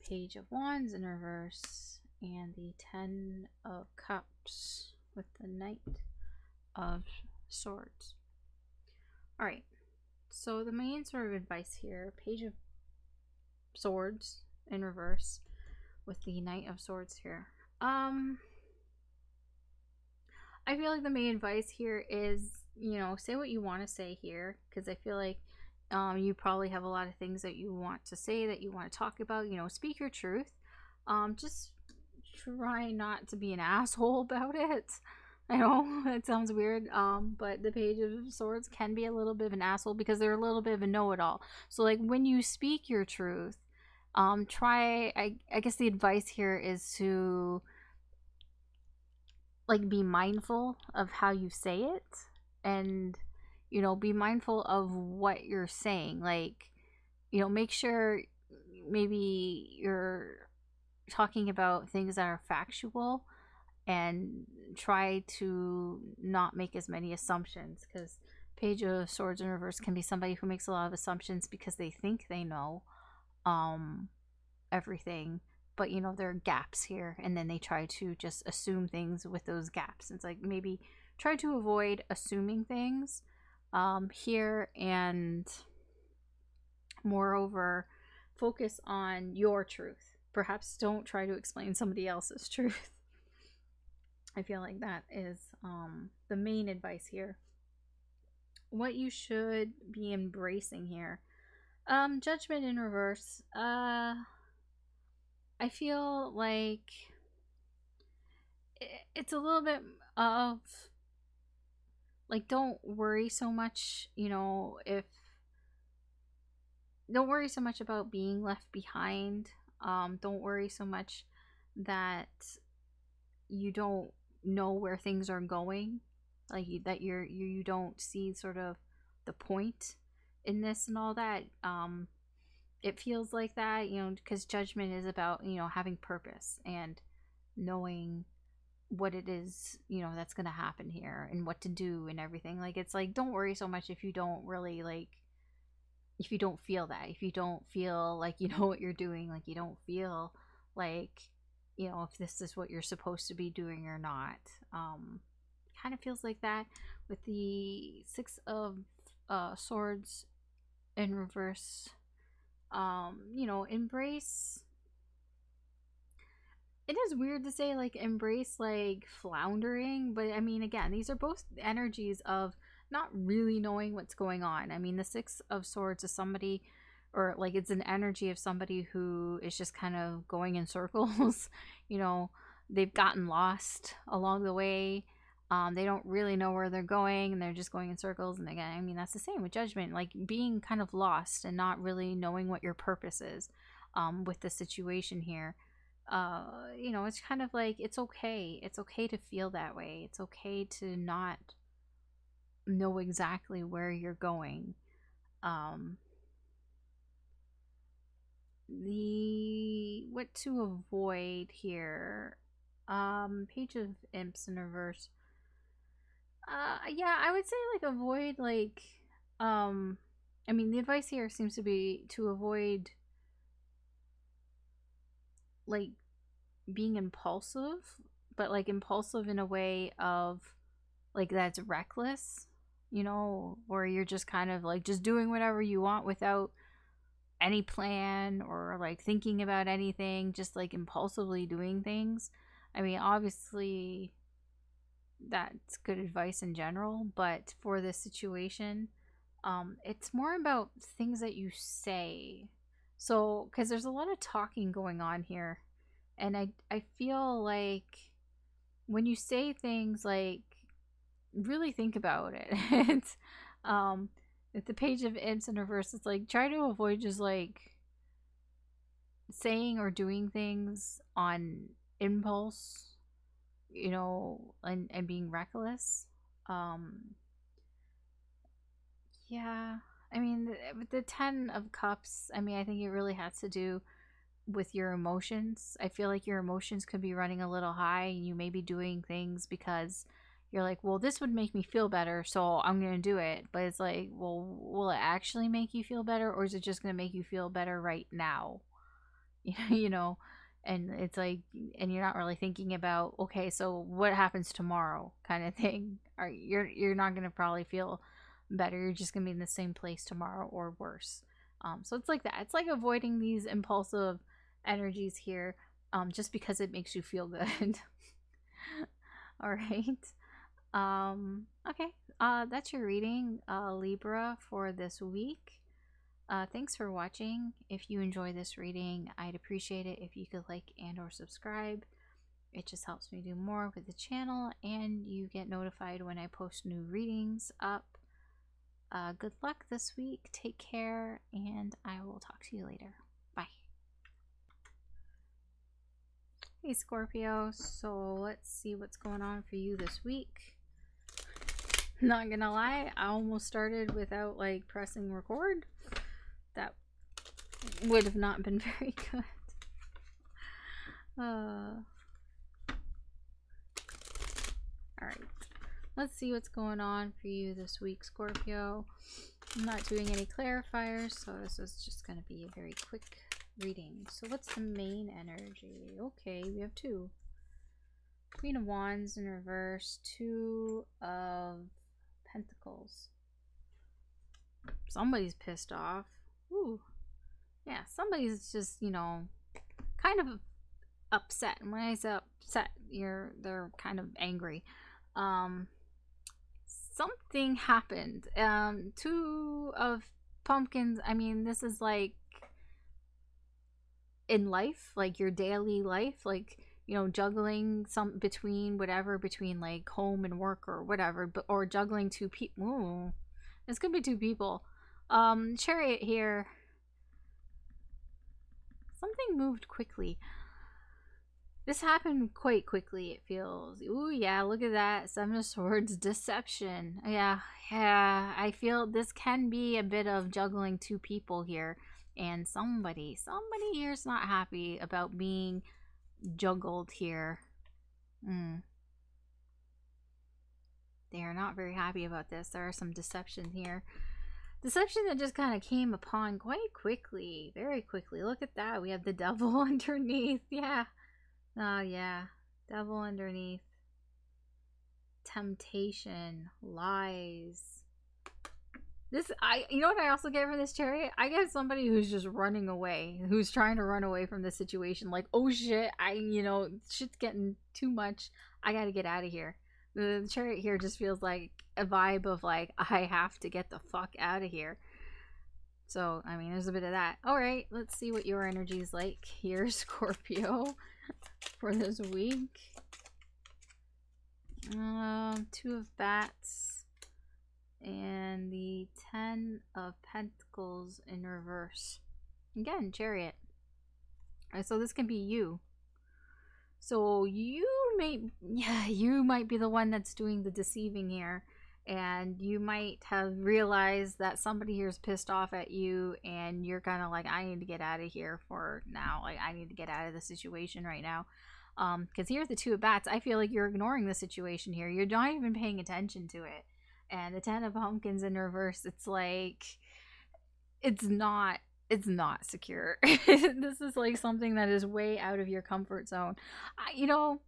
Page of Wands in reverse, and the 10 of Cups with the Knight of Swords. All right, so the main sort of advice here, Page of Swords in reverse with the Knight of Swords here. I feel like the main advice here is, you know, say what you want to say here, because I feel like you probably have a lot of things that you want to say, that you want to talk about. You know, speak your truth. Just try not to be an asshole about it. I know it sounds weird, but the Page of Swords can be a little bit of an asshole because they're a little bit of a know-it-all. So like when you speak your truth, I guess the advice here is to like be mindful of how you say it, and you know, be mindful of what you're saying. Like, you know, make sure maybe you're talking about things that are factual, and try to not make as many assumptions, because Page of Swords in reverse can be somebody who makes a lot of assumptions because they think they know um everything, but you know, there are gaps here, and then they try to just assume things with those gaps. It's like, maybe try to avoid assuming things here, and moreover, focus on your truth. Perhaps don't try to explain somebody else's truth. I feel like that is the main advice here. What you should be embracing here. Judgment in reverse. I feel like it's a little bit of like, don't worry so much, you know, if don't worry so much about being left behind. Don't worry so much that you don't know where things are going, like that you don't see sort of the point in this and all that. It feels like that, you know, because judgment is about, you know, having purpose and knowing what it is, you know, that's going to happen here and what to do and everything. Like, it's like, don't worry so much if you don't really, like, if you don't feel that, if you don't feel like you know what you're doing, like you don't feel like, you know, if this is what you're supposed to be doing or not. Kind of feels like that with the Six of Swords in reverse. You know, embrace, it is weird to say like embrace like floundering, but I mean, again, these are both energies of not really knowing what's going on. I mean, the Six of Swords is somebody, or like it's an energy of somebody who is just kind of going in circles. You know, they've gotten lost along the way. They don't really know where they're going, and they're just going in circles. And again, I mean, that's the same with judgment, like being kind of lost and not really knowing what your purpose is with the situation here. You know, it's kind of like, it's okay. It's okay to feel that way. It's okay to not know exactly where you're going. The what to avoid here. Page of Imps in reverse. Yeah, I would say like avoid like I mean, the advice here seems to be to avoid like being impulsive, but like impulsive in a way of like that's reckless, you know, where you're just kind of like just doing whatever you want without any plan or like thinking about anything, just like impulsively doing things. I mean, obviously that's good advice in general, but for this situation, it's more about things that you say. So, because there's a lot of talking going on here, and I feel like when you say things, like really think about it. It's at the Page of Imps in reverse, it's like try to avoid just like saying or doing things on impulse, you know, and being reckless. Um yeah, I mean, with the 10 of Cups, I mean, I think it really has to do with your emotions. I feel like your emotions could be running a little high, and you may be doing things because you're like, well, this would make me feel better, so I'm going to do it. But it's like, well, will it actually make you feel better, or is it just going to make you feel better right now? You know, and it's like, and you're not really thinking about, okay, so what happens tomorrow kind of thing. Or you're not going to probably feel better. You're just going to be in the same place tomorrow or worse. So it's like that. It's like avoiding these impulsive energies here, just because it makes you feel good. All right. Okay. That's your reading, Libra, for this week. Thanks for watching. If you enjoy this reading, I'd appreciate it if you could like and or subscribe. It just helps me do more with the channel, and you get notified when I post new readings up. Good luck this week. Take care, and I will talk to you later. Bye. Hey Scorpio, so let's see what's going on for you this week. Not gonna lie, I almost started without like pressing record. That would have not been very good. Alright, let's see what's going on for you this week, Scorpio. I'm not doing any clarifiers, so this is just going to be a very quick reading. So what's the main energy? Okay, we have two. Queen of Wands in reverse, Two of Pentacles. Somebody's pissed off. Ooh. Yeah, somebody's just, you know, kind of upset. And when I say upset, they're kind of angry. Something happened. Two of pumpkins. I mean, this is like in life, like your daily life, like, you know, juggling between like home and work or whatever, or juggling two people. Ooh, this could be two people. Chariot here. Something moved quickly. This happened quite quickly, it feels. Ooh, yeah, look at that. Seven of Swords, deception. Yeah, I feel this can be a bit of juggling two people here. And somebody here is not happy about being juggled here. They are not very happy about this. There are some deception here. Deception that just kind of came upon quite quickly. Very quickly. Look at that. We have the devil underneath. Yeah. Oh, yeah. Devil underneath. Temptation. Lies. You know what I also get from this chariot? I get somebody who's just running away. Who's trying to run away from the situation. Like, oh shit, shit's getting too much. I gotta get out of here. The chariot here just feels like a vibe of like, I have to get the fuck out of here. So, I mean, there's a bit of that. Alright, let's see what your energy is like here, Scorpio, for this week. Two of Bats and the 10 of Pentacles in reverse. Again, Chariot. Alright, so this can be you. So you might be the one that's doing the deceiving here. And you might have realized that somebody here is pissed off at you, and you're kind of like, I need to get out of here for now. Like, I need to get out of the situation right now. Because here's the Two of Bats. I feel like you're ignoring the situation here. You're not even paying attention to it. And the 10 of Pumpkins in reverse, it's like, it's not secure. This is like something that is way out of your comfort zone. Let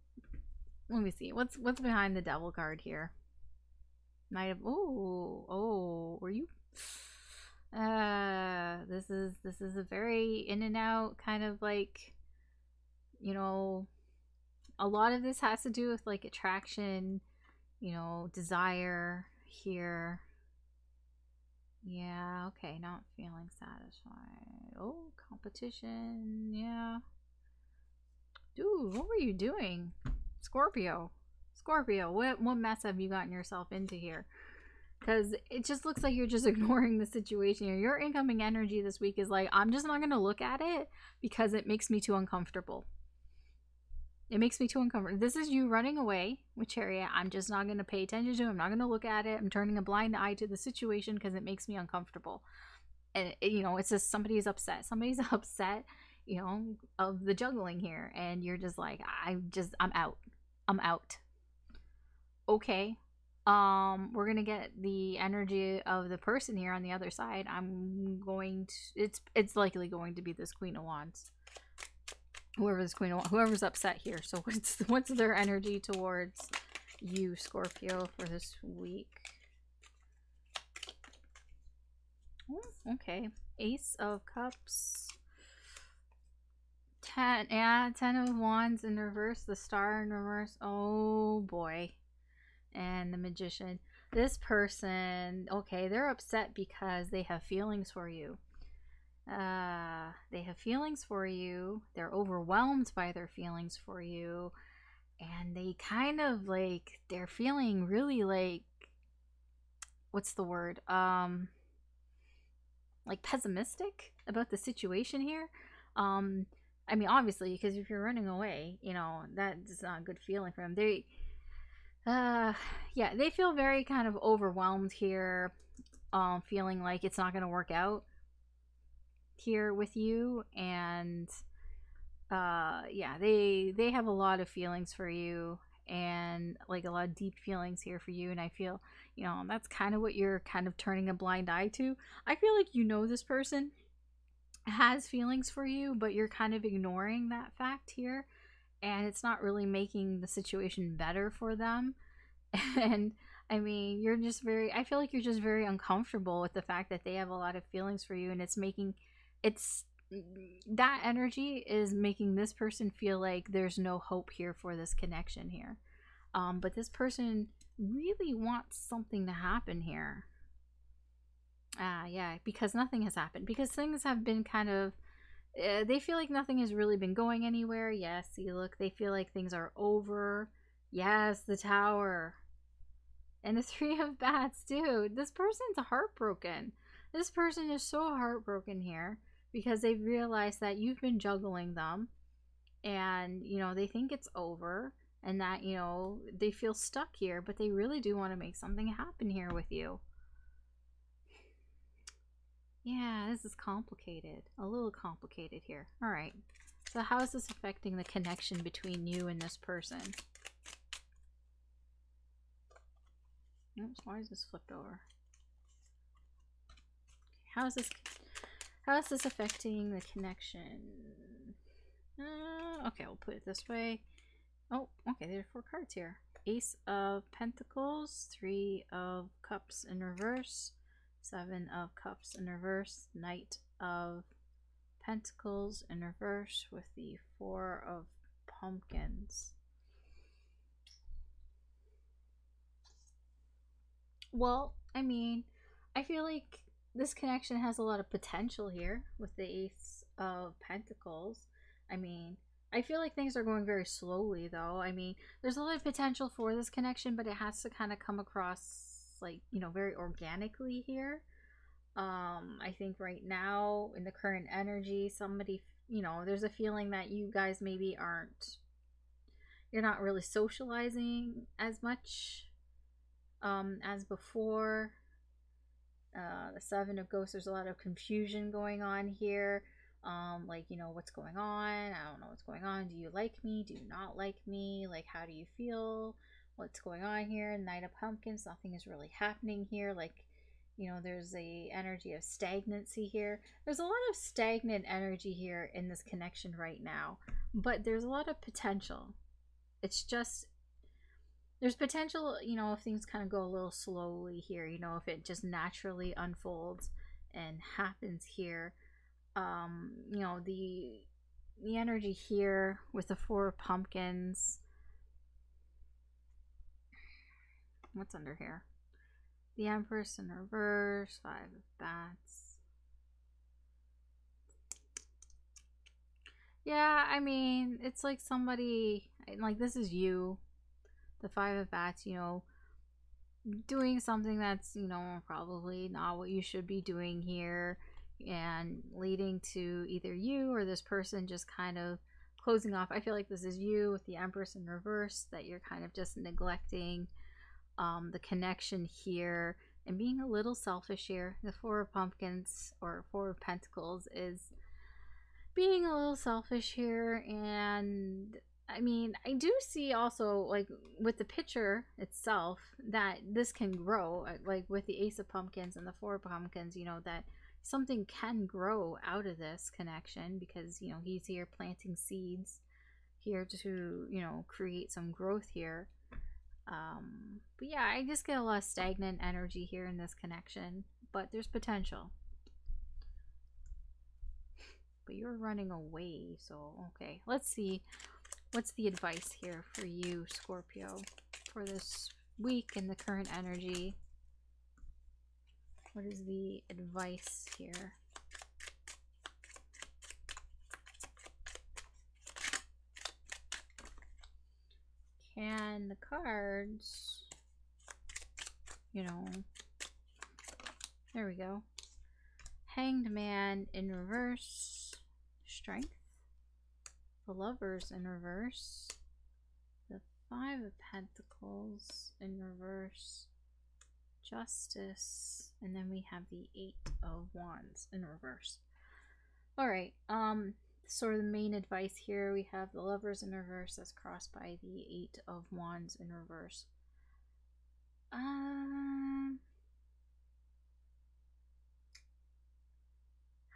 me see. What's behind the Devil card here? Knight of were you this is a very in and out kind of like, you know, a lot of this has to do with like attraction, you know, desire here. Yeah, okay, not feeling satisfied. Oh, competition. Yeah, dude, what were you doing, Scorpio? What mess have you gotten yourself into here? Because it just looks like you're just ignoring the situation here. Your incoming energy this week is like, I'm just not going to look at it because it makes me too uncomfortable. It makes me too uncomfortable. This is you running away with Chariot. I'm just not going to pay attention to it. I'm not going to look at it. I'm turning a blind eye to the situation because it makes me uncomfortable. And, you know, it's just somebody's upset. Somebody's upset, you know, of the juggling here. And you're just like, I'm out. I'm out. Okay. We're gonna get the energy of the person here on the other side. It's likely going to be this Queen of Wands. Whoever's upset here. So what's their energy towards you, Scorpio, for this week? Oh, okay. Ace of Cups. 10 of Wands in reverse, the Star in reverse. Oh boy. And the Magician. This person, okay, they're upset because they have feelings for you. They have feelings for you. They're overwhelmed by their feelings for you. And they kind of like, they're feeling really like, what's the word? Like pessimistic about the situation here. I mean, obviously, because if you're running away, you know, that's not a good feeling for them. Yeah, they feel very kind of overwhelmed here, feeling like it's not going to work out here with you. And yeah, they have a lot of feelings for you, and like a lot of deep feelings here for you. And I feel, you know, that's kind of what you're kind of turning a blind eye to. I feel like, you know, this person has feelings for you, but you're kind of ignoring that fact here, and it's not really making the situation better for them. And I mean, you're just very, I feel like you're just very uncomfortable with the fact that they have a lot of feelings for you, and it's that energy is making this person feel like there's no hope here for this connection here. But this person really wants something to happen here. Yeah, because nothing has happened. Because things have been kind of, they feel like nothing has really been going anywhere. Yes, see, look, they feel like things are over. Yes, the Tower. And the Three of Bats, dude. This person's heartbroken. This person is so heartbroken here because they've realized that you've been juggling them, and, you know, they think it's over, and that, you know, they feel stuck here, but they really do want to make something happen here with you. Yeah, this is complicated. A little complicated here. All right. So how is this affecting the connection between you and this person? Oops, why is this flipped over? How is this affecting the connection? Okay, we'll put it this way. Oh, okay, there are 4 cards here. Ace of Pentacles, 3 of Cups in reverse, 7 of Cups in reverse, Knight of Pentacles in reverse with the 4 of Pumpkins. Well, I mean, I feel like this connection has a lot of potential here with the Ace of Pentacles. I mean, I feel like things are going very slowly, though. I mean, there's a lot of potential for this connection, but it has to kind of come across, like, you know, very organically here. I think right now, in the current energy, somebody, you know, there's a feeling that you guys maybe you're not really socializing as much as before. The 7 of Ghosts, there's a lot of confusion going on here. Like, you know, what's going on? I don't know what's going on. Do you like me? Do you not like me? Like, how do you feel? What's going on here? Knight of Pumpkins, nothing is really happening here. Like, you know, there's a energy of stagnancy here. There's a lot of stagnant energy here in this connection right now, but there's a lot of potential. It's just, there's potential, you know, if things kind of go a little slowly here, you know, if it just naturally unfolds and happens here. You know, the energy here with the 4 of Pumpkins. What's under here? The Empress in reverse, 5 of Bats. Yeah, I mean, it's like somebody, like, this is you, the 5 of Bats, you know, doing something that's, you know, probably not what you should be doing here, and leading to either you or this person just kind of closing off. I feel like this is you with the Empress in reverse, that you're kind of just neglecting the connection here and being a little selfish here. The 4 of Pumpkins or 4 of Pentacles is being a little selfish here. And I mean, I do see also, like, with the picture itself, that this can grow, like with the Ace of Pumpkins and the 4 of Pumpkins, you know, that something can grow out of this connection, because, you know, he's here planting seeds here to, you know, create some growth here. But yeah, I just get a lot of stagnant energy here in this connection, but there's potential. But you're running away, so okay. Let's see, what's the advice here for you, Scorpio, for this week in the current energy? What is the advice here? Can the cards, you know, there we go. Hanged Man in reverse, Strength. the Lovers in reverse, the Five of Pentacles in reverse, Justice, and then we have the Eight of Wands in reverse. All right, sort of the main advice here, we have the Lovers in reverse that's crossed by the Eight of Wands in reverse.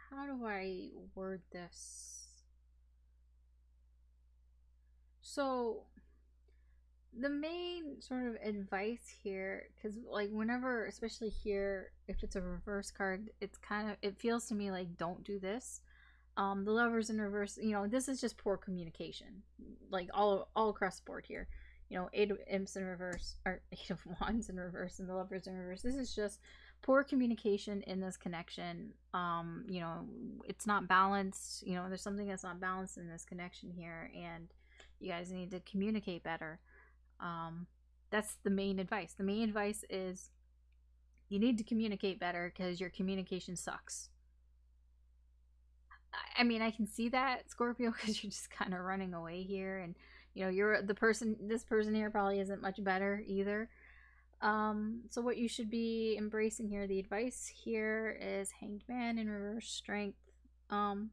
How do I word this? So the main sort of advice here, because like whenever, especially here, if it's a reverse card, it's kind of, it feels to me like don't do this. The Lovers in reverse, you know, this is just poor communication, like all across the board here. You know, Eight of Imps in reverse, or Eight of Wands in reverse, and the Lovers in reverse. This is just poor communication in this connection. You know, it's not balanced. You know, there's something that's not balanced in this connection here, and you guys need to communicate better. That's the main advice. The main advice is you need to communicate better because your communication sucks. I mean, I can see that, Scorpio, because you're just kind of running away here, and you know, you're the person, this person here probably isn't much better either. So what you should be embracing here, the advice here is Hanged Man in reverse, Strength. The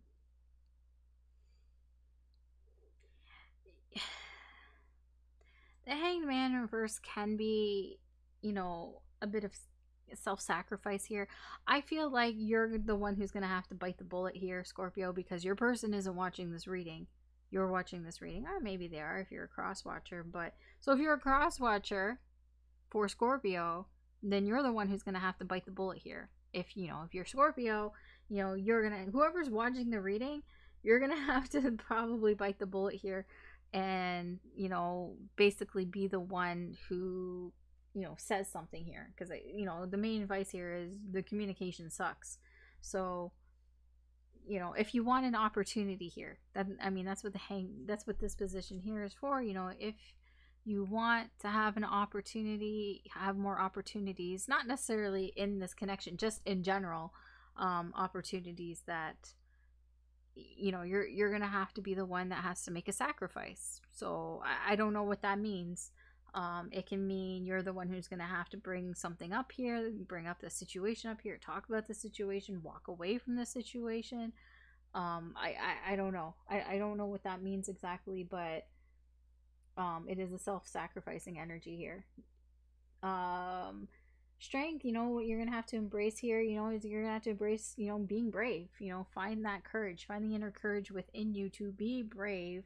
Hanged Man in reverse can be, you know, a bit of self-sacrifice here. I feel like you're the one who's going to have to bite the bullet here, Scorpio, because your person isn't watching this reading. You're watching this reading, or maybe they are if you're a cross watcher. But so if you're a cross watcher for Scorpio, then you're the one who's going to have to bite the bullet here. If you know, if you're Scorpio, you know, you're gonna, whoever's watching the reading, you're gonna have to probably bite the bullet here, and you know, basically be the one who, you know, says something here, because you know, the main advice here is the communication sucks. So you know, if you want an opportunity here, that, I mean, that's what that's what this position here is for. You know, if you want to have an opportunity, have more opportunities, not necessarily in this connection, just in general, opportunities that, you know, you're gonna have to be the one that has to make a sacrifice. So I don't know what that means. It can mean you're the one who's gonna have to bring something up here, bring up the situation up here, talk about the situation, walk away from the situation. I don't know. I don't know what that means exactly, but it is a self-sacrificing energy here. Strength, you know, what you're gonna have to embrace here, you know, is you're gonna have to embrace, you know, being brave. You know, find that courage, find the inner courage within you to be brave,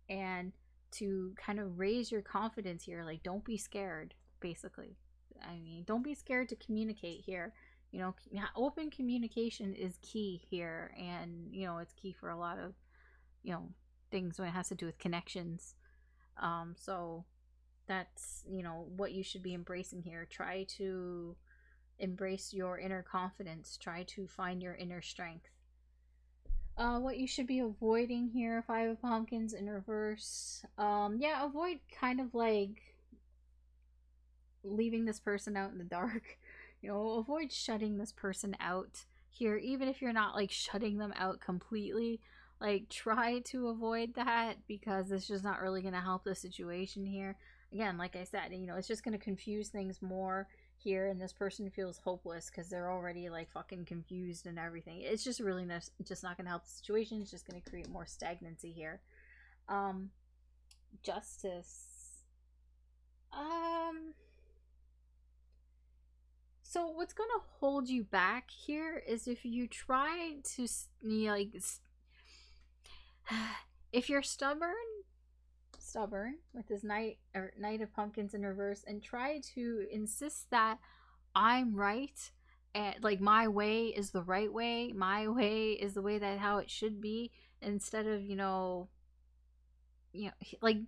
and to kind of raise your confidence here. Like, don't be scared, basically. I mean, don't be scared to communicate here. You know, open communication is key here, and you know, it's key for a lot of, you know, things when it has to do with connections. So that's, you know, what you should be embracing here. Try to embrace your inner confidence, try to find your inner strength. What you should be avoiding here, Five of Pumpkins in reverse. Yeah, avoid kind of like leaving this person out in the dark. You know, avoid shutting this person out here, even if you're not like shutting them out completely. Like, try to avoid that, because it's just not really going to help the situation here. Again, like I said, you know, it's just going to confuse things more here, and this person feels hopeless because they're already like fucking confused and everything. It's just really just not going to help the situation. It's just going to create more stagnancy here. Justice. So what's going to hold you back here is if you try to, like, if you're stubborn with this Knight of Pumpkins in reverse, and try to insist that I'm right, and like my way is the right way, my way is the way that how it should be, instead of, you know, like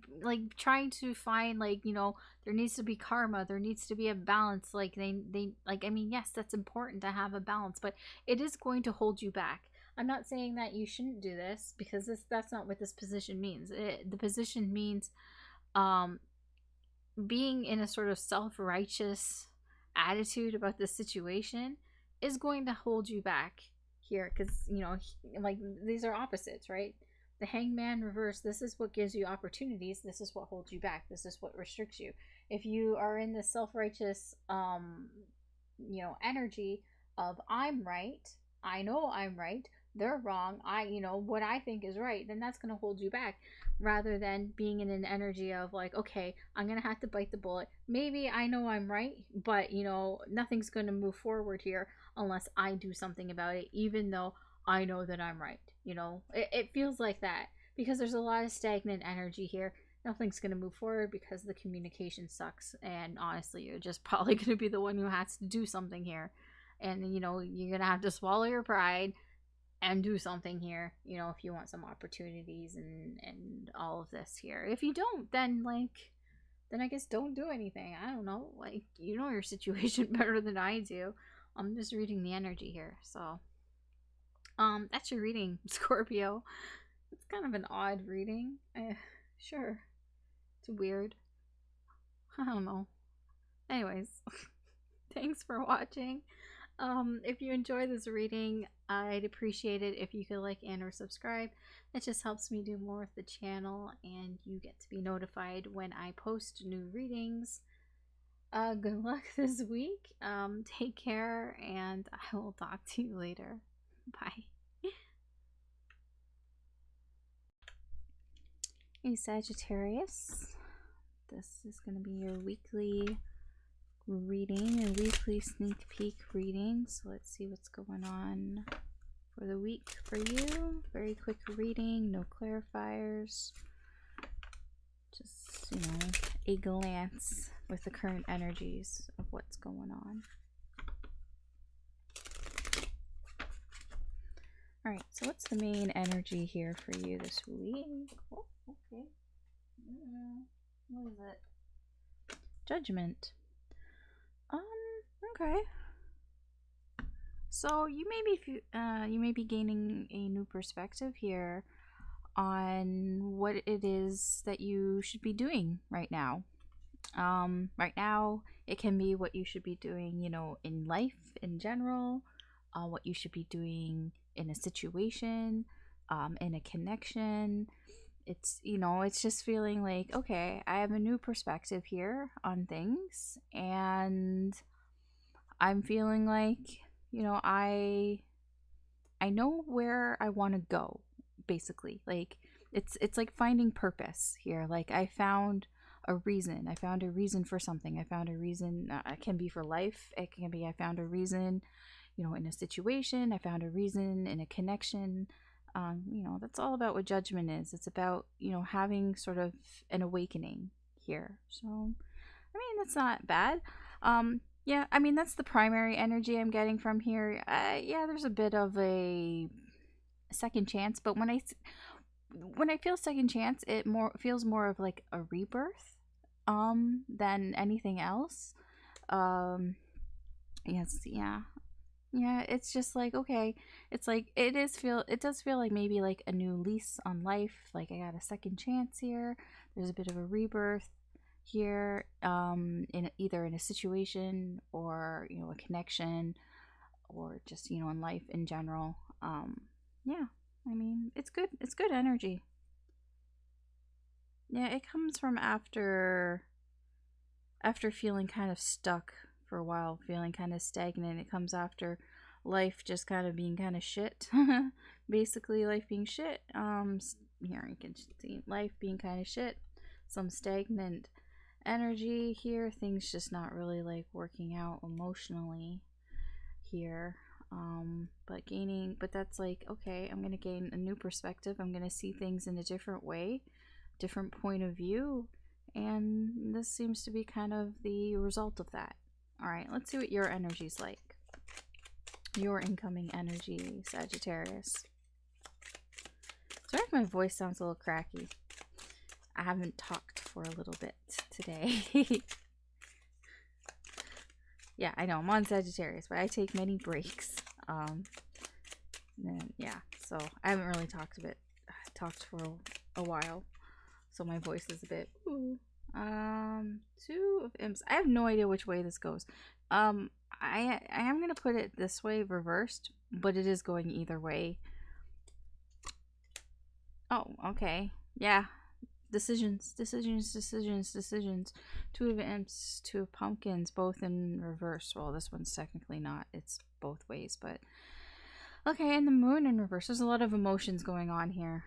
trying to find, like, you know, there needs to be karma, there needs to be a balance. Like they like, I mean, yes, that's important to have a balance, but it is going to hold you back. I'm not saying that you shouldn't do this, because that's not what this position means. The position means being in a sort of self-righteous attitude about this situation is going to hold you back here, because, you know, like, these are opposites, right? The Hangman reverse, this is what gives you opportunities. This is what holds you back. This is what restricts you. If you are in the self-righteous, energy of I'm right, I know I'm right, they're wrong, what I think is right, then that's going to hold you back, rather than being in an energy of like, okay, I'm going to have to bite the bullet. Maybe I know I'm right, but nothing's going to move forward here unless I do something about it, even though I know that I'm right. It feels like that because there's a lot of stagnant energy here. Nothing's going to move forward because the communication sucks, and honestly, you're just probably going to be the one who has to do something here. And you're going to have to swallow your pride and do something here, if you want some opportunities and all of this here. If you don't, then I guess don't do anything. I don't know, your situation better than I do. I'm just reading the energy here. So that's your reading, Scorpio. It's kind of an odd reading. Sure, it's weird. I don't know. Anyways, thanks for watching. If you enjoy this reading, I'd appreciate it if you could like and or subscribe. It just helps me do more with the channel, and you get to be notified when I post new readings. Good luck this week. Take care, and I will talk to you later. Bye. Hey Sagittarius, this is going to be your weekly reading, your weekly sneak peek reading. So let's see what's going on for the week for you. Very quick reading, no clarifiers, just a glance with the current energies of what's going on. All right, so what's the main energy here for you this week? Oh, okay. What is it? Judgment. Okay. So you may be gaining a new perspective here on what it is that you should be doing right now. Right now, it can be what you should be doing, in life in general, what you should be doing in a situation, in a connection. It's just feeling like, okay, I have a new perspective here on things, and I'm feeling like, I know where I want to go, basically. Like it's like finding purpose here. Like I found a reason. I found a reason for something. I found a reason. It can be for life. It can be I found a reason, in a situation. I found a reason in a connection. That's all about what judgment is. It's about, having sort of an awakening here. So, that's not bad. Yeah, that's the primary energy I'm getting from here. Yeah, there's a bit of a second chance, but when I feel second chance, it feels more of like a rebirth, than anything else. Yes, yeah. Yeah, it's just like, okay, it's like it does feel like maybe like a new lease on life. Like I got a second chance here. There's a bit of a rebirth here, in either in a situation or a connection, or just in life in general. Yeah, it's good energy. Yeah, it comes from after feeling kind of stuck for a while, feeling kind of stagnant. It comes after life just kind of being kind of shit. Basically, life being shit. Here you can see life being kind of shit. Some stagnant energy here. Things just not really like working out emotionally here. But that's like, okay, I'm gonna gain a new perspective. I'm gonna see things in a different way, different point of view, and this seems to be kind of the result of that. All right, let's see what your energy's like. Your incoming energy, Sagittarius. Sorry if my voice sounds a little cracky. I haven't talked for a little bit today. Yeah, I know, I'm on Sagittarius, but I take many breaks. Then yeah, so I haven't really talked for a while. So my voice is a bit Two of Imps. I have no idea which way this goes. I am gonna put it this way, reversed, but it is going either way. Oh, okay. Yeah. Decisions, decisions, decisions, decisions. Two of imps, two of pumpkins, both in reverse. Well, this one's technically not. It's both ways, but okay. And the moon in reverse. There's a lot of emotions going on here.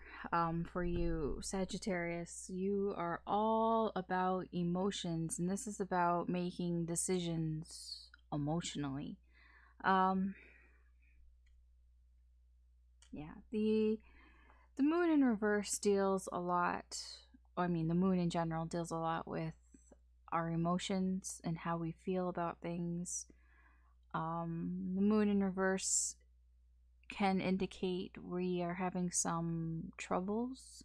For you, Sagittarius, you are all about emotions, and this is about making decisions emotionally. Um, yeah. The moon in reverse deals a lot, I mean, the moon in general deals a lot with our emotions and how we feel about things. The moon in reverse can indicate we are having some troubles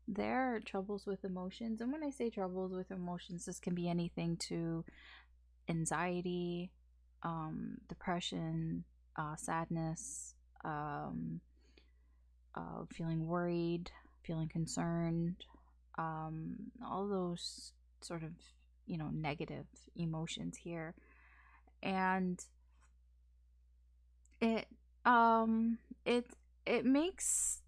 there, troubles with emotions. And when I say troubles with emotions, this can be anything to anxiety, depression, sadness, um, feeling worried, feeling concerned, all those sort of, negative emotions here. And it, it, it makes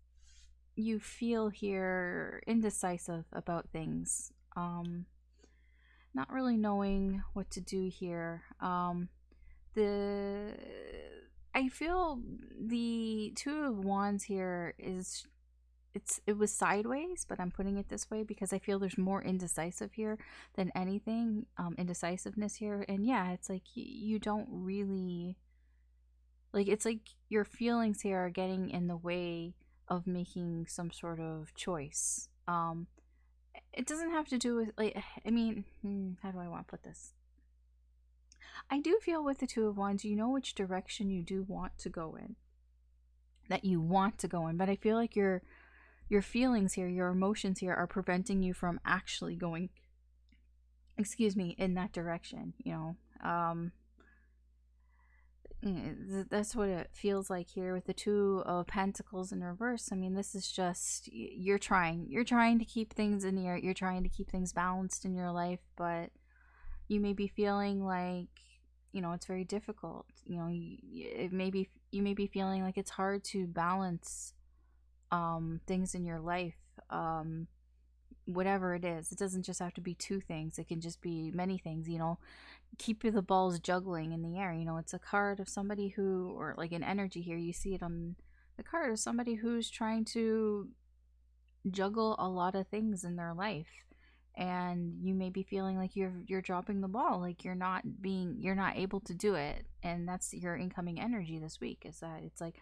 you feel here indecisive about things. Not really knowing what to do here. The I feel the two of wands here is it was sideways, but I'm putting it this way because I feel there's more indecisive here than anything. Indecisiveness here, and yeah, it's like you don't really like. It's like your feelings here are getting in the way of making some sort of choice. It doesn't have to do with like. I mean, how do I want to put this? I do feel with the two of wands, you know which direction you do want to go in, that you want to go in, but I feel like your feelings here, your emotions here are preventing you from actually going, excuse me, in that direction, that's what it feels like here with the two of pentacles in reverse. I mean, this is just you're trying to keep things in the air, you're trying to keep things balanced in your life, but you may be feeling like it's very difficult. You may be feeling like it's hard to balance things in your life. Whatever it is, it doesn't just have to be two things, it can just be many things. Keep the balls juggling in the air. It's a card of somebody who, or like an energy here, you see it on the card of somebody who's trying to juggle a lot of things in their life, and you may be feeling like you're dropping the ball, like you're not able to do it. And that's your incoming energy this week, is that it's like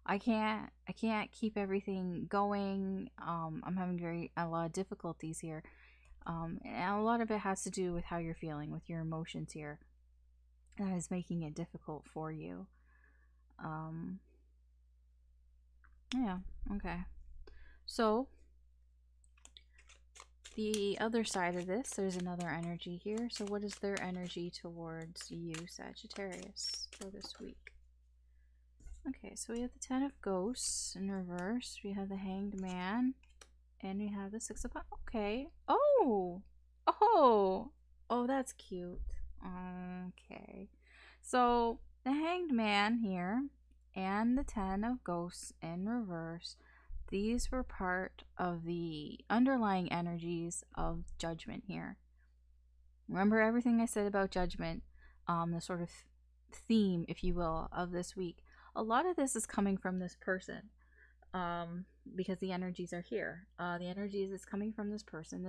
I can't keep everything going. I'm having a lot of difficulties here. And a lot of it has to do with how you're feeling with your emotions here. That is making it difficult for you. Yeah, okay. So the other side of this, there's another energy here. So what is their energy towards you, Sagittarius, for this week? Okay, so we have the Ten of Ghosts in reverse. We have the Hanged Man. And we have the Six of... Okay. Oh! Oh! Oh, that's cute. Okay. So, the Hanged Man here and the Ten of Ghosts in reverse, these were part of the underlying energies of Judgment here. Remember everything I said about Judgment, the sort of theme, if you will, of this week. A lot of this is coming from this person. Because the energies are here. The energies is coming from this person.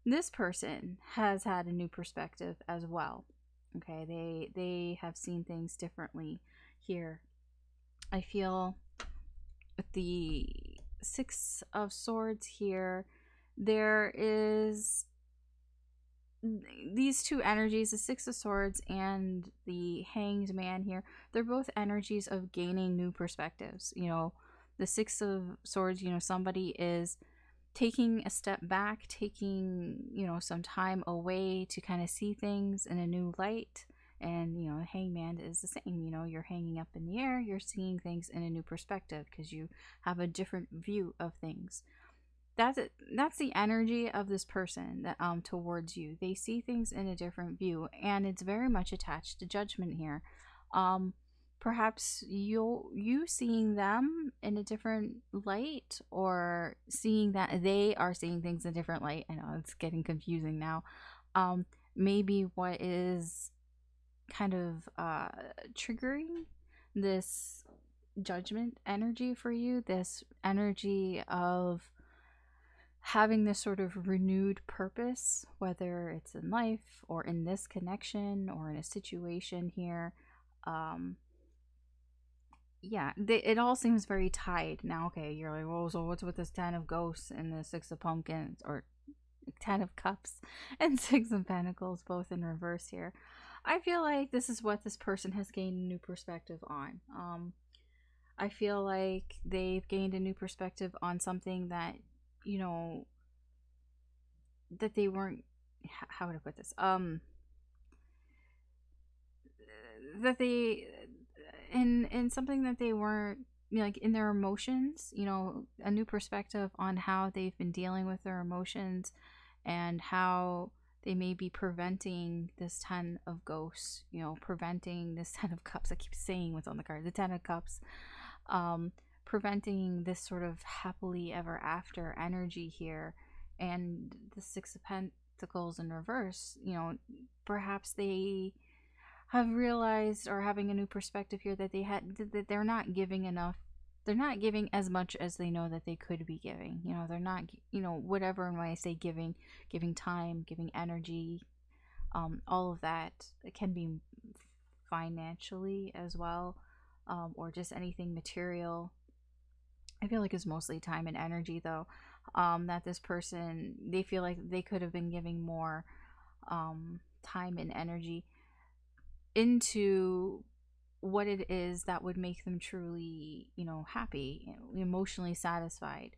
This person has had a new perspective as well. Okay, they have seen things differently here. I feel with the Six of Swords here, there is these two energies, the Six of Swords and the Hanged Man here, they're both energies of gaining new perspectives. The Six of Swords, somebody is taking a step back, taking, some time away to kind of see things in a new light. And, the Hangman is the same. You're hanging up in the air, you're seeing things in a new perspective because you have a different view of things. That's the energy of this person that towards you. They see things in a different view, and it's very much attached to Judgment here. perhaps you seeing them in a different light, or seeing that they are seeing things in a different light. I know it's getting confusing now. um Maybe what is kind of triggering this judgment energy for you, this energy of having this sort of renewed purpose, whether it's in life or in this connection or in a situation here. um yeah, it all seems very tied now. Okay, you're like, well, so what's with this 10 of ghosts and the 6 of pumpkins, or 10 of cups and 6 of pentacles, both in reverse here? I feel like this is what this person has gained a new perspective on. I feel like they've gained a new perspective on something that, you know, that they weren't, how would I put this? That they, in something that they weren't, like, in their emotions, a new perspective on how they've been dealing with their emotions, and how they may be preventing this 10 of ghosts, preventing this 10 of cups. I keep saying what's on the card, the 10 of cups. Preventing this sort of happily ever after energy here. And the 6 of pentacles in reverse, perhaps they have realized, or having a new perspective here, that that they're not giving enough. They're not giving as much as they know that they could be giving. They're not, whatever. When I say giving time, giving energy, all of that, it can be financially as well, or just anything material. I feel like it's mostly time and energy, though, that this person, they feel like they could have been giving more time and energy into what it is that would make them truly, happy, emotionally satisfied.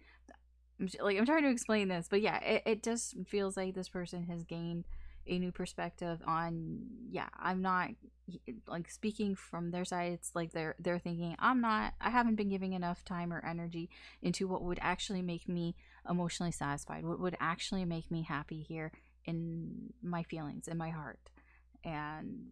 I'm trying to explain this, but yeah, it just feels like this person has gained a new perspective on, yeah, I'm not, like, speaking from their side, it's like they're thinking, I haven't been giving enough time or energy into what would actually make me emotionally satisfied, what would actually make me happy here in my feelings, in my heart. And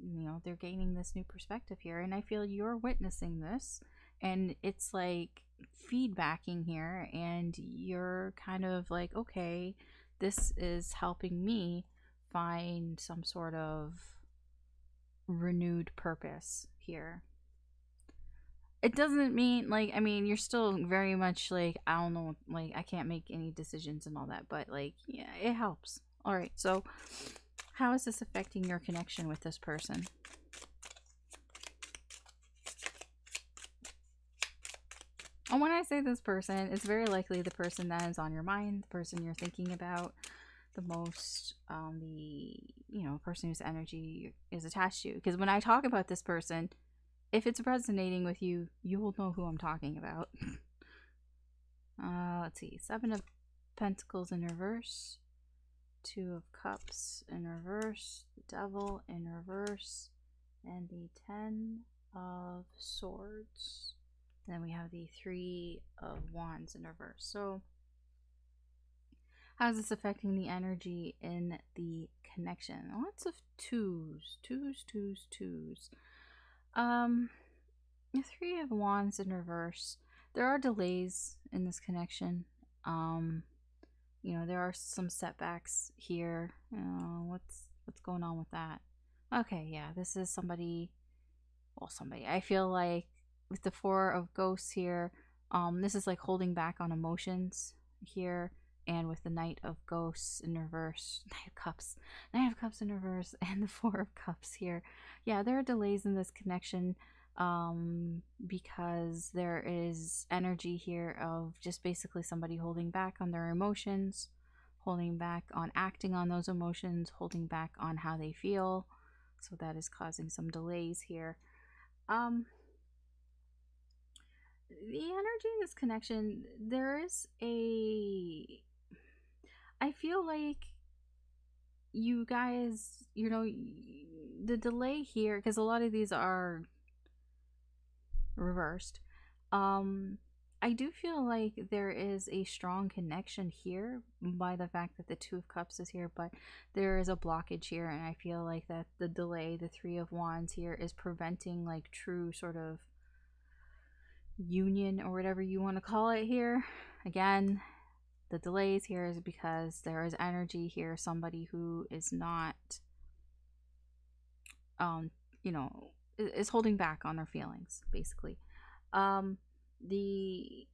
they're gaining this new perspective here, and I feel you're witnessing this, and it's like feedbacking here, and you're kind of like, okay, this is helping me find some sort of renewed purpose here. It doesn't mean, like, I mean, you're still very much like, I don't know, like, I can't make any decisions and all that, but, like, yeah, it helps. All right, so how is this affecting your connection with this person? And when I say this person, it's very likely the person that is on your mind, the person you're thinking about the most, the person whose energy is attached to you. Because when I talk about this person, if it's resonating with you, you will know who I'm talking about. Let's see, 7 of Pentacles in reverse, 2 of Cups in reverse, the Devil in reverse, and the 10 of Swords. And then we have the 3 of Wands in reverse. So how's this affecting the energy in the connection? Lots of twos. The 3 of Wands in reverse. There are delays in this connection. There are some setbacks here. What's going on with that? Okay, yeah, this is somebody. I feel like with the 4 of Ghosts here, this is like holding back on emotions here. And with the Knight of Ghosts in reverse, Knight of Cups in reverse, and the 4 of Cups here. Yeah, there are delays in this connection, because there is energy here of just basically somebody holding back on their emotions, holding back on acting on those emotions, holding back on how they feel. So that is causing some delays here. The energy in this connection, I feel like you guys, the delay here, because a lot of these are reversed, I do feel like there is a strong connection here by the fact that the Two of Cups is here, but there is a blockage here, and I feel like that the delay, the Three of Wands here, is preventing like true sort of union or whatever you want to call it here. Again, the delays here is because there is energy here, somebody who is not, you know, is holding back on their feelings, basically. The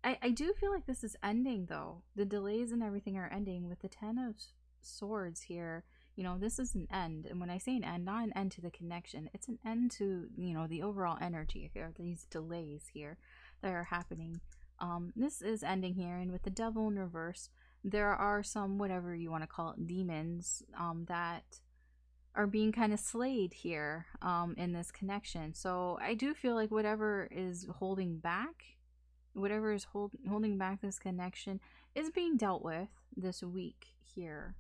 I do feel like this is ending though. The delays and everything are ending with the Ten of Swords here. You know, this is an end. And when I say an end, not an end to the connection, it's an end to, you know, the overall energy here, these delays here that are happening. This is ending here, and with the Devil in reverse, there are some, whatever you want to call it, demons that are being kind of slayed here in this connection. So I do feel like whatever is holding back, whatever is holding back this connection is being dealt with this week here.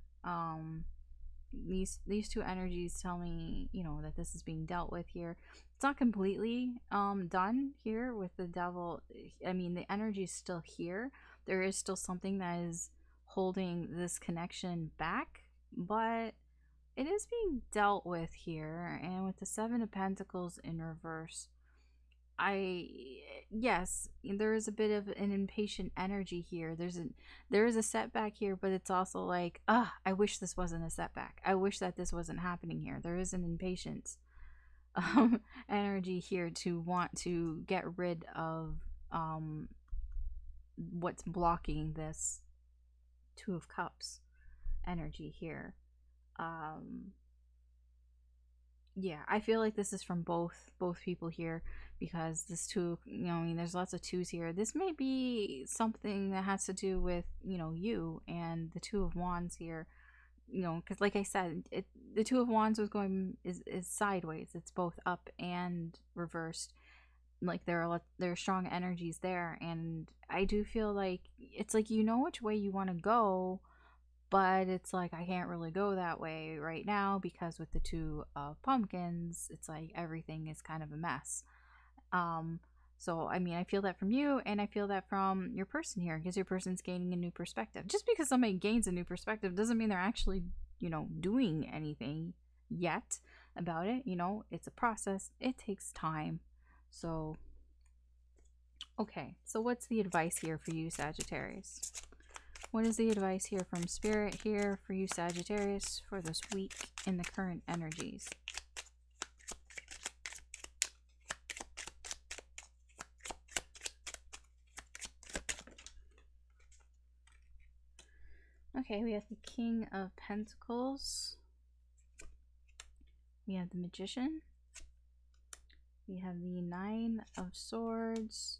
These two energies tell me, you know, that this is being dealt with here. It's not completely done here with the Devil. I mean, the energy is still here. There is still something that is holding this connection back, but it is being dealt with here. And with the Seven of Pentacles in reverse, yes, there is a bit of an impatient energy here. There is a setback here, but it's also like, I wish this wasn't a setback. I wish that this wasn't happening here. There is an impatience energy here to want to get rid of what's blocking this Two of Cups energy here. Yeah, I feel like this is from both people here, because this two, you know, I mean, there's lots of twos here. This may be something that has to do with, you know, you and the Two of Wands here, you know, because like I said, the Two of Wands was going is sideways. It's both up and reversed. Like there are strong energies there, and I do feel like it's like, you know, which way you want to go, but it's like I can't really go that way right now because with the Two of Pumpkins, it's like everything is kind of a mess. So I mean, I feel that from you, and I feel that from your person here, because your person's gaining a new perspective. Just because somebody gains a new perspective doesn't mean they're actually, you know, doing anything yet about it. You know, it's a process. It takes time. So okay, so what's the advice here for you, Sagittarius? What is the advice here from Spirit here for you, Sagittarius, for this week in the current energies? Okay, we have the King of Pentacles. We have the Magician. We have the Nine of Swords.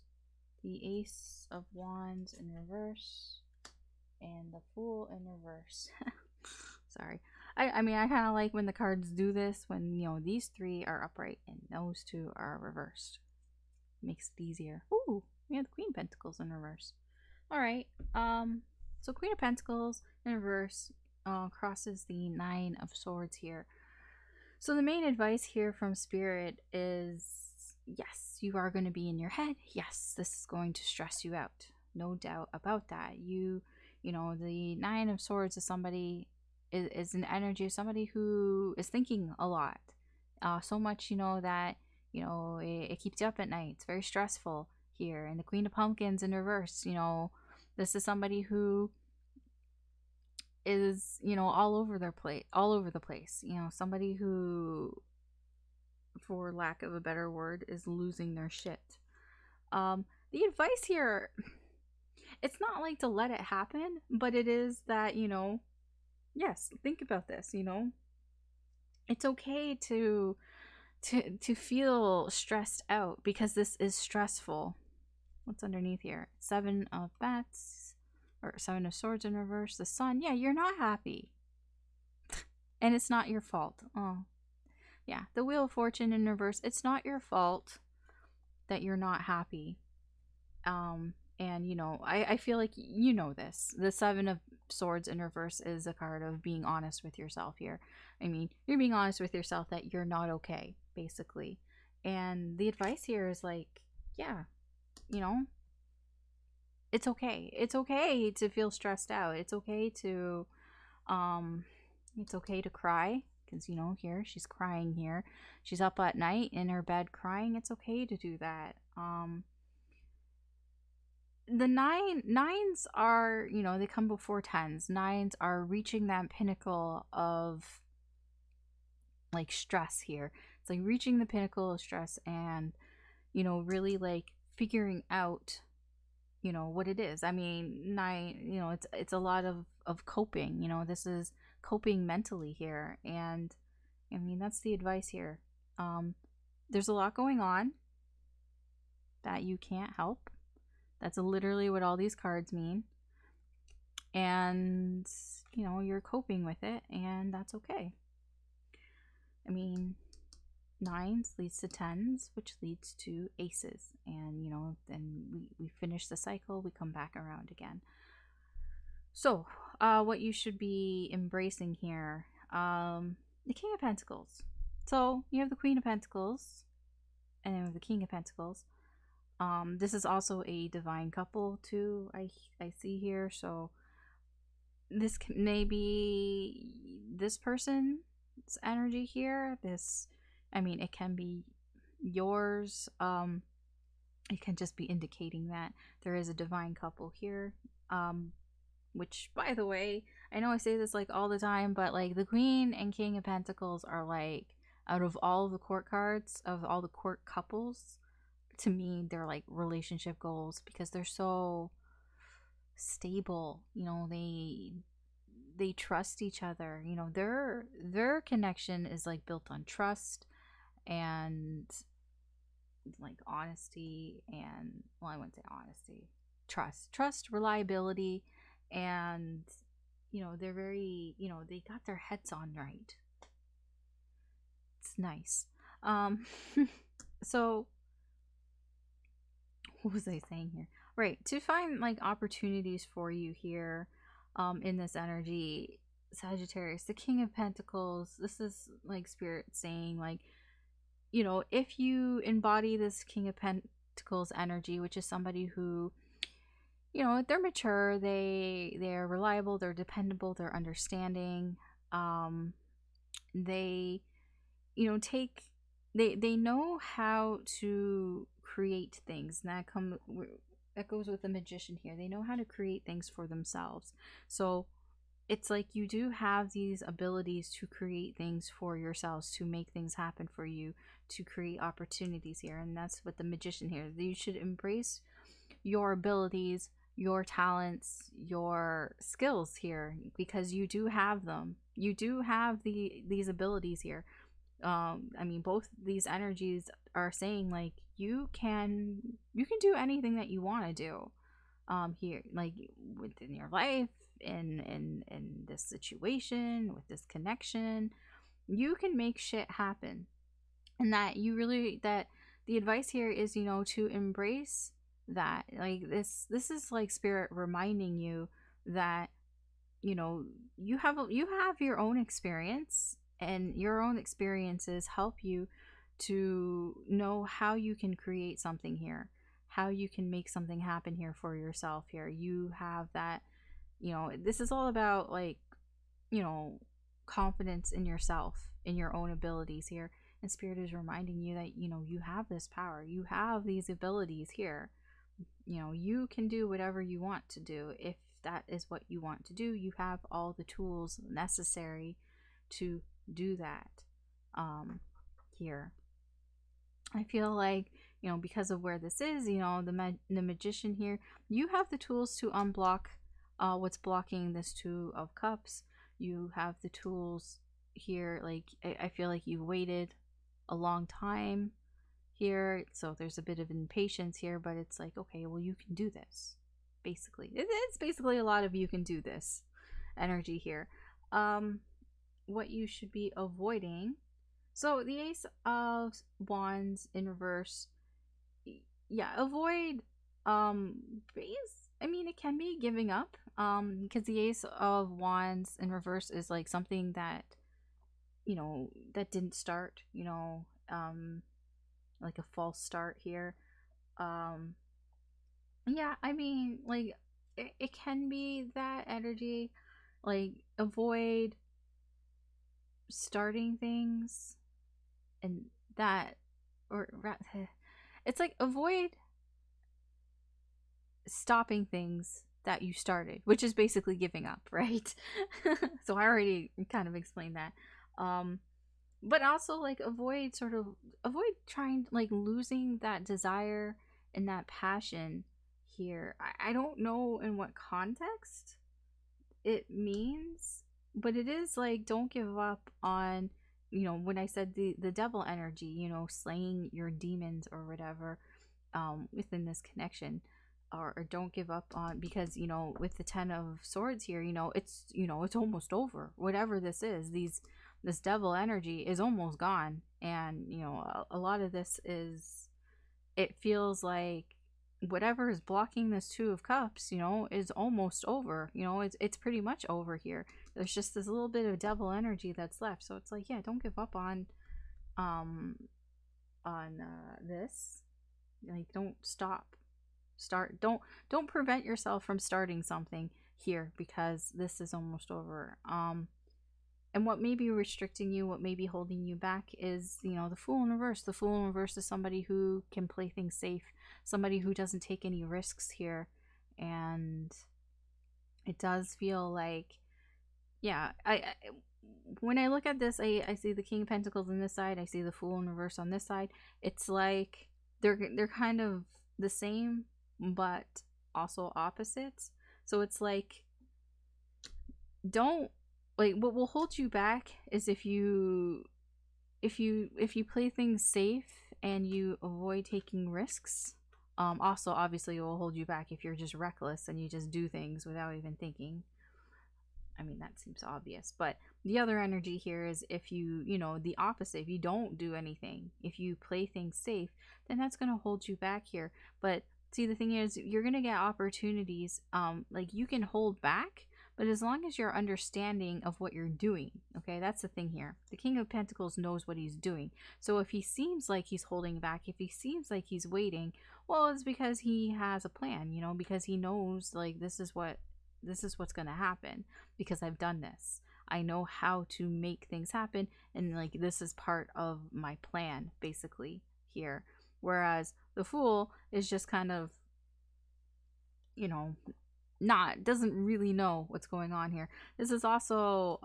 The Ace of Wands in reverse. And the Fool in reverse. Sorry. I mean, I kind of like when the cards do this, when, you know, these three are upright and those two are reversed. Makes it easier. Ooh, we have the Queen of Pentacles in reverse. Alright, so Queen of Pentacles in reverse crosses the Nine of Swords here. So the main advice here from Spirit is, yes, you are going to be in your head. Yes, this is going to stress you out. No doubt about that. You know, the Nine of Swords is somebody, is an energy of somebody who is thinking a lot. So much, you know, that, you know, it keeps you up at night. It's very stressful here. And the Queen of Pumpkins in reverse, you know, this is somebody who is, you know, all over the place. You know, somebody who, for lack of a better word, is losing their shit. The advice here, it's not like to let it happen, but it is that, you know, yes, think about this, you know. It's okay to feel stressed out, because this is stressful. What's underneath here? Seven of Bats, or Seven of Swords in reverse. The Sun. Yeah, you're not happy. And it's not your fault. Oh. Yeah, the Wheel of Fortune in reverse. It's not your fault that you're not happy. And, you know, I feel like you know this. The Seven of Swords in reverse is a card of being honest with yourself here. I mean, you're being honest with yourself that you're not okay, basically. And the advice here is like, yeah, you know, it's okay. It's okay to feel stressed out. Um, it's okay to cry because, you know, here she's crying here. She's up at night in her bed crying. It's okay to do that. The nines are, you know, they come before tens. Nines are reaching that pinnacle of like stress here. It's like reaching the pinnacle of stress and, you know, really like figuring out, you know, what it is. I mean, nine, you know, it's a lot of coping. You know, this is coping mentally here, and I mean that's the advice here. There's a lot going on that you can't help. That's literally what all these cards mean. And, you know, you're coping with it, and that's okay. I mean, nines leads to tens, which leads to aces. And, you know, then we finish the cycle, we come back around again. So, what you should be embracing here, the King of Pentacles. So, you have the Queen of Pentacles, and then the King of Pentacles. This is also a divine couple too, I see here. So this may be this person's energy here. This, I mean, it can be yours. It can just be indicating that there is a divine couple here. Which, by the way, I know I say this like all the time, but like the Queen and King of Pentacles are like, out of all the court cards, of all the court couples, to me they're like relationship goals because they're so stable. You know, they trust each other. You know, their connection is like built on trust and like honesty, and, well, I wouldn't say honesty, trust, reliability, and, you know, they're very, you know, they got their heads on right. It's nice. So what was I saying here? Right, to find like opportunities for you here, in this energy, Sagittarius, the King of Pentacles. This is like Spirit saying, like, you know, if you embody this King of Pentacles energy, which is somebody who, you know, they're mature, they're reliable, they're dependable, they're understanding, they, you know, they know how to create things, and that goes with the Magician here. They know how to create things for themselves. So it's like you do have these abilities to create things for yourselves, to make things happen for you, to create opportunities here. And that's what the Magician here. You should embrace your abilities, your talents, your skills here, because you do have them. You do have these abilities here. I mean, both these energies are saying like you can do anything that you want to do, here, like within your life, in this situation, with this connection. You can make shit happen, and that the advice here is, you know, to embrace that. Like this is like Spirit reminding you that, you know, you have your own experience, and your own experiences help you to know how you can create something here, how you can make something happen here for yourself here. You have that, you know, this is all about like, you know, confidence in yourself, in your own abilities here. And Spirit is reminding you that, you know, you have this power, you have these abilities here. You know, you can do whatever you want to do. If that is what you want to do, you have all the tools necessary to do that, here. I feel like, you know, because of where this is, you know, the Magician here, you have the tools to unblock what's blocking this Two of Cups. You have the tools here. Like, I feel like you've waited a long time here, so there's a bit of impatience here, but it's like, okay, well, you can do this. Basically, it's basically a lot of you can do this energy here. What you should be avoiding. So the Ace of Wands in reverse, yeah, avoid base. I mean, it can be giving up, because the Ace of Wands in reverse is like something that, you know, that didn't start, you know, like a false start here. Yeah, I mean, like, it can be that energy. Like, avoid starting things and that, or it's like avoid stopping things that you started, which is basically giving up, right? So I already kind of explained that. Um, but also like avoid trying, like, losing that desire and that passion here. I don't know in what context it means, but it is like, don't give up on, when I said the devil energy, slaying your demons or whatever, within this connection, or don't give up on, because with the 10 of swords here, it's almost over. Whatever this is, this devil energy is almost gone, and a lot of this is, it feels like whatever is blocking this 2 of cups, is almost over. It's pretty much over here. There's just this little bit of devil energy that's left, so it's like, yeah, don't give up um on this. Like, don't start don't prevent yourself from starting something here, because this is almost over. And what may be restricting you, what may be holding you back, is the Fool in reverse. The Fool in reverse is somebody who can play things safe, somebody who doesn't take any risks here. And it does feel like, yeah, I when I look at this, I see the King of Pentacles on this side, I see the Fool in reverse on this side. It's like they're kind of the same, but also opposites. So it's like, don't, like, what will hold you back is if you play things safe and you avoid taking risks. Also, obviously, it will hold you back if you're just reckless and you just do things without even thinking. I mean, that seems obvious, but the other energy here is, if the opposite, if you don't do anything, if you play things safe, then that's going to hold you back here. But see, the thing is, you're going to get opportunities. Like, you can hold back, but as long as you're understanding of what you're doing, okay, that's the thing here. The King of Pentacles knows what he's doing. So if he seems like he's holding back, if he seems like he's waiting, well, it's because he has a plan, because he knows, like, this is what's going to happen, because I've done this. I know how to make things happen, and, like, this is part of my plan, basically, here. Whereas the Fool is just kind of, doesn't really know what's going on here. This is also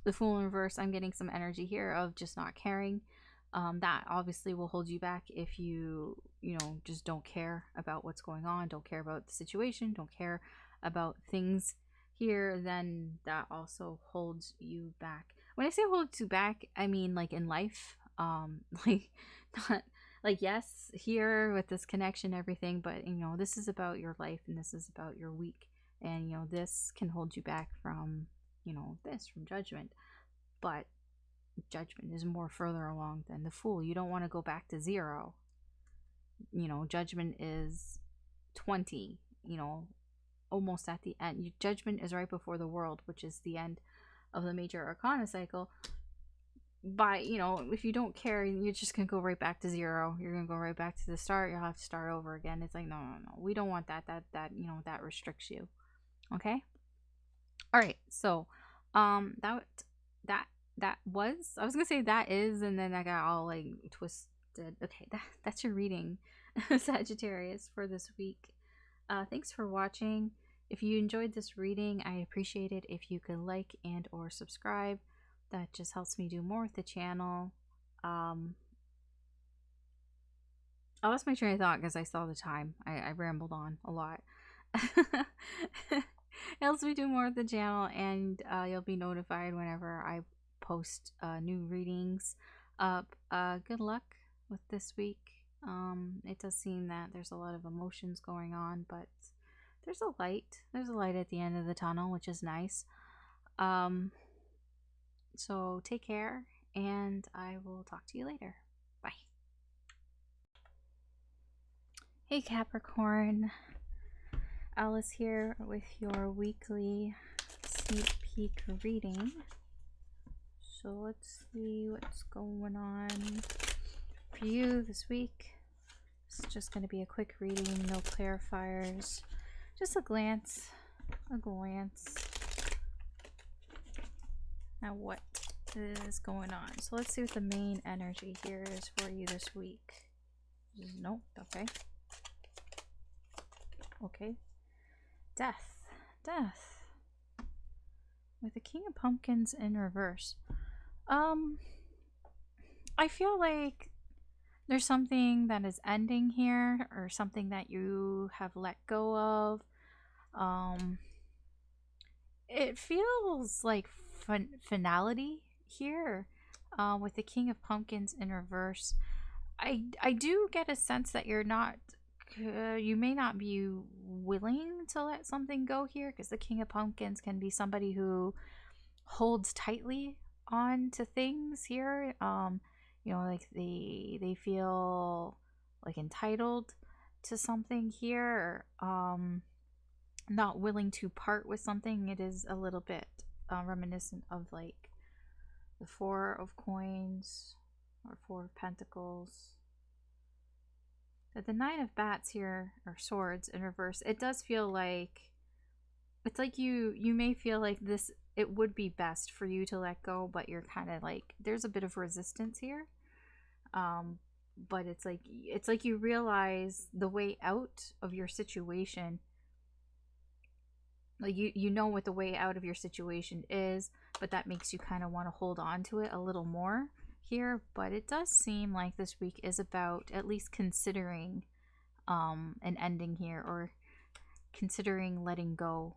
the Fool in reverse. I'm getting some energy here of just not caring. That obviously will hold you back if you just don't care about what's going on, don't care about the situation, don't care about things here. Then that also holds you back. When I say holds you back, I mean, like, in life, like, not like, yes, here with this connection, everything, but this is about your life, and this is about your week, and this can hold you back from from judgment. But judgment is more further along than the Fool. You don't want to go back to 0. Judgment is 20, almost at the end. Judgment is right before the World, which is the end of the major arcana cycle. But if you don't care, you're just gonna go right back to 0. You're gonna go right back to the start. You'll have to start over again. It's like, no, we don't want that. That restricts you. Okay. All right. So that was, I was gonna say that is, and then I got all, like, twisted. Okay, that's your reading, Sagittarius, for this week. Thanks for watching. If you enjoyed this reading, I appreciate it if you could like and or subscribe. That just helps me do more with the channel. I lost my train of thought because I saw the time. I rambled on a lot. It helps me do more with the channel, and you'll be notified whenever I post new readings up. Good luck with this week. It does seem that there's a lot of emotions going on, but there's a light. There's a light at the end of the tunnel, which is nice. So take care, and I will talk to you later. Bye. Hey Capricorn, Alice here with your weekly sneak peek reading. So let's see what's going on for you this week. It's just going to be a quick reading, no clarifiers. Just a glance at what is going on. So let's see what the main energy here is for you this week. Nope, okay. Okay. Death. With the King of Pumpkins in reverse. I feel like there's something that is ending here, or something that you have let go of. It feels like finality here, with the King of Pumpkins in reverse. I do get a sense that you're not, you may not be willing to let something go here, because the King of Pumpkins can be somebody who holds tightly on to things here. You know, like they feel like entitled to something here, not willing to part with something. It is a little bit reminiscent of like the Four of Coins or Four of Pentacles. But the Nine of Bats here, or Swords in reverse, it does feel like, it's like you may feel like this, it would be best for you to let go, but you're kind of like, there's a bit of resistance here. But it's like you realize the way out of your situation. Like you know what the way out of your situation is, but that makes you kind of want to hold on to it a little more here. But it does seem like this week is about at least considering an ending here, or considering letting go.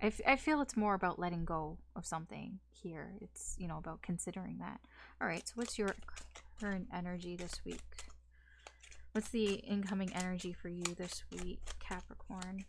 I feel it's more about letting go of something here. It's, you know, about considering that. All right, so what's your current energy this week? What's the incoming energy for you this week, Capricorn?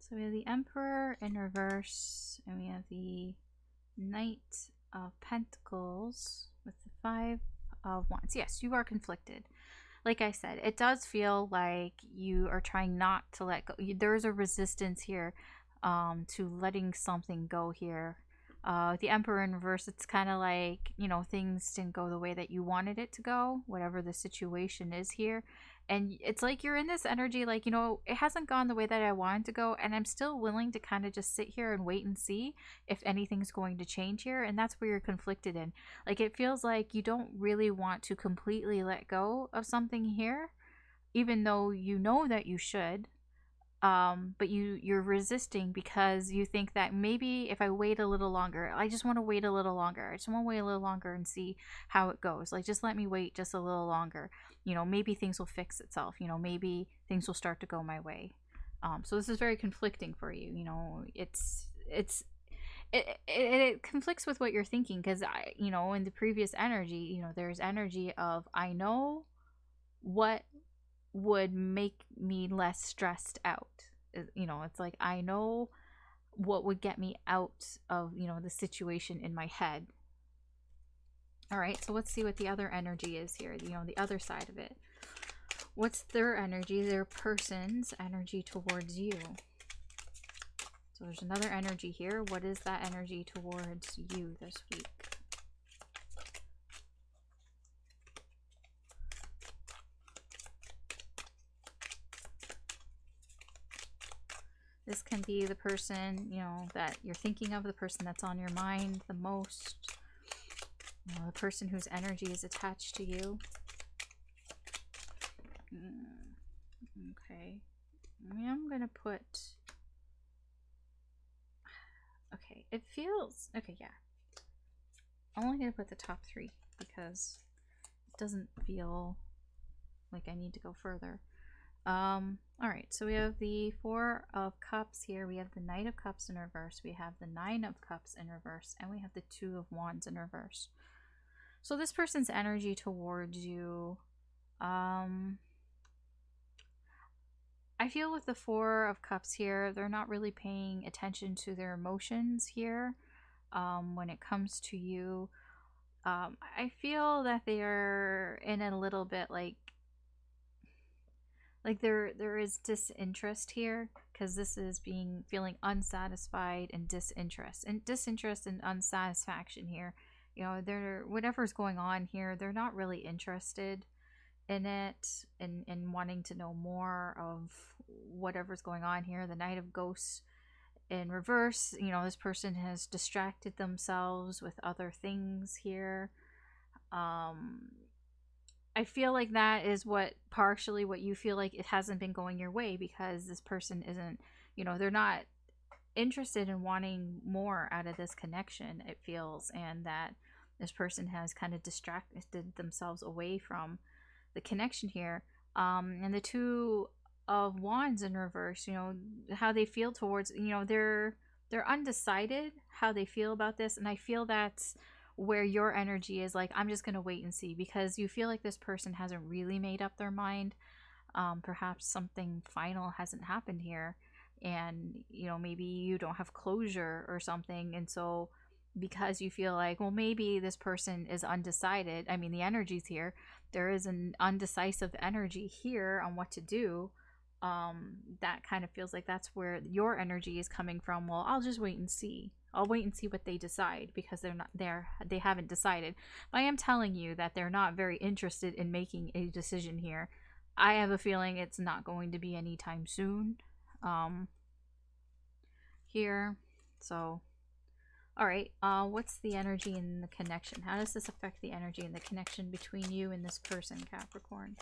So we have the Emperor in reverse, and we have the Knight of Pentacles with the Five of Wands. Yes, you are conflicted. Like I said, it does feel like you are trying not to let go. There is a resistance here to letting something go here. The Emperor in reverse, it's kind of like, you know, things didn't go the way that you wanted it to go, whatever the situation is here. And it's like you're in this energy like, you know, it hasn't gone the way that I wanted to go, and I'm still willing to kind of just sit here and wait and see if anything's going to change here. And that's where you're conflicted in. Like, it feels like you don't really want to completely let go of something here, even though you know that you should. But you're resisting because you think that maybe if I wait a little longer, I just want to wait a little longer. I just want to wait a little longer and see how it goes. Like, just let me wait just a little longer. You know, maybe things will fix itself. You know, maybe things will start to go my way. So this is very conflicting for you. You know, it conflicts with what you're thinking, because you know, in the previous energy, you know, there's energy of, I know what would make me less stressed out. You know, it's like, I know what would get me out of, you know, the situation in my head. All right, so let's see what the other energy is here, you know, the other side of it. What's their energy, their person's energy towards you? So there's another energy here. What is that energy towards you this week? This can be the person, you know, that you're thinking of, the person that's on your mind the most, you know, the person whose energy is attached to you. Okay. I'm going to put... Okay, it feels... Okay, yeah. I'm only going to put the top three because it doesn't feel like I need to go further. Alright, so we have the Four of Cups here, we have the Knight of Cups in reverse, we have the Nine of Cups in reverse, and we have the Two of Wands in reverse. So this person's energy towards you, I feel with the Four of Cups here, they're not really paying attention to their emotions here. when it comes to you. I feel that they are in a little bit like there is disinterest here, because this is feeling unsatisfied and disinterest and unsatisfaction here. You know, they're, whatever's going on here, they're not really interested in it, and wanting to know more of whatever's going on here. The Knight of Ghosts in reverse, you know, this person has distracted themselves with other things here. I feel like that is what partially what you feel like it hasn't been going your way, because this person isn't, you know, they're not interested in wanting more out of this connection, it feels, and that this person has kind of distracted themselves away from the connection here. And the Two of Wands in reverse, you know, how they feel towards, you know, they're undecided how they feel about this, and I feel that's where your energy is like, I'm just gonna wait and see, because you feel like this person hasn't really made up their mind. Perhaps something final hasn't happened here, and you know, maybe you don't have closure or something, and so because you feel like, well, maybe this person is undecided, I mean, the energy's here, there is an undecisive energy here on what to do. That kind of feels like that's where your energy is coming from. Well, I'll just wait and see, I'll wait and see what they decide, because they haven't decided. But I am telling you that they're not very interested in making a decision here. I have a feeling it's not going to be anytime soon, here. So all right, what's the energy in the connection? How does this affect the energy and the connection between you and this person, Capricorn?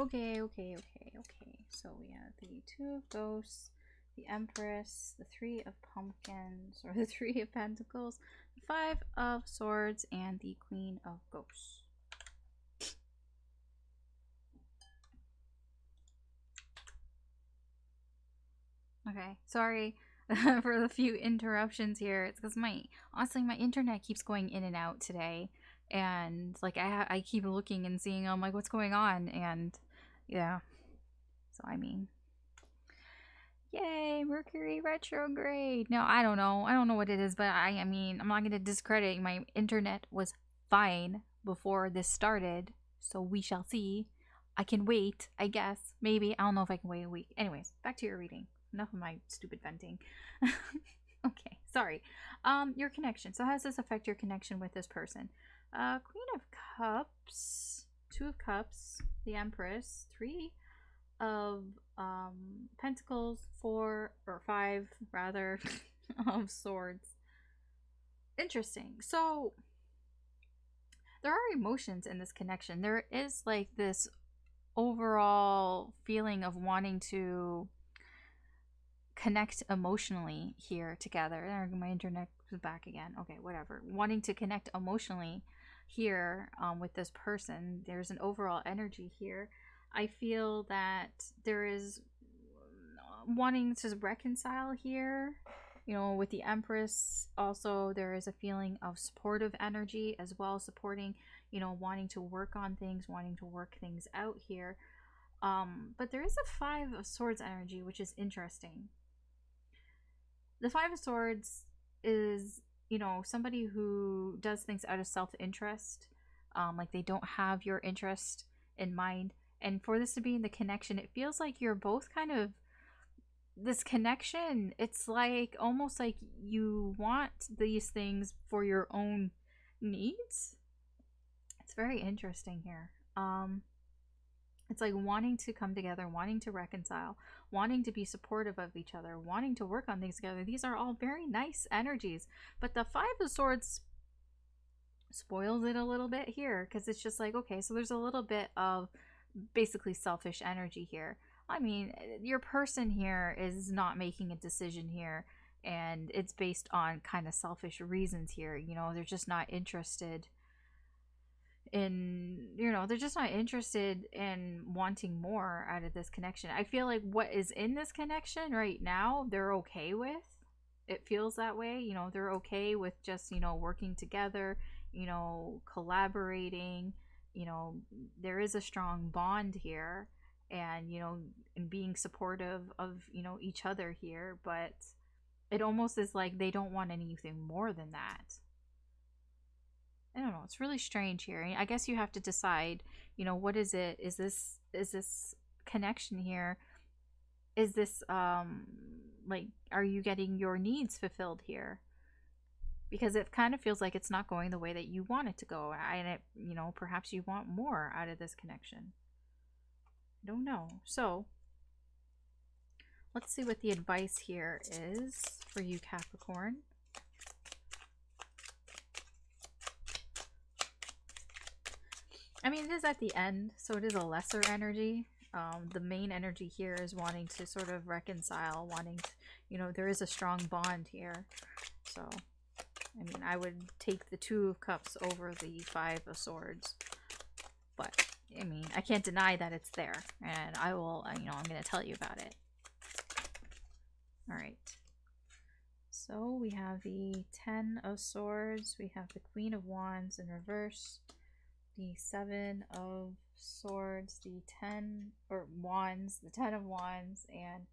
Okay. So we have the Two of Ghosts, the Empress, the Three of Pumpkins, or the Three of Pentacles, the Five of Swords, and the Queen of Ghosts. Okay, sorry for the few interruptions here. It's because honestly, my internet keeps going in and out today, and like I keep looking and seeing, I'm like, what's going on? And yeah, so I mean, yay, Mercury retrograde. No, I don't know what it is, but I mean, I'm not gonna discredit. My internet was fine before this started, so we shall see. I can wait, I guess. Maybe. I don't know if I can wait a week. Anyways, back to your reading. Enough of my stupid venting. Okay, sorry. Your connection. So how does this affect your connection with this person? Queen of Cups, Two of Cups, the Empress, Three of Pentacles, Four or Five rather of Swords. Interesting. So there are emotions in this connection. There is like this overall feeling of wanting to connect emotionally here together. My internet is back again. Okay, whatever. Wanting to connect emotionally here with this person. There's an overall energy here. I feel that there is wanting to reconcile here. You know, with the Empress, also there is a feeling of supportive energy as well, supporting, you know, wanting to work on things, wanting to work things out here. But there is a Five of Swords energy, which is interesting. The Five of Swords is, you know, somebody who does things out of self-interest. Like they don't have your interest in mind. And for this to be in the connection, it feels like you're both kind of, this connection, it's like almost like you want these things for your own needs. It's very interesting here. It's like wanting to come together, wanting to reconcile, wanting to be supportive of each other, wanting to work on things together. These are all very nice energies. But the Five of Swords spoils it a little bit here, because it's just like, okay, so there's a little bit of basically selfish energy here. I mean, your person here is not making a decision here, and it's based on kind of selfish reasons here. You know, they're just not interested they're just not interested in wanting more out of this connection. I feel like what is in this connection right now, they're okay with. It feels that way. They're okay with just, working together, collaborating. There is a strong bond here, and, and being supportive of, each other here, but it almost is like they don't want anything more than that. I don't know. It's really strange here. I guess you have to decide, what is it? Is this connection here? Is this like, are you getting your needs fulfilled here? Because it kind of feels like it's not going the way that you want it to go, and it, perhaps you want more out of this connection. I don't know. So let's see what the advice here is for you, Capricorn. I mean, it is at the end, so it is a lesser energy. The main energy here is wanting to sort of reconcile, wanting to, there is a strong bond here. So, I mean, I would take the Two of Cups over the Five of Swords. But, I mean, I can't deny that it's there. And I will, I'm going to tell you about it. Alright. So, we have the Ten of Swords. We have the Queen of Wands in reverse. The Seven of Swords, the Ten of Wands, and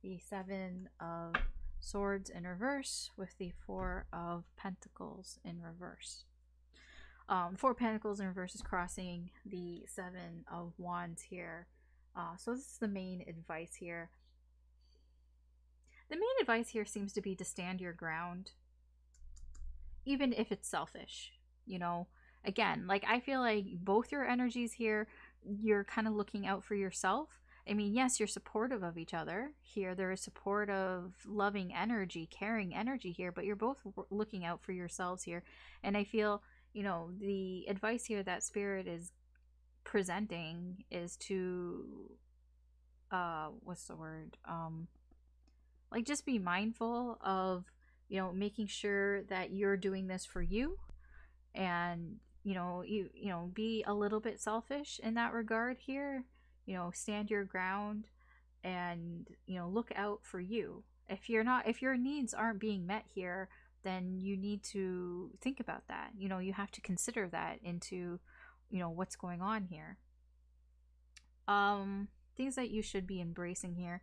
the Seven of Swords in reverse, with the Four of Pentacles in reverse. Four Pentacles in reverse is crossing the Seven of Wands here. So this is the main advice here. The main advice here seems to be to stand your ground, even if it's selfish, Again, like, I feel like both your energies here, you're kind of looking out for yourself. I mean, yes, you're supportive of each other here. There is supportive, loving energy, caring energy here, but you're both looking out for yourselves here. And I feel, the advice here that Spirit is presenting is to, what's the word? Like, just be mindful of, making sure that you're doing this for you. And be a little bit selfish in that regard here. Stand your ground and look out for you. If your needs aren't being met here, then you need to think about that. You have to consider that into what's going on here. Things that you should be embracing here.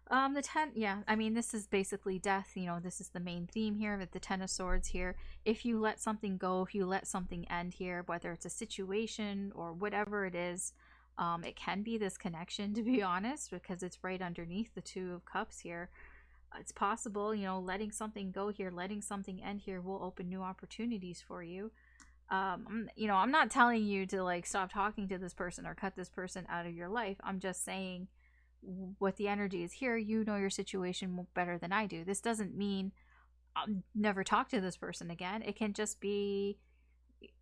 The 10, yeah, I mean, this is basically death. This is the main theme here with the Ten of Swords here. If you let something go, if you let something end here, whether it's a situation or whatever it is, it can be this connection, to be honest, because it's right underneath the Two of Cups here. It's possible, letting something go here, letting something end here will open new opportunities for you. I'm not telling you to, like, stop talking to this person or cut this person out of your life. I'm just saying what the energy is here. Your situation better than I do. This doesn't mean I'll never talk to this person again. It can just be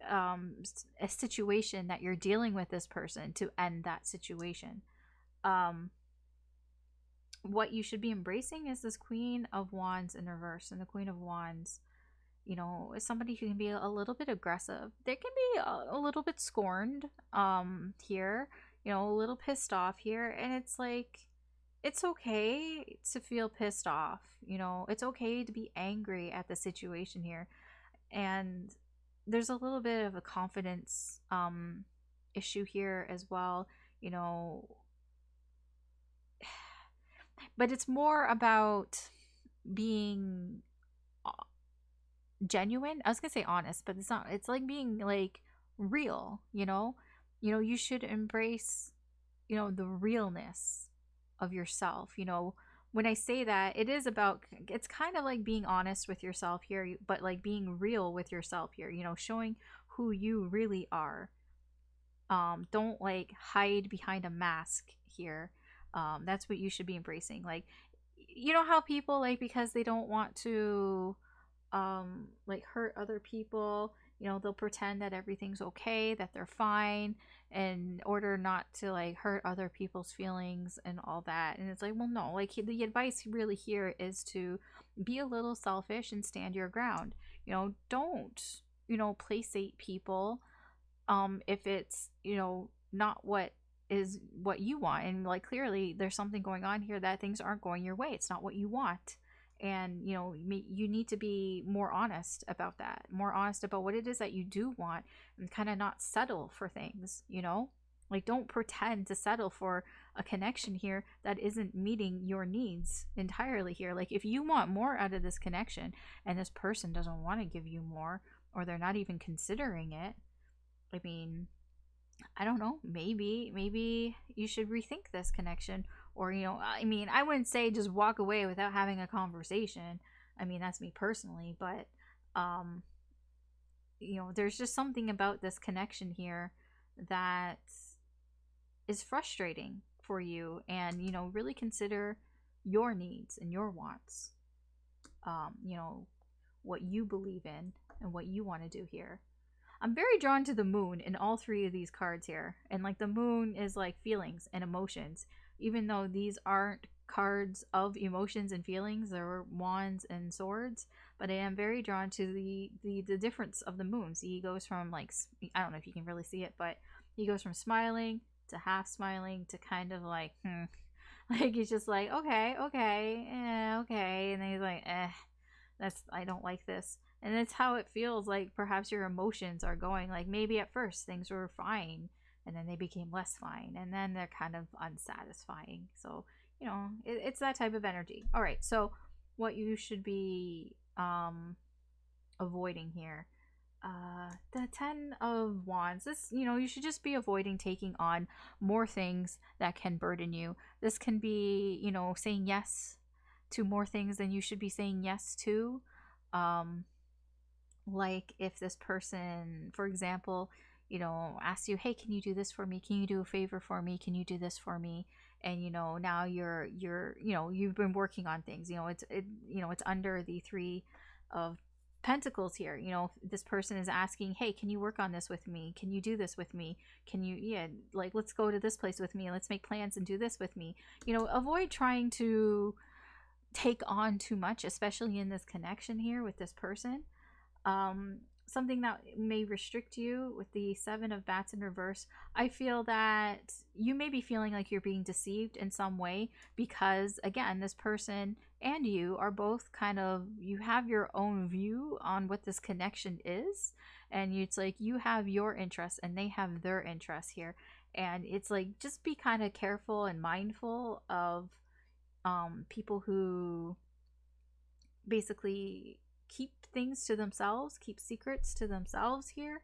a situation that you're dealing with this person to end that situation. What you should be embracing is this Queen of Wands in reverse. And the Queen of Wands, is somebody who can be a little bit aggressive. They can be a little bit scorned here, a little pissed off here. And it's like, it's okay to feel pissed off. It's okay to be angry at the situation here. And there's a little bit of a confidence issue here as well, but it's more about being genuine. I was gonna say honest, but it's not. It's like being, like, real. You should embrace the realness of yourself. When I say that, it's kind of like being honest with yourself here, but like being real with yourself here, showing who you really are. Don't, like, hide behind a mask here. That's what you should be embracing. Like, how people, like, because they don't want to like, hurt other people, they'll pretend that everything's okay, that they're fine, in order not to, like, hurt other people's feelings and all that. And it's like, well, no, like, the advice really here is to be a little selfish and stand your ground. Don't placate people if it's, you know, not what is what you want. And like clearly there's something going on here that things aren't going your way. It's not what you want. And you know, you need to be more honest about that, more honest about what it is that you do want, and kind of not settle for things, you know, like don't pretend to settle for a connection here that isn't meeting your needs entirely here. Like if you want more out of this connection and this person doesn't want to give you more, or they're not even considering it, I mean, I don't know, maybe you should rethink this connection. Or, you know, I mean, I wouldn't say just walk away without having a conversation. I mean, that's me personally, but um you know, there's just something about this connection here that is frustrating for you. And you know, really consider your needs and your wants. You know, what you believe in and what you want to do here. I'm very drawn to the moon in all three of these cards here. And like the moon is like feelings and emotions. Even though these aren't cards of emotions and feelings, they're wands and swords. But I am very drawn to the difference of the moons. He goes from like, I don't know if you can really see it, but he goes from smiling to half smiling to kind of like, like he's just like, okay, okay, okay. And then he's like, that's, I don't like this. And that's how it feels like perhaps your emotions are going. Like maybe at first things were fine and then they became less fine and then they're kind of unsatisfying. So, you know, it's that type of energy. All right. So what you should be avoiding here. The 10 of Wands. This, you know, you should just be avoiding taking on more things that can burden you. This can be, you know, saying yes to more things than you should be saying yes to. Like if this person, for example, you know, asks you, hey, can you do this for me? Can you do a favor for me? Can you do this for me? And you know, now you're you know, you've been working on things. You know, you know, it's under the 3 of Pentacles here. You know, this person is asking, hey, can you work on this with me? Can you do this with me? Can you, yeah, like let's go to this place with me, let's make plans and do this with me. You know, avoid trying to take on too much, especially in this connection here with this person. Something that may restrict you with the 7 of Bats in reverse. I feel that you may be feeling like you're being deceived in some way because, again, this person and you are both kind of, you have your own view on what this connection is. And it's like you have your interests and they have their interests here. And it's like, just be kind of careful and mindful of people who basically keep things to themselves, keep secrets to themselves here.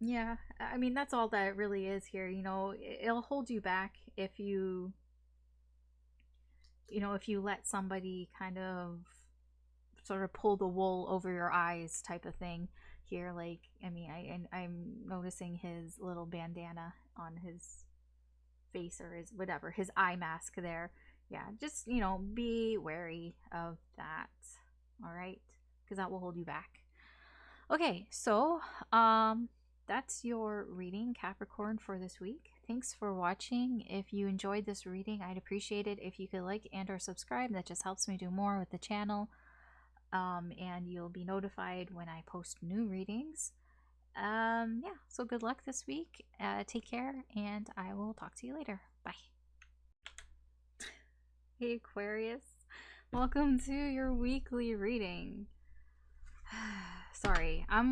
Yeah, I mean, that's all that it really is here. You know, it'll hold you back if you know, if you let somebody kind of sort of pull the wool over your eyes type of thing here. Like, I mean, I'm noticing his little bandana on his face, or his whatever, his eye mask there. Yeah, just, you know, be wary of that. All right, because that will hold you back. Okay, so that's your reading, Capricorn, for this week. Thanks for watching. If you enjoyed this reading, I'd appreciate it if you could like and or subscribe. That just helps me do more with the channel. And you'll be notified when I post new readings. Yeah, so good luck this week. Take care, and I will talk to you later. Bye. Hey Aquarius, welcome to your weekly reading. Sorry, I've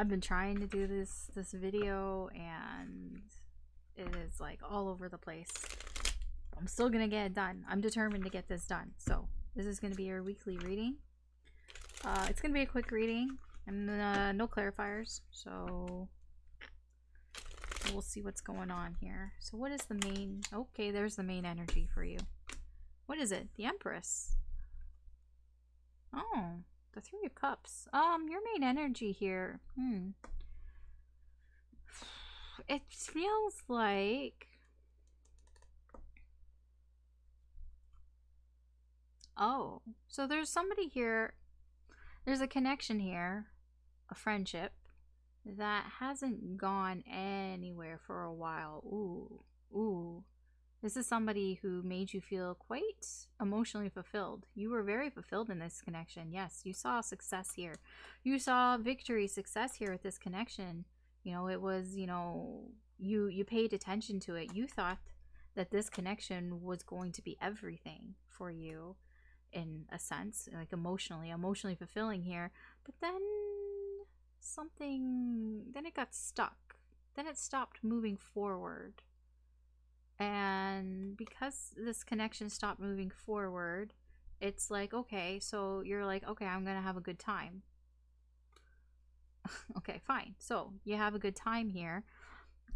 been trying to do this video and it is like all over the place. I'm still gonna get it done. I'm determined to get this done. So this is gonna be your weekly reading. It's gonna be a quick reading and no clarifiers, so we'll see what's going on here. So what is the main, okay, there's the main energy for you. What is it? The Empress. Oh, the 3 of Cups. Your main energy here. It feels like, oh, so there's somebody here, there's a connection here, a friendship that hasn't gone anywhere for a while. Ooh, This is somebody who made you feel quite emotionally fulfilled. You were very fulfilled in this connection. Yes, you saw success here. You saw victory, success here with this connection. You know, it was, you know, you paid attention to it. You thought that this connection was going to be everything for you in a sense, like emotionally fulfilling here. But then then it got stuck. Then it stopped moving forward. And because this connection stopped moving forward, it's like, okay, so you're like, okay, I'm gonna have a good time. Okay, fine. So you have a good time here,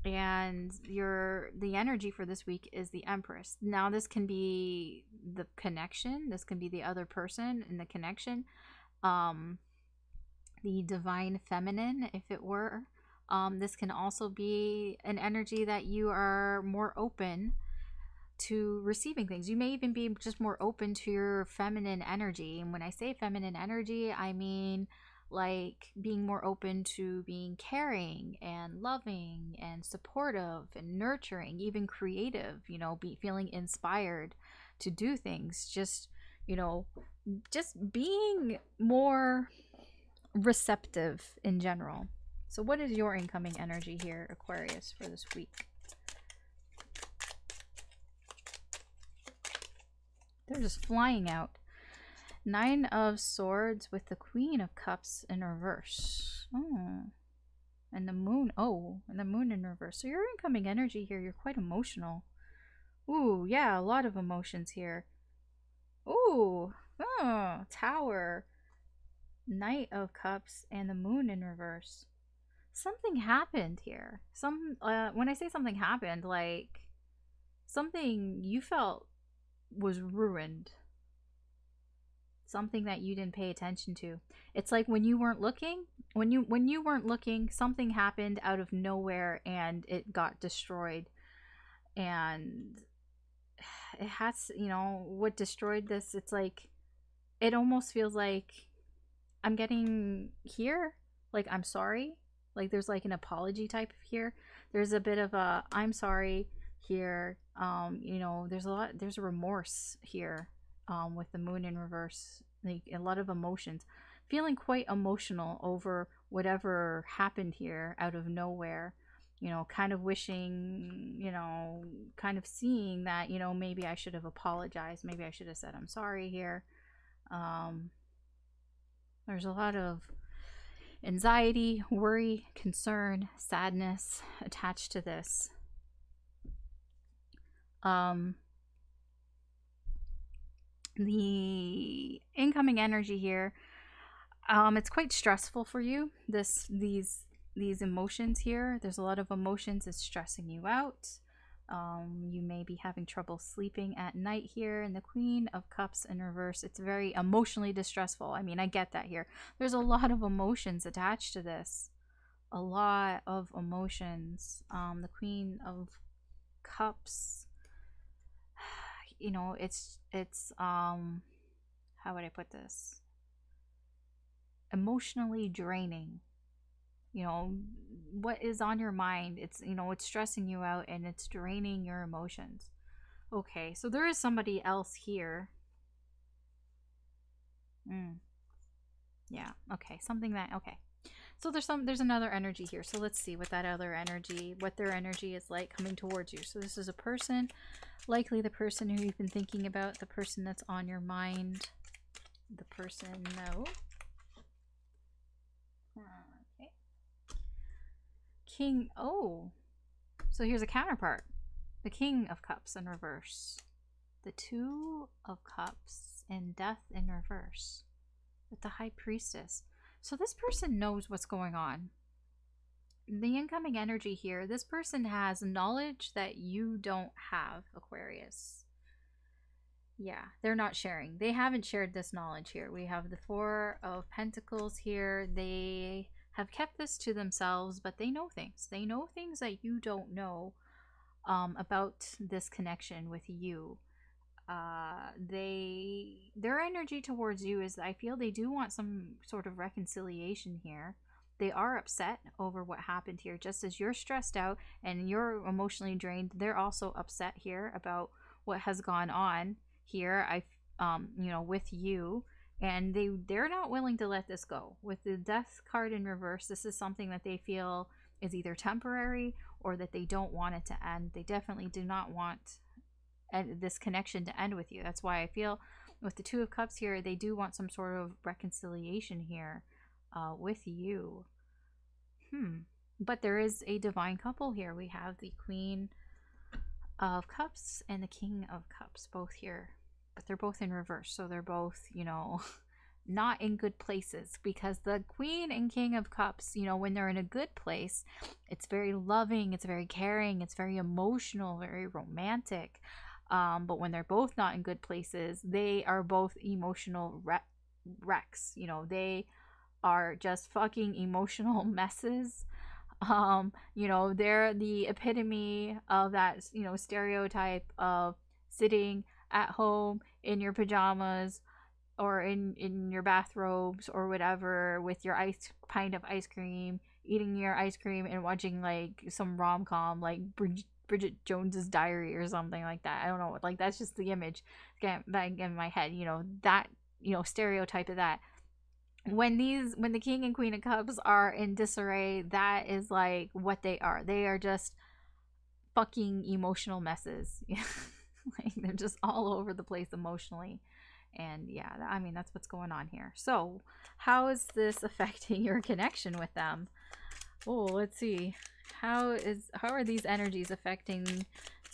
and the energy for this week is the Empress. Now this can be the connection, this can be the other person in the connection, the divine feminine, if it were. This can also be an energy that you are more open to receiving things. You may even be just more open to your feminine energy. And when I say feminine energy, I mean like being more open to being caring and loving and supportive and nurturing, even creative, you know, feeling inspired to do things. Just, you know, just being more receptive in general. So what is your incoming energy here, Aquarius, for this week? They're just flying out. 9 of Swords with the Queen of Cups in reverse. Oh. And the Moon. Oh, and the Moon in reverse. So your incoming energy here, you're quite emotional. Ooh, yeah, a lot of emotions here. Ooh. Oh, Tower. Knight of Cups and the Moon in reverse. Something happened here. When I say something happened, like something you felt was ruined. Something that you didn't pay attention to. It's like when you weren't looking, when you weren't looking, something happened out of nowhere and it got destroyed. And it has, you know, what destroyed this, it's like, it almost feels like I'm getting here, like I'm sorry. Like there's like an apology type here. There's a bit of a I'm sorry here. You know, there's a remorse here. With the Moon in reverse, like a lot of emotions, feeling quite emotional over whatever happened here out of nowhere, you know, kind of wishing, you know, kind of seeing that, you know, maybe I should have apologized, maybe I should have said I'm sorry here. There's a lot of anxiety, worry, concern, sadness attached to this. The incoming energy here, it's quite stressful for you. These emotions here, there's a lot of emotions. It's stressing you out. You may be having trouble sleeping at night here. And the Queen of Cups in reverse, it's very emotionally distressful. I mean, I get that here. There's a lot of emotions attached to this. A lot of emotions. The Queen of Cups, you know, it's how would I put this? Emotionally draining. You know, what is on your mind, it's, you know, it's stressing you out and it's draining your emotions. Okay, so there is somebody else here. Yeah, okay, something that, okay. So there's another energy here. So let's see what their energy is like coming towards you. So this is a person, likely the person who you've been thinking about, the person that's on your mind. The person, no. Okay. King, oh. So here's a counterpart. The King of Cups in reverse. The Two of Cups and Death in reverse. With the High Priestess. So this person knows what's going on. The incoming energy here, this person has knowledge that you don't have, Aquarius. Yeah, they're not sharing. They haven't shared this knowledge here. We have the Four of Pentacles here. They have kept this to themselves, but they know things. They know things that you don't know about this connection with you. Their energy towards you is, I feel they do want some sort of reconciliation here. they are upset over what happened here. Just as you're stressed out and you're emotionally drained, they're also upset here about what has gone on here. You know, with you, and they're not willing to let this go. With the Death card in reverse, this is something that they feel is either temporary or that they don't want it to end. They definitely do not want this connection to end with you. That's why I feel with the Two of Cups here, they do want some sort of reconciliation here with you. But there is a divine couple here. We have the Queen of Cups and the King of Cups both here, but they're both in reverse, so they're both, you know, not in good places, because the Queen and King of Cups, you know, when they're in a good place, it's very loving, it's very caring, it's very emotional, very romantic. But when they're both not in good places, they are both emotional wrecks. You know, they are just fucking emotional messes. You know, they're the epitome of that, you know, stereotype of sitting at home in your pajamas or in your bathrobes or whatever with your pint of ice cream, eating your ice cream and watching like some rom-com like Bridget Jones's Diary or something like that. I don't know, like that's just the image back in my head, you know, that, you know, stereotype of that. When the King and Queen of Cups are in disarray, that is like what they are. They are just fucking emotional messes. Like they're just all over the place emotionally. And yeah, I mean, that's what's going on here. So how is this affecting your connection with them? Oh, let's see. How are these energies affecting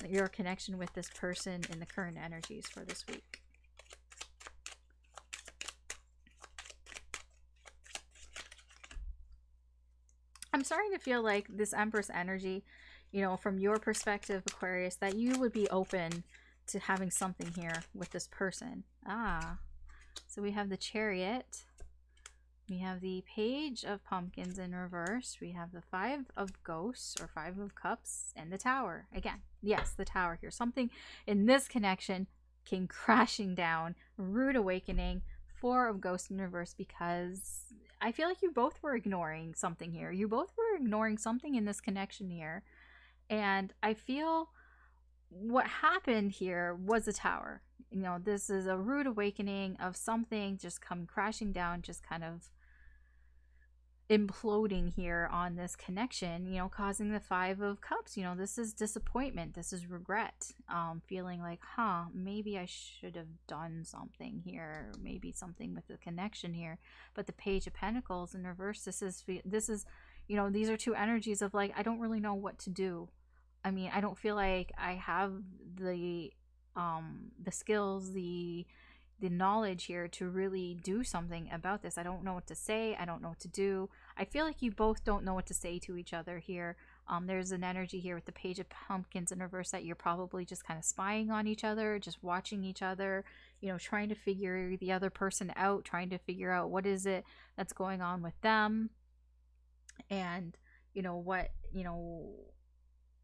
your connection with this person in the current energies for this week? I'm starting to feel like this Empress energy, you know, from your perspective, Aquarius, that you would be open to having something here with this person. So we have the Chariot. We have the Page of Pumpkins in reverse. We have the Five of Ghosts or Five of Cups and the Tower. Again, yes, the Tower here. Something in this connection came crashing down. Rude awakening. Four of Ghosts in reverse, because I feel like you both were ignoring something here. You both were ignoring something in this connection here. And I feel what happened here was a Tower. You know, this is a rude awakening of something just come crashing down, just kind of imploding here on this connection, you know, causing the Five of Cups. You know, this is disappointment, this is regret, feeling like, maybe I should have done something here, maybe something with the connection here. But the Page of Pentacles in reverse, this is, you know, these are two energies of like, I don't really know what to do. I mean, I don't feel like I have the skills, the knowledge here to really do something about this. I don't know what to say. I don't know what to do. I feel like you both don't know what to say to each other here. There's an energy here with the Page of Pumpkins in reverse that you're probably just kind of spying on each other, just watching each other, you know, trying to figure the other person out, trying to figure out what is it that's going on with them, and you know what, you know,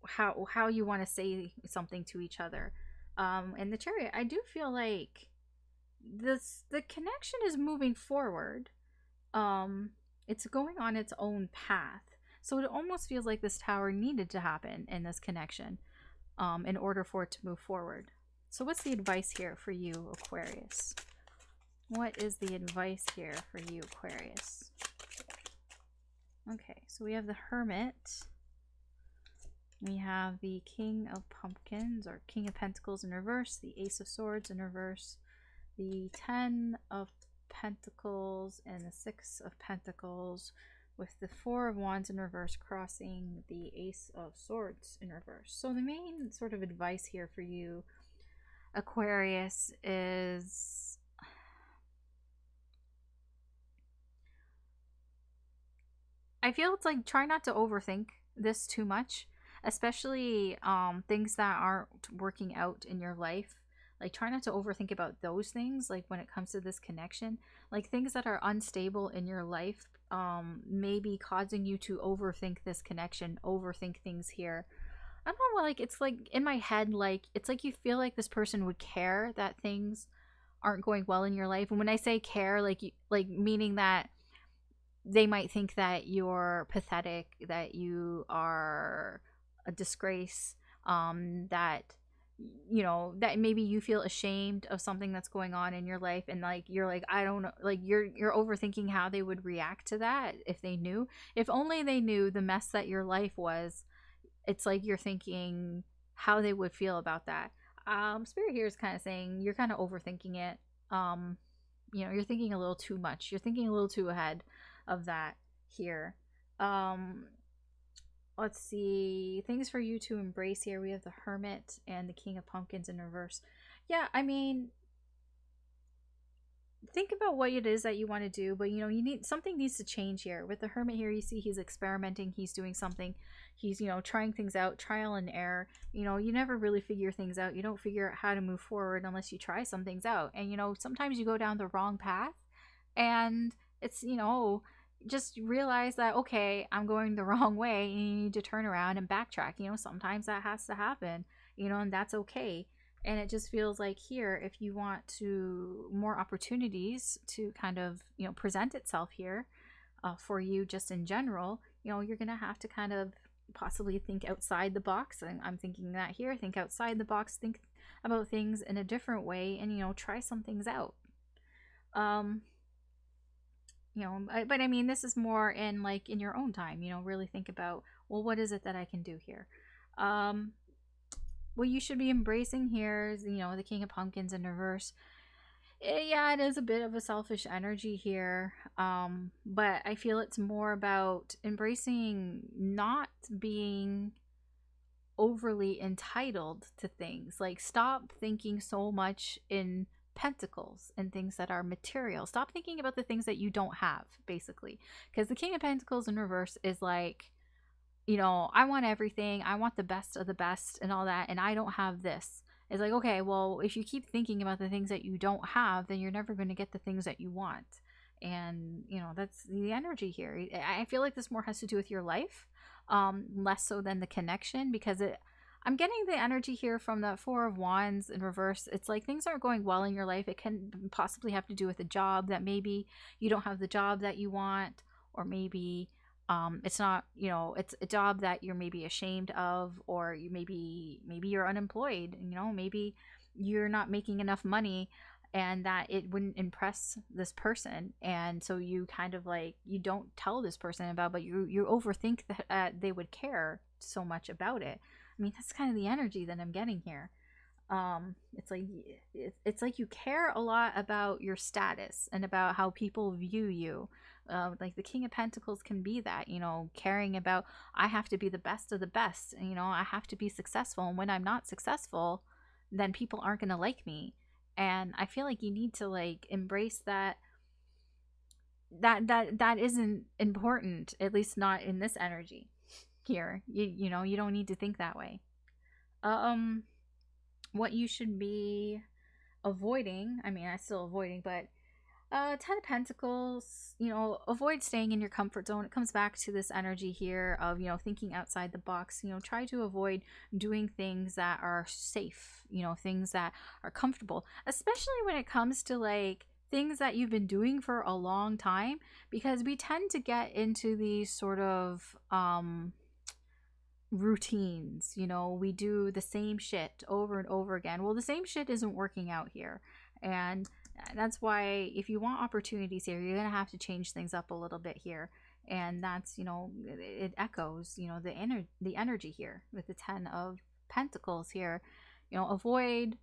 how you want to say something to each other. And the Chariot, I do feel like the connection is moving forward. It's going on its own path, so it almost feels like this Tower needed to happen in this connection in order for it to move forward. So what's the advice here for you, Aquarius? What is the advice here for you, Aquarius? Okay, so we have the Hermit. We have the King of Pumpkins or King of Pentacles in reverse, the Ace of Swords in reverse, the 10 of Pentacles and the 6 of Pentacles, with the 4 of Wands in reverse crossing the Ace of Swords in reverse. So the main sort of advice here for you, Aquarius, is I feel it's like try not to overthink this too much, especially things that aren't working out in your life. Like try not to overthink about those things, like when it comes to this connection, like things that are unstable in your life may be causing you to overthink this connection, overthink things here. I don't know, like it's like in my head, like it's like you feel like this person would care that things aren't going well in your life. And when I say care, like meaning that they might think that you're pathetic, that you are a disgrace, that that maybe you feel ashamed of something that's going on in your life, and like you're like, I don't know, like you're overthinking how they would react to that if they knew. If only they knew the mess that your life was. It's like you're thinking how they would feel about that. Spirit here is kind of saying you're kind of overthinking it. You're thinking a little too much. You're thinking a little too ahead of that here. um let's see, things for you to embrace here. We have the Hermit and the King of Pumpkins in reverse. Yeah, I mean, think about what it is that you want to do, but you need something needs to change here. With the Hermit here, you see he's experimenting, he's doing something, he's trying things out, trial and error. You never really figure things out. You don't figure out how to move forward unless you try some things out. And sometimes you go down the wrong path, and it's just realize that, okay, I'm going the wrong way, and you need to turn around and backtrack. Sometimes that has to happen, and that's okay. And it just feels like here, if you want to more opportunities to kind of present itself here, for you just in general, you're gonna have to kind of possibly think outside the box. And I'm thinking that here, think outside the box, think about things in a different way, and try some things out. But I mean, this is more in like in your own time, really think about, well, what is it that I can do here? What you should be embracing here is, the King of Pumpkins in reverse. Yeah, it is a bit of a selfish energy here. But I feel it's more about embracing not being overly entitled to things. Like, stop thinking so much in pentacles and things that are material. Stop thinking about the things that you don't have, basically. Because the King of Pentacles in reverse is like, I want everything. I want the best of the best and all that, and I don't have this. It's like, okay, well, if you keep thinking about the things that you don't have, then you're never going to get the things that you want. And, that's the energy here. I feel like this more has to do with your life, less so than the connection, because I'm getting the energy here from the Four of Wands in reverse. It's like things aren't going well in your life. It can possibly have to do with a job, that maybe you don't have the job that you want, or maybe it's not, it's a job that you're maybe ashamed of, or maybe you're unemployed, maybe you're not making enough money, and that it wouldn't impress this person, and so you kind of like, you don't tell this person about, but you overthink that they would care so much about it. I mean, that's kind of the energy that I'm getting here. It's like you care a lot about your status and about how people view you. Like the King of Pentacles can be that, caring about, I have to be the best of the best, and I have to be successful, and when I'm not successful, then people aren't going to like me. And I feel like you need to like embrace that isn't important, at least not in this energy here. You don't need to think that way. What you should be avoiding, I mean, I'm still avoiding, but Ten of Pentacles, avoid staying in your comfort zone. It comes back to this energy here of, thinking outside the box. Try to avoid doing things that are safe, things that are comfortable, especially when it comes to like things that you've been doing for a long time, because we tend to get into these sort of routines. We do the same shit over and over again. Well, the same shit isn't working out here, and that's why if you want opportunities here, you're gonna have to change things up a little bit here. And that's, it echoes, the energy here with the Ten of Pentacles here. Avoid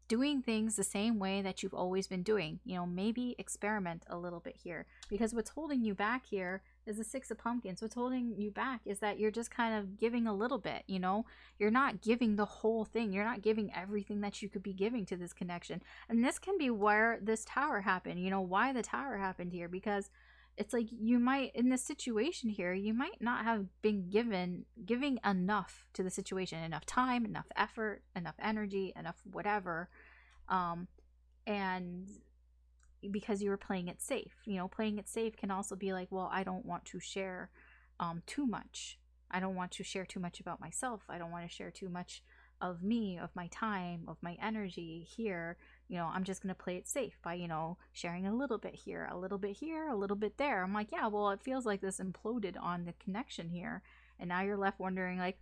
doing things the same way that you've always been doing. Maybe experiment a little bit here, because what's holding you back here is the Six of Pumpkins. What's holding you back is that you're just kind of giving a little bit. You're not giving the whole thing. You're not giving everything that you could be giving to this connection. And this can be where this tower happened. Why the tower happened here, because it's like you might, in this situation here, you might not have been giving enough to the situation, enough time, enough effort, enough energy, enough whatever, and because you were playing it safe. Playing it safe can also be like, well, I don't want to share too much. I don't want to share too much about myself. I don't want to share too much of me, of my time, of my energy here, you know, I'm just going to play it safe by, you know, sharing a little bit here, a little bit here, a little bit there. I'm like, yeah, well, it feels like this imploded on the connection here. And now you're left wondering like,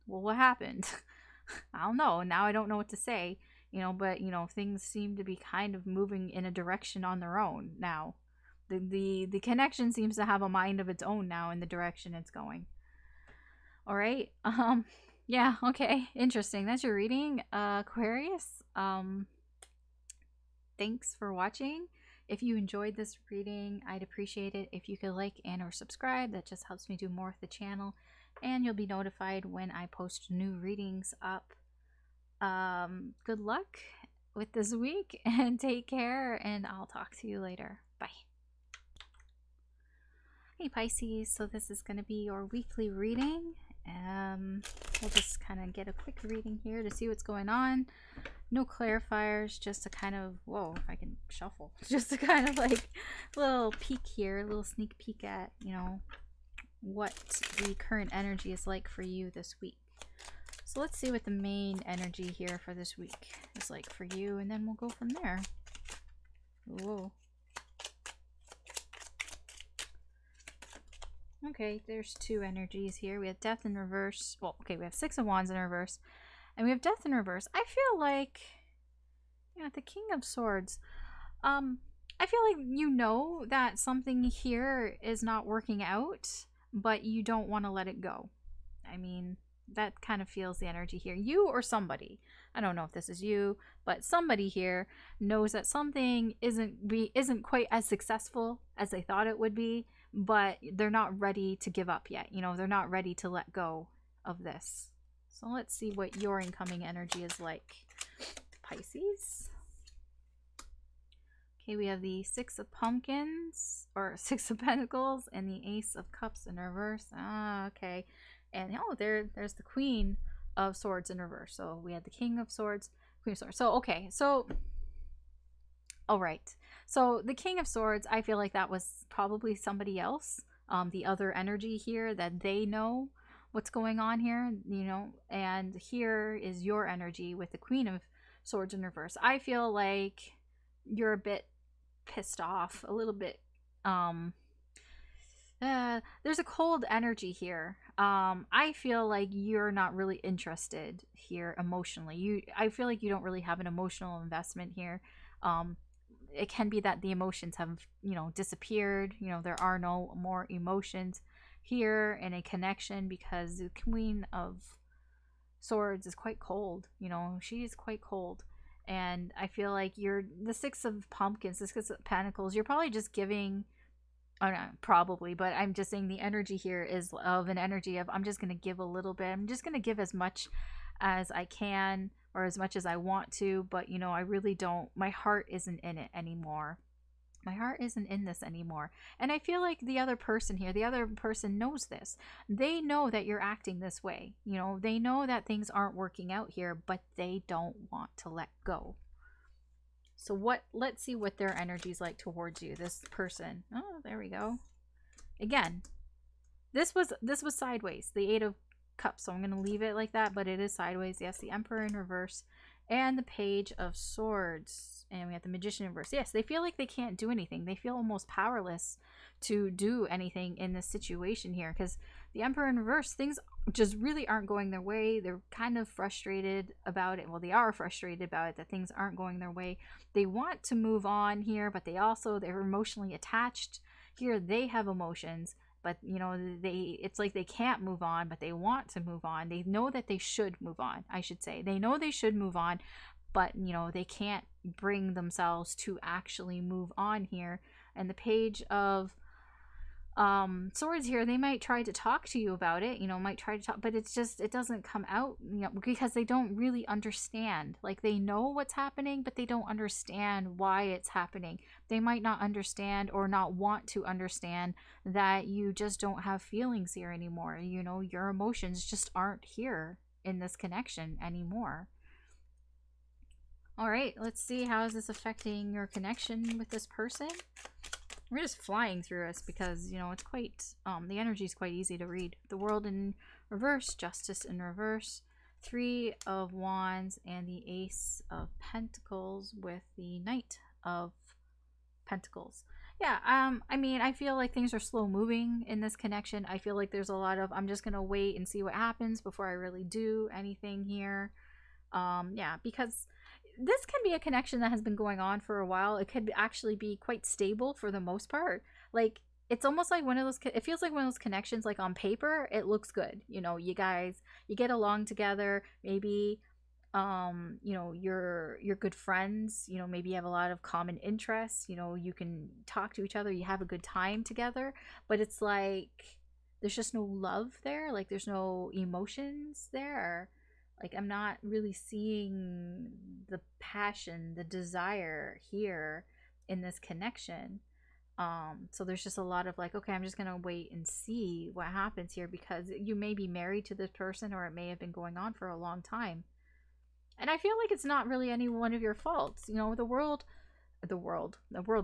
well, what happened? I don't know. Now I don't know what to say, you know, but, you know, things seem to be kind of moving in a direction on their own now. The connection seems to have a mind of its own now in the direction it's going. All right. Yeah, okay. Interesting. That's your reading, Aquarius. Thanks for watching. If you enjoyed this reading, I'd appreciate it if you could like and or subscribe. That just helps me do more with the channel, and you'll be notified when I post new readings up. Good luck with this week and take care, and I'll talk to you later. Bye. Hey Pisces, so this is going to be your weekly reading. We'll just kind of get a quick reading here to see what's going on. No clarifiers, just a kind of, whoa, if I can shuffle, just a kind of like little peek here, a little sneak peek at, you know, what the current energy is like for you this week. So let's see what the main energy here for this week is like for you, and then we'll go from there. Whoa. Okay, there's two energies here. We have Death in reverse. Well, okay, we have Six of Wands in reverse. And we have Death in reverse. I feel like, you know, the King of Swords. I feel like you know that something here is not working out, but you don't want to let it go. I mean, that kind of feels the energy here. You or somebody. I don't know if this is you, but somebody here knows that something isn't quite as successful as they thought it would be, but they're not ready to give up yet. You know, they're not ready to let go of this. So let's see what your incoming energy is like, Pisces. Okay, we have the Six of Pumpkins, or Six of Pentacles, and the Ace of Cups in reverse. Ah, okay. And oh, there's the Queen of Swords in reverse. So we had the King of Swords, Queen of Swords. So, okay, so, all right. So the King of Swords, I feel like that was probably somebody else. The other energy here that they know what's going on here, you know, and here is your energy with the Queen of Swords in reverse. I feel like you're a bit pissed off, a little bit. There's a cold energy here. I feel like you're not really interested here emotionally. I feel like you don't really have an emotional investment here. It can be that the emotions have, you know, disappeared. You know, there are no more emotions here in a connection because the Queen of Swords is quite cold. You know, she is quite cold. And I feel like you're the Six of Pumpkins, the Six of Pentacles, you're probably just giving, oh no, probably, but I'm just saying the energy here is of an energy of, I'm just going to give a little bit. I'm just going to give as much as I can or as much as I want to, but you know, I really don't, my heart isn't in it anymore. My heart isn't in this anymore. And I feel like the other person here, the other person knows this. They know that you're acting this way. You know, they know that things aren't working out here, but they don't want to let go. So let's see what their energy's like towards you, this person. Oh, there we go. Again, this was sideways, the Eight of Cups. So I'm going to leave it like that, but it is sideways. Yes, the Emperor in reverse and the Page of Swords. And we have the Magician in reverse. Yes, they feel like they can't do anything. They feel almost powerless to do anything in this situation here because the Emperor in reverse, things just really aren't going their way. They're kind of frustrated about it. Well, they are frustrated about it that things aren't going their way. They want to move on here, but they're emotionally attached. Here they have emotions, but you know, it's like they can't move on, but they want to move on. They know that they should move on, I should say. They know they should move on, but you know, they can't bring themselves to actually move on here. And the Page of Swords here, they might try to talk to you about it, you know, might try to talk, but it's just, it doesn't come out, you know, because they don't really understand. Like, they know what's happening, but they don't understand why it's happening. They might not understand or not want to understand that you just don't have feelings here anymore. You know, your emotions just aren't here in this connection anymore. All right, let's see, how is this affecting your connection with this person? We're just flying through us because, you know, it's quite, the energy is quite easy to read. The World in reverse, Justice in reverse, Three of Wands and the Ace of Pentacles with the Knight of Pentacles. Yeah, I mean, I feel like things are slow moving in this connection. I feel like there's a lot of, I'm just gonna wait and see what happens before I really do anything here. Yeah, because this can be a connection that has been going on for a while. It could actually be quite stable for the most part. Like, it's almost like one of those, it feels like one of those connections, like on paper it looks good, you know, you guys, you get along together, maybe you know, you're good friends, you know, maybe you have a lot of common interests, you know, you can talk to each other, you have a good time together, but it's like there's just no love there, like there's no emotions there. Like, I'm not really seeing the passion, the desire here in this connection. So there's just a lot of like, okay, I'm just gonna wait and see what happens here, because you may be married to this person, or it may have been going on for a long time. And I feel like it's not really any one of your faults. You know, the world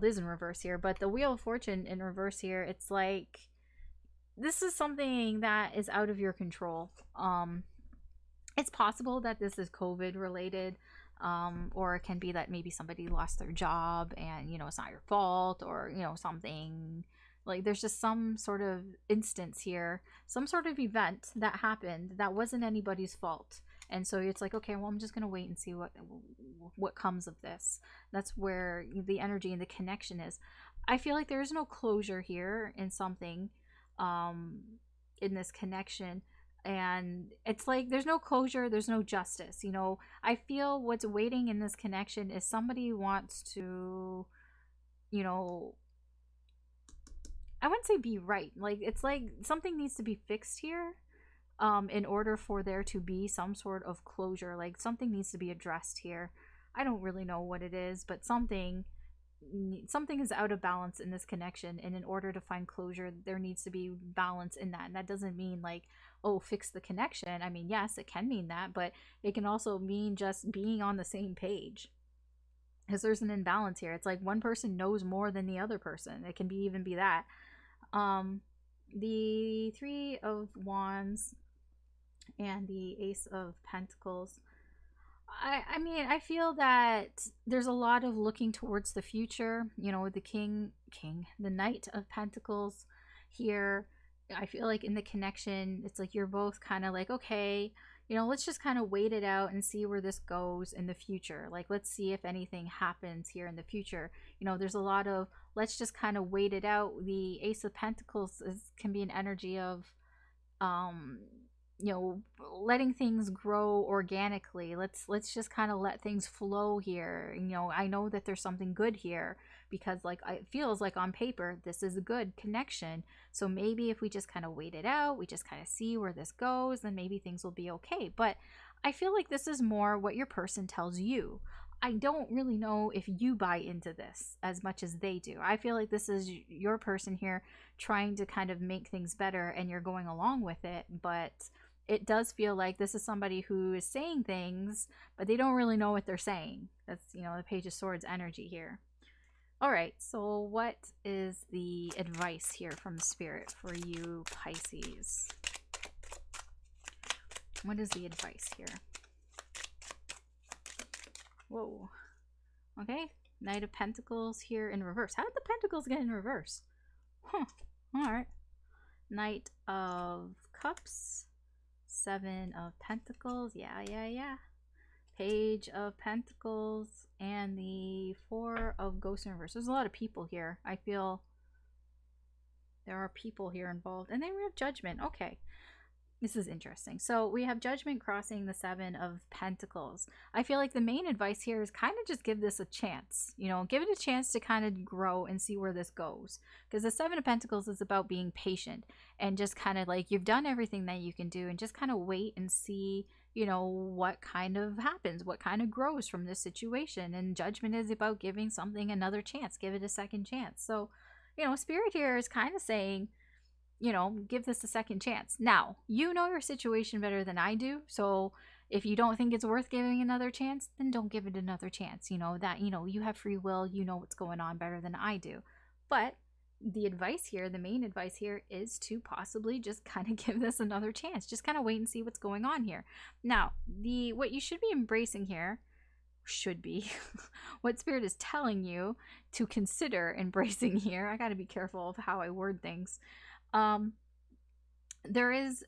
is in reverse here, but the Wheel of Fortune in reverse here, it's like this is something that is out of your control. It's possible that this is COVID related, or it can be that maybe somebody lost their job and, you know, it's not your fault, or, you know, something like there's just some sort of instance here, some sort of event that happened that wasn't anybody's fault. And so it's like, okay, well, I'm just gonna wait and see what comes of this. That's where the energy and the connection is. I feel like there is no closure here in something, in this connection, and it's like there's no closure, there's no justice. You know, I feel what's waiting in this connection is somebody wants to, you know, I wouldn't say be right. Like, it's like something needs to be fixed here, in order for there to be some sort of closure. Like, something needs to be addressed here. I don't really know what it is, but something is out of balance in this connection, and in order to find closure, there needs to be balance in that. And that doesn't mean like, oh, fix the connection. I mean, yes, it can mean that, but it can also mean just being on the same page, because there's an imbalance here. It's like one person knows more than the other person. It can be even be that. The Three of Wands and the Ace of Pentacles, I mean, I feel that there's a lot of looking towards the future. You know, the the Knight of Pentacles here. I feel like in the connection, it's like you're both kind of like, okay, you know, let's just kind of wait it out and see where this goes in the future. Like, let's see if anything happens here in the future. You know, there's a lot of let's just kind of wait it out. The Ace of Pentacles can be an energy of, you know, letting things grow organically. Let's just kind of let things flow here. You know, I know that there's something good here, because like it feels like on paper this is a good connection. So maybe if we just kind of wait it out, we just kind of see where this goes, then maybe things will be okay. But I feel like this is more what your person tells you. I don't really know if you buy into this as much as they do. I feel like this is your person here trying to kind of make things better, and you're going along with it. But it does feel like this is somebody who is saying things, but they don't really know what they're saying. That's, you know, the Page of Swords energy here. All right, so what is the advice here from the Spirit for you, Pisces? What is the advice here? Whoa. Okay, Knight of Pentacles here in reverse. How did the Pentacles get in reverse? Huh, all right. Knight of Cups. Seven of Pentacles. Yeah. Page of Pentacles and the Four of Ghosts in reverse. There's a lot of people here. I feel there are people here involved. And then we have Judgment. Okay. This is interesting. So we have Judgment crossing the Seven of Pentacles. I feel like the main advice here is kind of just give this a chance. You know, give it a chance to kind of grow and see where this goes. Because the Seven of Pentacles is about being patient and just kind of like, you've done everything that you can do, and just kind of wait and see, you know, what kind of happens, what kind of grows from this situation. And Judgment is about giving something another chance, give it a second chance. So, you know, Spirit here is kind of saying, you know, give this a second chance. Now, you know your situation better than I do. So if you don't think it's worth giving another chance, then don't give it another chance. You know, that, you know, you have free will, you know what's going on better than I do. But the advice here, the main advice here, is to possibly just kind of give this another chance. Just kind of wait and see what's going on here. Now, what you should be embracing here should be what Spirit is telling you to consider embracing here. I got to be careful of how I word things. There is,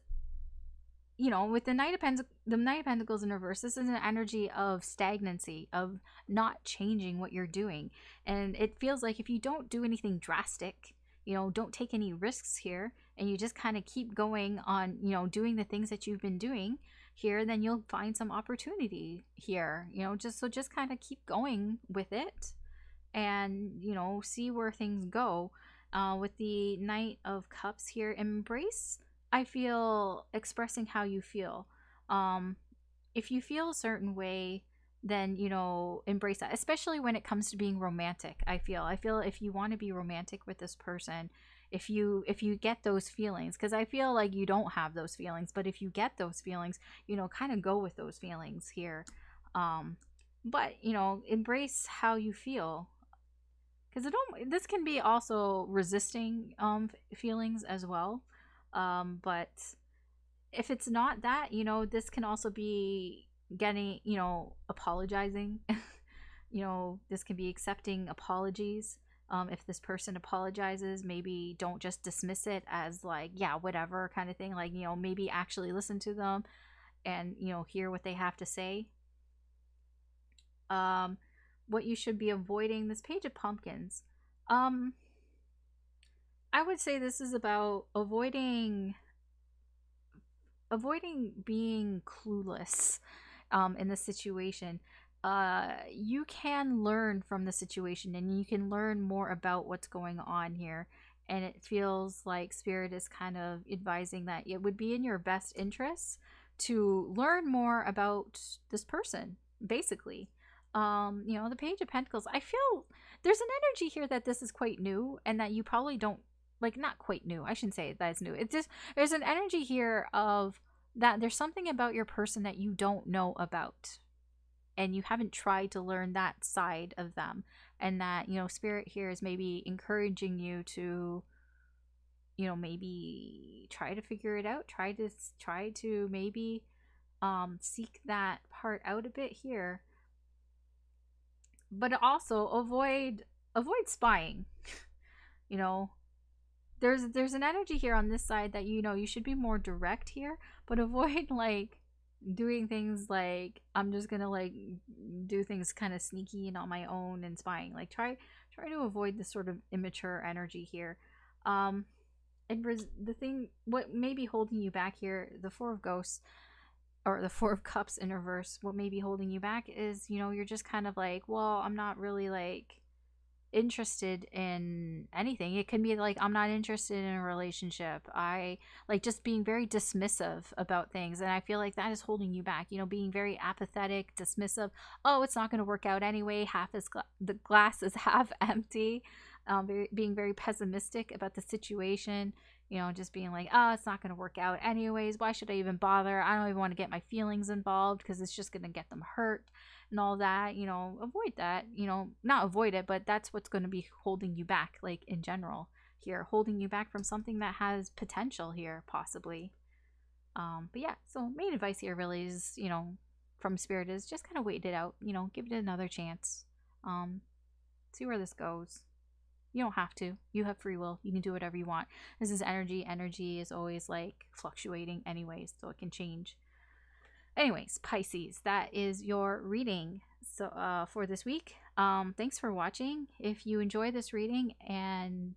you know, with the Knight of Pentacles in reverse, this is an energy of stagnancy, of not changing what you're doing. And it feels like if you don't do anything drastic, you know, don't take any risks here, and you just kind of keep going on, you know, doing the things that you've been doing here, then you'll find some opportunity here, you know, just kind of keep going with it and, you know, see where things go. With the Knight of Cups here, embrace, I feel, expressing how you feel. If you feel a certain way, then, you know, embrace that, especially when it comes to being romantic. I feel if you want to be romantic with this person, if you get those feelings, because I feel like you don't have those feelings, but if you get those feelings, you know, kind of go with those feelings here. But, you know, embrace how you feel, because this can be also resisting feelings as well. But if it's not that, you know, this can also be getting, you know, apologizing. You know, this can be accepting apologies. If this person apologizes, maybe don't just dismiss it as like, yeah, whatever kind of thing. Like, you know, maybe actually listen to them and, you know, hear what they have to say. What you should be avoiding, this Page of Pumpkins. I would say this is about avoiding being clueless in the situation. You can learn from the situation, and you can learn more about what's going on here, and it feels like Spirit is kind of advising that it would be in your best interests to learn more about this person, basically. You know, the Page of Pentacles, I feel there's an energy here that this is quite new, and that you probably don't, like, not quite new, I shouldn't say that it's new, it's just there's an energy here of that there's something about your person that you don't know about, and you haven't tried to learn that side of them, and that, you know, Spirit here is maybe encouraging you to, you know, maybe try to figure it out, try to maybe seek that part out a bit here, but also avoid spying. You know, there's an energy here on this side that, you know, you should be more direct here, but avoid like doing things like, I'm just gonna like do things kind of sneaky and on my own and spying. Like try to avoid this sort of immature energy here. And the thing, what may be holding you back here, the Four of Ghosts, or the Four of Cups in reverse, what may be holding you back is, you know, you're just kind of like, well, I'm not really like interested in anything. It can be like, I'm not interested in a relationship. I like just being very dismissive about things, and I feel like that is holding you back, you know, being very apathetic, dismissive. Oh, it's not going to work out anyway, the glass is half empty. Being very pessimistic about the situation, you know, just being like, oh, it's not going to work out anyways, why should I even bother, I don't even want to get my feelings involved because it's just going to get them hurt and all that. You know, avoid that, you know, not avoid it, but that's what's going to be holding you back, like in general here, holding you back from something that has potential here, possibly. But yeah, so main advice here really is, you know, from Spirit is just kind of wait it out, you know, give it another chance. See where this goes. You don't have to. You have free will. You can do whatever you want. This is energy. Energy is always like fluctuating anyways, so it can change. Anyways, Pisces, that is your reading so for this week. Thanks for watching. If you enjoy this reading, and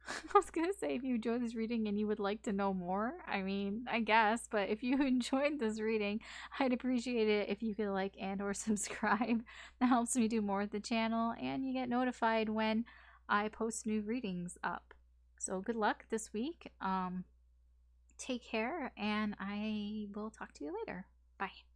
I was gonna say if you enjoy this reading and you would like to know more, I mean, I guess, but if you enjoyed this reading, I'd appreciate it if you could like and or subscribe. That helps me do more with the channel, and you get notified when I post new readings up. So good luck this week. Take care, and I will talk to you later. Bye.